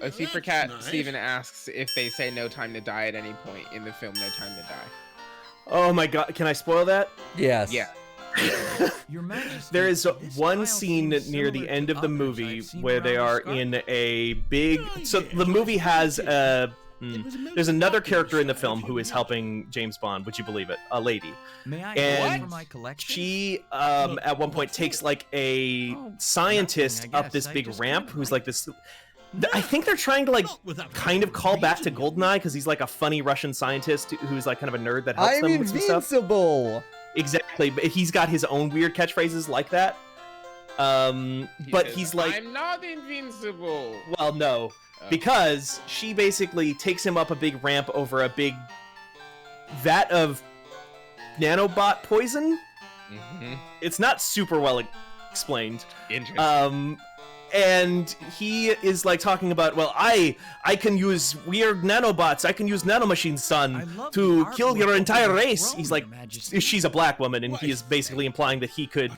G: A super
I: That's
G: cat
I: nice.
G: Steven asks if they say no time to die at any point in the film No Time to Die.
L: Oh my god, can I spoil that?
A: Yes.
G: Yeah.
H: Your Majesty,
L: There is
H: this
L: one
H: file
L: scene
H: seems
L: near the
H: similar
L: end
H: to
L: of the
H: others
L: movie
H: I've seen
L: where
H: around
L: they
H: the
L: are
H: scarf.
L: in a big. So the movie has there's another character in the film who is helping James Bond. Would you believe it? A lady.
H: May I
L: And
H: ask for my collection?
L: She at one point takes like a scientist
H: nothing, I
L: up this
H: guess. I
L: big
H: just
L: ramp
H: couldn't
L: who's
H: like-
L: like this. I think they're trying to like kind of call back to Goldeneye because he's like a funny Russian scientist who's like kind of a nerd that helps
A: I'm
L: them with some stuff.
A: invincible.
L: Exactly, but he's got his own weird catchphrases like that. But
G: says,
L: he's like,
G: I'm not invincible.
L: well, no, because she basically takes him up a big ramp over a big vat of nanobot poison.
G: Mm-hmm.
L: It's not super well explained.
G: Interesting.
L: And he is like talking about, well, I can use weird nanobots. I can use nanomachines, son,
H: love
L: to
H: the
L: kill
H: artwork
L: your
H: of
L: entire
H: the
L: race.
H: throne,
L: He's like,
H: Your Majesty.
L: she's a black woman, and he is basically implying that he could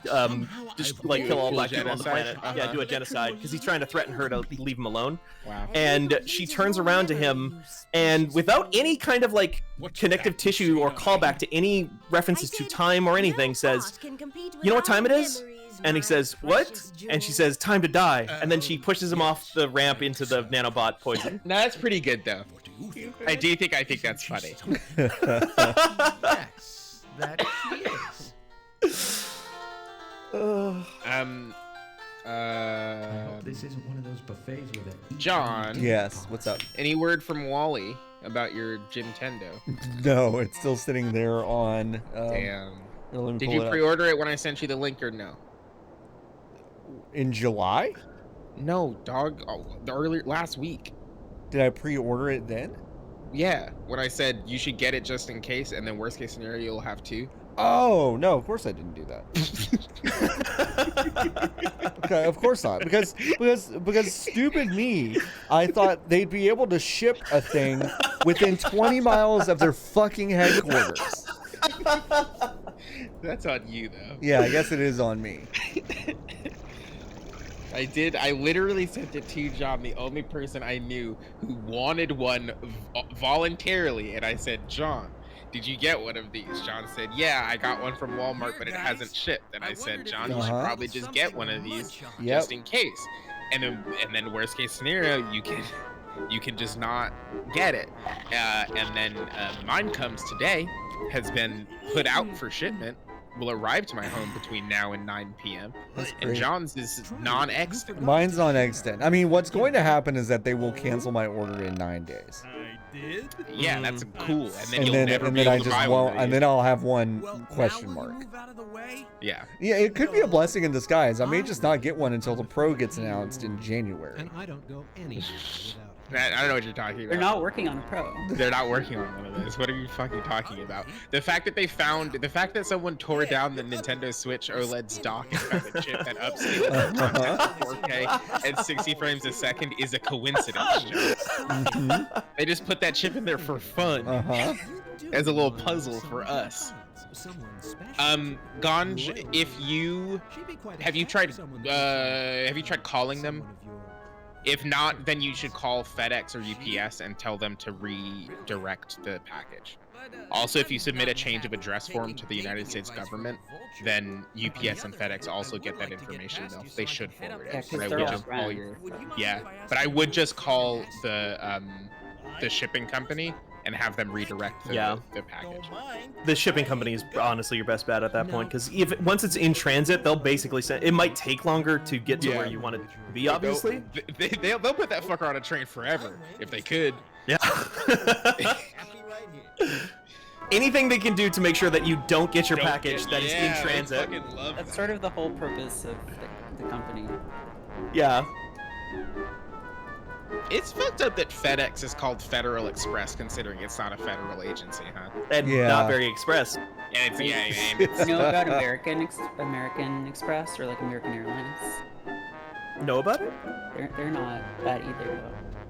L: just like kill all black people on the planet. Yeah, do a genocide because he's trying to threaten her to leave him alone.
G: Wow.
L: And she turns around to him, and without any kind of like connective tissue or callback to any references to time or anything, says, you know what time it is? And he says, what? And she says, time to die. And then she pushes him off the ramp into the nanobot poison.
G: No, that's pretty good though. I think that's funny.
H: Yes, that she is.
N: I hope this isn't one of those buffets with a
G: John.
A: Yes. What's up?
G: Any word from Wally about your Gymtendo?
A: No, it's still sitting there on.
G: Damn.
A: Let me
G: Did
A: pull
G: you
A: it up.
G: pre-order it when I sent you the link or no?
A: In July?
G: No, dog. Oh, the earlier last week.
A: Did I pre-order it then?
G: Yeah, when I said you should get it just in case, and then worst case scenario you'll have two.
A: Oh no, of course I didn't do that. Okay, of course not. Because stupid me, I thought they'd be able to ship a thing within 20 miles of their fucking headquarters.
G: That's on you though.
A: Yeah, I guess it is on me.
G: I literally sent it to John, the only person I knew who wanted one voluntarily, and I said, John, did you get one of these? John said, yeah, I got one from Walmart, but it hasn't shipped. And I said, John, you should probably just get one of these just in case. And then worst case scenario, you can just not get it. And then mine comes today, has been put out for shipment, will arrive to my home between now and 9 p.m.
A: That's
G: And
A: great.
G: John's is non-extant.
A: Mine's on extent. I mean, what's going to happen is that they will cancel my order in 9 days.
G: Yeah, that's cool. And then
A: And
G: you'll
A: then,
G: never
A: and
G: be
A: then I
G: able to
A: just
G: buy one
A: won't,
G: of
A: and
G: these.
A: then I'll have one question mark.
G: Yeah.
A: Yeah, it could be a blessing in disguise. I may just not get one until the Pro gets announced in January.
H: And I don't go anywhere without.
G: I don't know what you're talking about.
F: They're not working on a pro.
G: They're not working on one of those. What are you fucking talking about? The fact that someone tore down the Nintendo Switch OLED's dock and found a chip that upscaled content to 4K and 60 frames a second is a coincidence, Joe. They just put that chip in there for fun. as a little puzzle for us. Ganj, have you tried calling them? If not, then you should call FedEx or UPS and tell them to redirect the package. Also, if you submit a change of address form to the United States government, then UPS and FedEx also get that information. They should forward it.
F: Yeah, 'cause they're all friends.
G: But I would just call the shipping company and have them redirect the package.
L: The shipping company is honestly your best bet at that point, because once it's in transit, they'll basically send. It might take longer to get to where you want it to be. Obviously,
G: they'll put that fucker on a train forever if they could.
L: Yeah. Anything they can do to make sure that you don't get your package that is in transit.
F: That's sort of the whole purpose of the company.
L: Yeah.
G: It's fucked up that FedEx is called Federal Express, considering it's not a federal agency, huh?
L: And not very express.
G: And it's,
F: You know about American Express or like American Airlines?
L: Know about it?
F: They're not that either,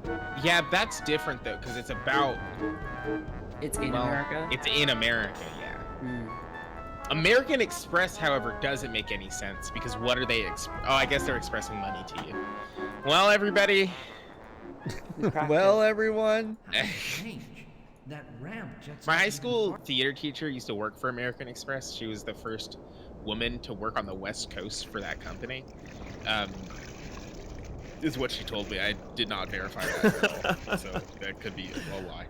F: though.
G: Yeah, that's different though, because it's about.
F: It's in America.
G: It's in America, yeah. American Express, however, doesn't make any sense because what are they? I guess they're expressing money to you. Well, everybody.
A: Well, everyone.
N: That ramp just
G: My high school theater teacher used to work for American Express. She was the first woman to work on the West Coast for that company. Is what she told me. I did not verify that at all, so that could be a lie.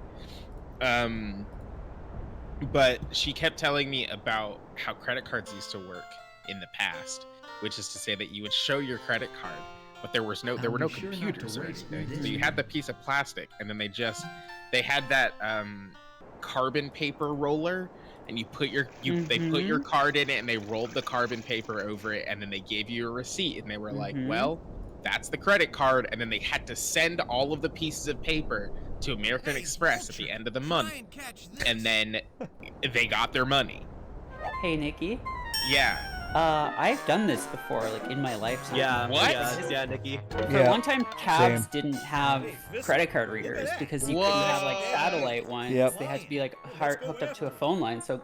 G: But she kept telling me about how credit cards used to work in the past, which is to say that you would show your credit card, but there were no computers or anything. So you had the piece of plastic, and then they had that carbon paper roller, and you put they put your card in it, and they rolled the carbon paper over it, and then they gave you a receipt, and they were like, well, that's the credit card, and then they had to send all of the pieces of paper to American Express at the end of the month, and then they got their money.
F: Hey, Nikki.
G: Yeah.
F: I've done this before, like in my lifetime.
L: Yeah.
G: What?
L: Yeah, Nikki.
F: For a long time, cabs didn't have credit card readers because you couldn't have like satellite ones. They had to be like hooked up to a phone line. So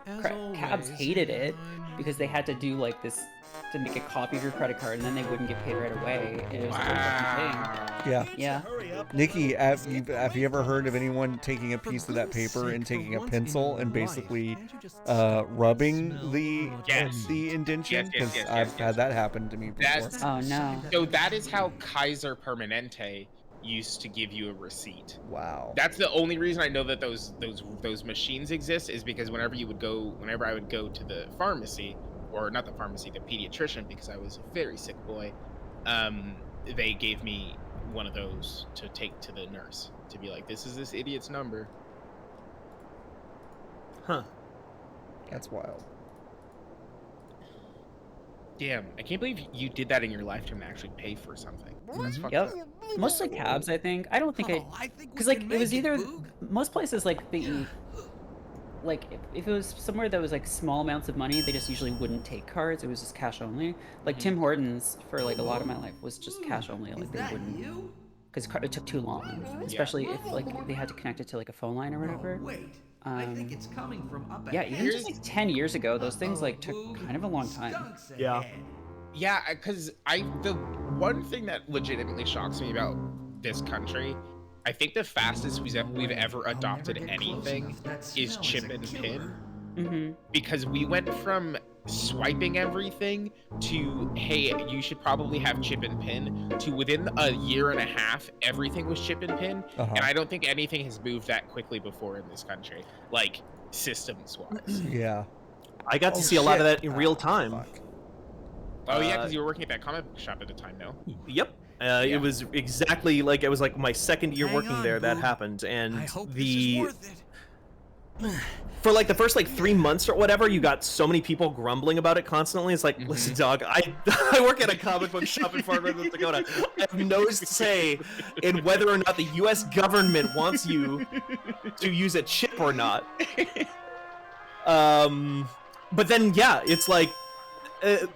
F: cabs hated it because they had to do like this to make a copy of your credit card, and then they wouldn't get paid right away. And it was a whole fucking thing.
A: Yeah. Nikki, have you ever heard of anyone taking a piece of that paper and taking a pencil and basically rubbing the indentation? Because I've had that happen to me before.
F: Oh no.
G: So that is how Kaiser Permanente used to give you a receipt.
A: Wow.
G: That's the only reason I know that those machines exist, is because whenever I would go to the pharmacy, or not the pharmacy, the pediatrician, because I was a very sick boy, they gave me one of those to take to the nurse to be like, this is this idiot's number.
L: Huh.
A: That's wild.
G: Damn, I can't believe you did that in your lifetime to actually pay for something. That's fucked
F: Yep.
G: up.
F: Mostly cabs, I think. I don't think because like it was either most places like if it was somewhere that was like small amounts of money, they just usually wouldn't take cards. It was just cash only. Like Tim Hortons for like a lot of my life was just cash only. Like they wouldn't, because it took too long, especially if like they had to connect it to like a phone line or whatever.
N: I think it's coming from up
F: Yeah, even just like 10 years ago, those things like took kind of a long time.
L: Yeah.
G: Yeah, because the one thing that legitimately shocks me about this country, I think the fastest we've ever adopted anything is chip and pin. Because we went from swiping everything to, hey, you should probably have chip and pin, to within a year and a half, everything was chip and pin. And I don't think anything has moved that quickly before in this country, like systems-wise.
A: Yeah.
L: I got to see a lot of that in real time.
G: Oh yeah, because you were working at that comic book shop at the time, no?
L: Yep. It was exactly like, it was like my second year working there that happened, and for like the first like 3 months or whatever, you got so many people grumbling about it constantly. It's like, listen, dog, I work at a comic book shop in Fort Worth, North Dakota. I have no say in whether or not the U.S. government wants you to use a chip or not. But then, yeah, it's like,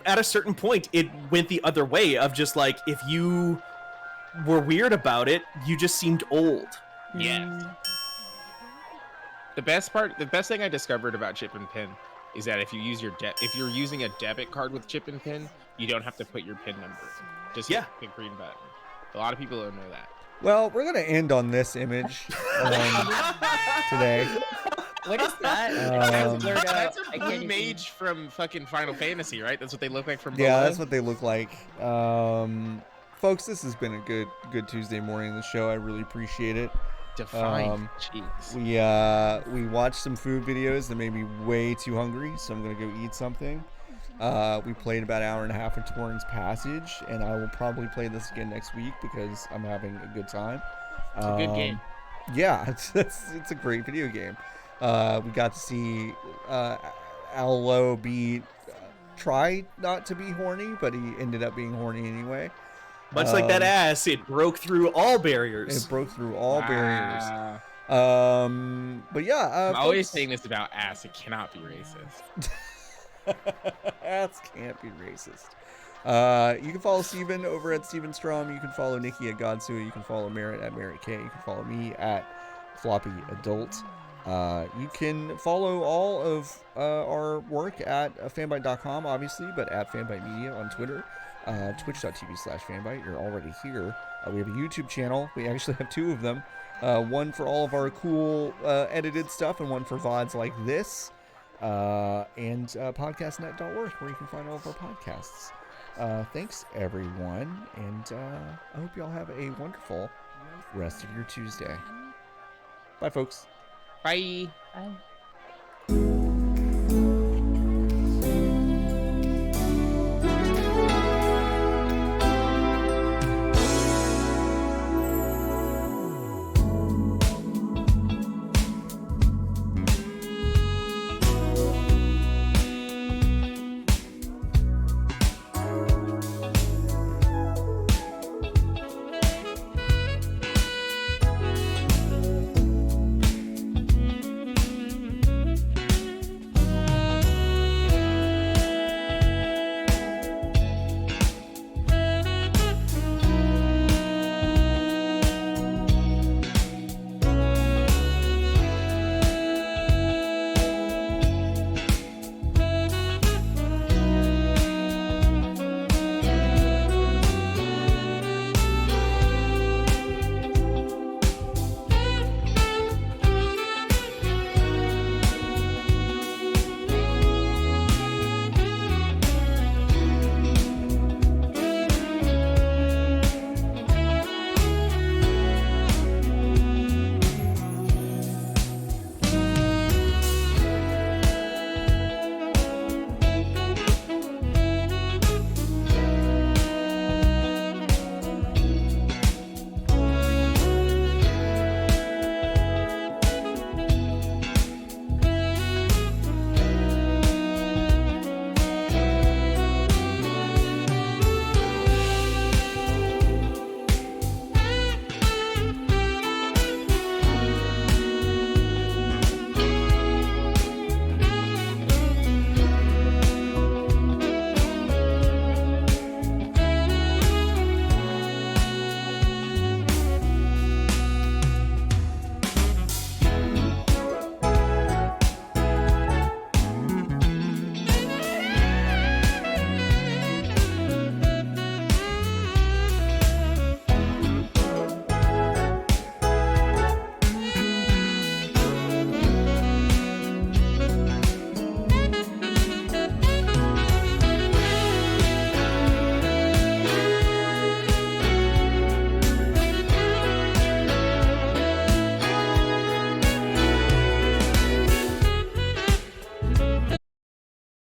L: at a certain point, it went the other way of just like, if you were weird about it, you just seemed old.
G: Yeah. The best thing I discovered about chip and pin is that if you use if you're using a debit card with chip and pin, you don't have to put your pin number in. Just hit the green button. A lot of people don't know that.
A: Well, we're gonna end on this image today.
F: What is that?
G: That's a blue mage from fucking Final Fantasy, right? That's what they look like from below.
A: Yeah, that's what they look like. Folks, this has been a good Tuesday morning of the show. I really appreciate it.
G: Define.
A: We watched some food videos that made me way too hungry, so I'm gonna go eat something. We played about an hour and a half in Torrens Passage, and I will probably play this again next week because I'm having a good time.
G: It's a good game.
A: Yeah, it's a great video game. We got to see Allo try not to be horny, but he ended up being horny anyway.
L: Much like that ass, it broke through all barriers.
A: It broke through all barriers. But yeah,
G: I'm always saying this about ass. It cannot be racist.
A: Ass can't be racist. You can follow Steven over at Steven Strom. You can follow Nikki at Godsua. You can follow Merritt at Merritt K. You can follow me at Floppy Adult. You can follow all of our work at fanbyte.com, obviously, but at fanbyte media on Twitter. Twitch.tv/fanbyte. You're already here. We have a YouTube channel. We actually have two of them. One for all of our cool edited stuff and one for VODs like this. And podcastnet.org, where you can find all of our podcasts. Thanks, everyone. And I hope you all have a wonderful rest of your Tuesday. Bye, folks.
G: Bye.
F: Bye.